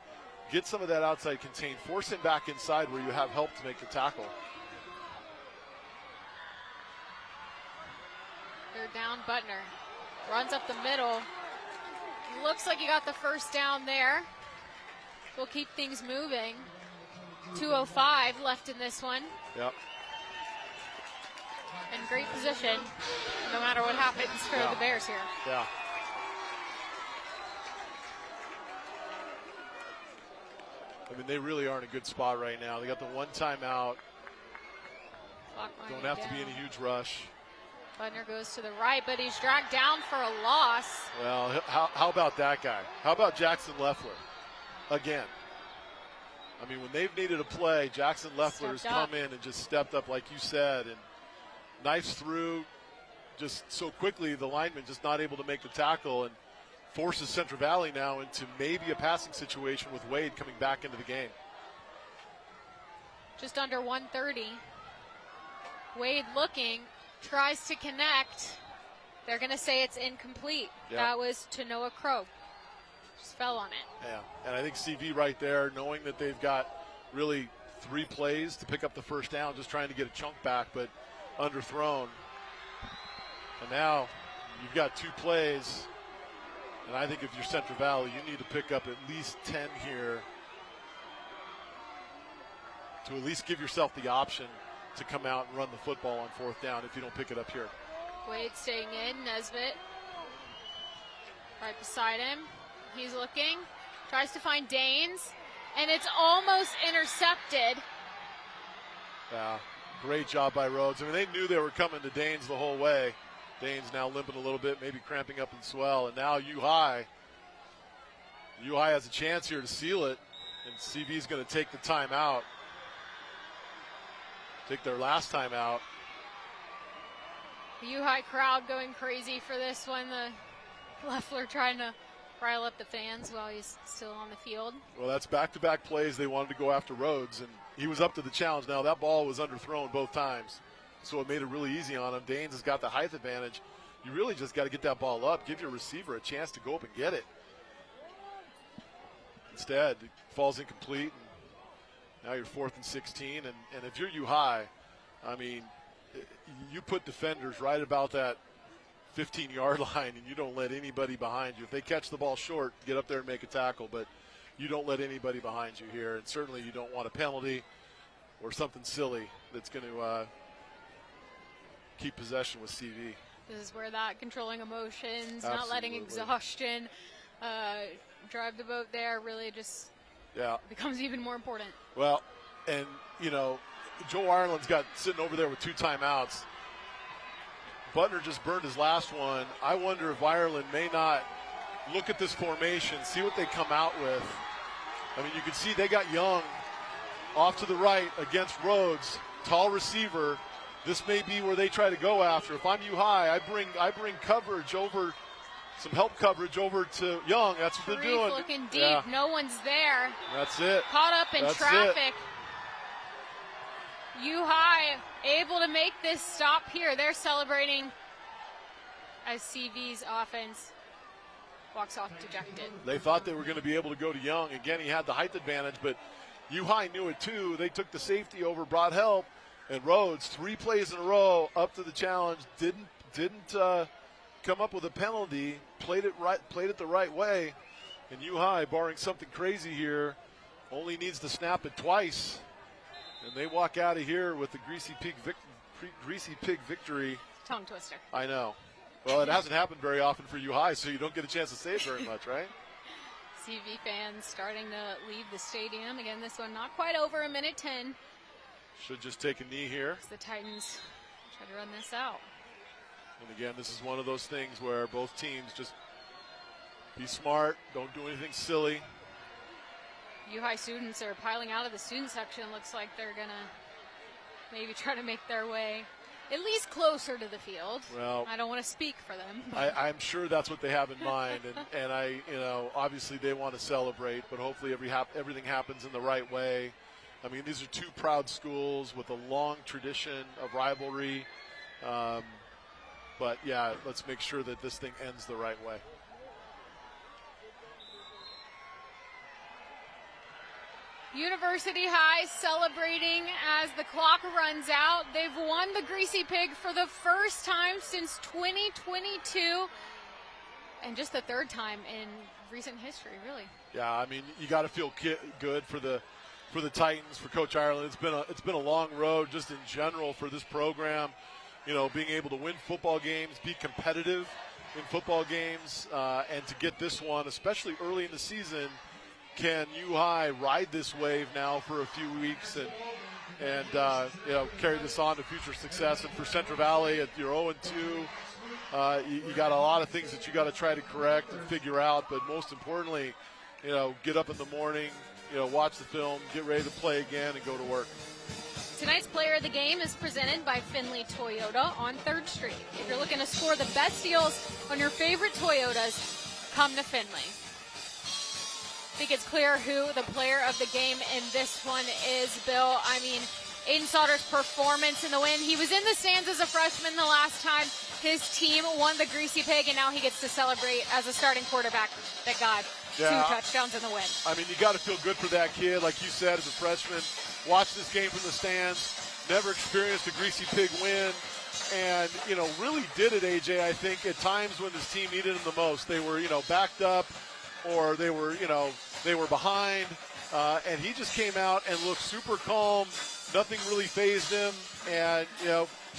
get some of that outside contain. Force him back inside where you have help to make the tackle. Third down, Butner runs up the middle. Looks like he got the 1st down there. We'll keep things moving. 2:05 left in this one. Yep. In great position, no matter what happens for the Bears here. Yeah. I mean, they really are in a good spot right now. They got the 1 timeout. Don't have to be in a huge rush. Butner goes to the right, but he's dragged down for a loss. Well, how about that guy? How about Jackson Leffler? Again. I mean, when they've needed a play, Jackson Leffler's come in and just stepped up, like you said, and knifes through just so quickly, the lineman just not able to make the tackle and forces Central Valley now into maybe a passing situation with Wade coming back into the game. Just under 130. Wade looking, tries to connect. They're going to say it's incomplete. Yep. That was to Noah Crow. Just fell on it. Yeah, and I think CV right there, knowing that they've got really 3 plays to pick up the first down, just trying to get a chunk back, but underthrown. And now you've got 2 plays, and I think if you're Central Valley, you need to pick up at least 10 here to at least give yourself the option to come out and run the football on 4th down if you don't pick it up here. Wade staying in, Nesbitt right beside him. He's looking, tries to find Danes, and it's almost intercepted. Yeah, great job by Rhodes. I mean, they knew they were coming to Danes the whole way. Danes now limping a little bit, maybe cramping up in swell, and now U-High has a chance here to seal it, and CV's going to take the timeout. Take their last time out. The U-High crowd going crazy for this one. The Leffler trying to rile up the fans while he's still on the field. Well, that's back-to-back plays. They wanted to go after Rhodes, and he was up to the challenge. Now, that ball was underthrown both times, so it made it really easy on him. Danes has got the height advantage. You really just got to get that ball up, give your receiver a chance to go up and get it. Instead, it falls incomplete, and now you're 4th and 16. And if you're U-High, I mean, you put defenders right about that 15-yard line, and you don't let anybody behind you. If they catch the ball short, get up there and make a tackle, but you don't let anybody behind you here, and certainly you don't want a penalty or something silly that's going to keep possession with CV. This is where that controlling emotions, Absolutely. not letting exhaustion drive the boat there really just becomes even more important. Well, and, you know, Joe Ireland's got sitting over there with 2 timeouts. Butner just burned his last one. I wonder if Ireland may not look at this formation, see what they come out with. I mean, you can see they got Young off to the right against Rhodes, tall receiver. This may be where they try to go after. If I'm U-High, I bring coverage over, some help coverage over to Young. That's what they're doing. Looking deep, no one's there. That's it. Caught up in traffic. U-High able to make this stop here. They're celebrating as CV's offense walks off dejected. They thought they were going to be able to go to Young. Again, he had the height advantage, but U-High knew it too. They took the safety over, brought help, and Rhodes, 3 plays in a row, up to the challenge, didn't come up with a penalty, played it the right way, and U-High, barring something crazy here, only needs to snap it twice. And they walk out of here with the Greasy Pig victory. Tongue twister. I know. Well, it hasn't happened very often for U-High, so you don't get a chance to say it very much, right? CV fans starting to leave the stadium. Again, this one not quite over, 1:10. Should just take a knee here. The Titans try to run this out. And again, this is one of those things where both teams just be smart, don't do anything silly. U-High students are piling out of the student section. Looks like they're going to maybe try to make their way at least closer to the field. Well, I don't want to speak for them. I'm sure that's what they have in mind. And obviously they want to celebrate, but hopefully everything happens in the right way. I mean, these are 2 proud schools with a long tradition of rivalry. But, yeah, let's make sure that this thing ends the right way. University High celebrating as the clock runs out. They've won the Greasy Pig for the first time since 2022, and just the 3rd time in recent history, really. Yeah, I mean, you got to feel good for the Titans, for Coach Ireland. It's been a long road just in general for this program. You know, being able to win football games, be competitive in football games, and to get this one, especially early in the season. Can U-High ride this wave now for a few weeks? And and carry this on to future success. And for Central Valley, at your 0-2, you got a lot of things that you got to try to correct and figure out. But most importantly, get up in the morning, watch the film, get ready to play again, and go to work. Tonight's player of the game is presented by Finley Toyota on 3rd Street. If you're looking to score the best deals on your favorite Toyotas, come to Finley. I think it's clear who the player of the game in this one is, Bill. I mean, Aiden Sauter's performance in the win. He was in the stands as a freshman the last time his team won the Greasy Pig, and now he gets to celebrate as a starting quarterback that got 2 touchdowns in the win. I mean, you got to feel good for that kid. Like you said, as a freshman, watch this game from the stands, never experienced a Greasy Pig win, and, really did it, AJ, I think, at times when his team needed him the most. They were, backed up, or they were behind, and he just came out and looked super calm. Nothing really fazed him, and,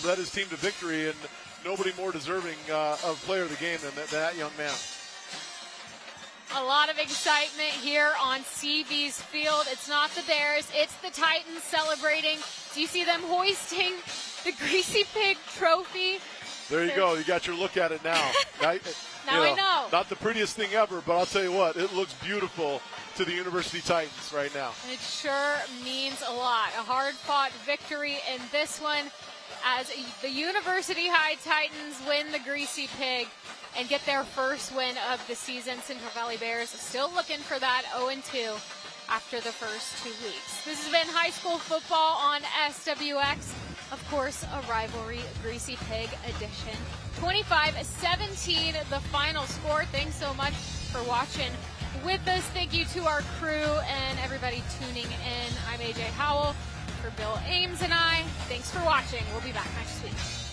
led his team to victory, and nobody more deserving of player of the game than that young man. A lot of excitement here on CV's field. It's not the Bears, it's the Titans celebrating. Do you see them hoisting the Greasy Pig trophy? There you go. You got your look at it now. Now I know. Not the prettiest thing ever, but I'll tell you what, it looks beautiful to the University Titans right now. It sure means a lot. A hard-fought victory in this one as the University High Titans win the Greasy Pig and get their first win of the season. Central Valley Bears still looking for that 0-2 after the first 2 weeks. This has been high school football on SWX. Of course, a rivalry Greasy Pig edition. 25-17, the final score. Thanks so much for watching with us. Thank you to our crew and everybody tuning in. I'm AJ Howell for Bill Ames and I. Thanks for watching. We'll be back next week.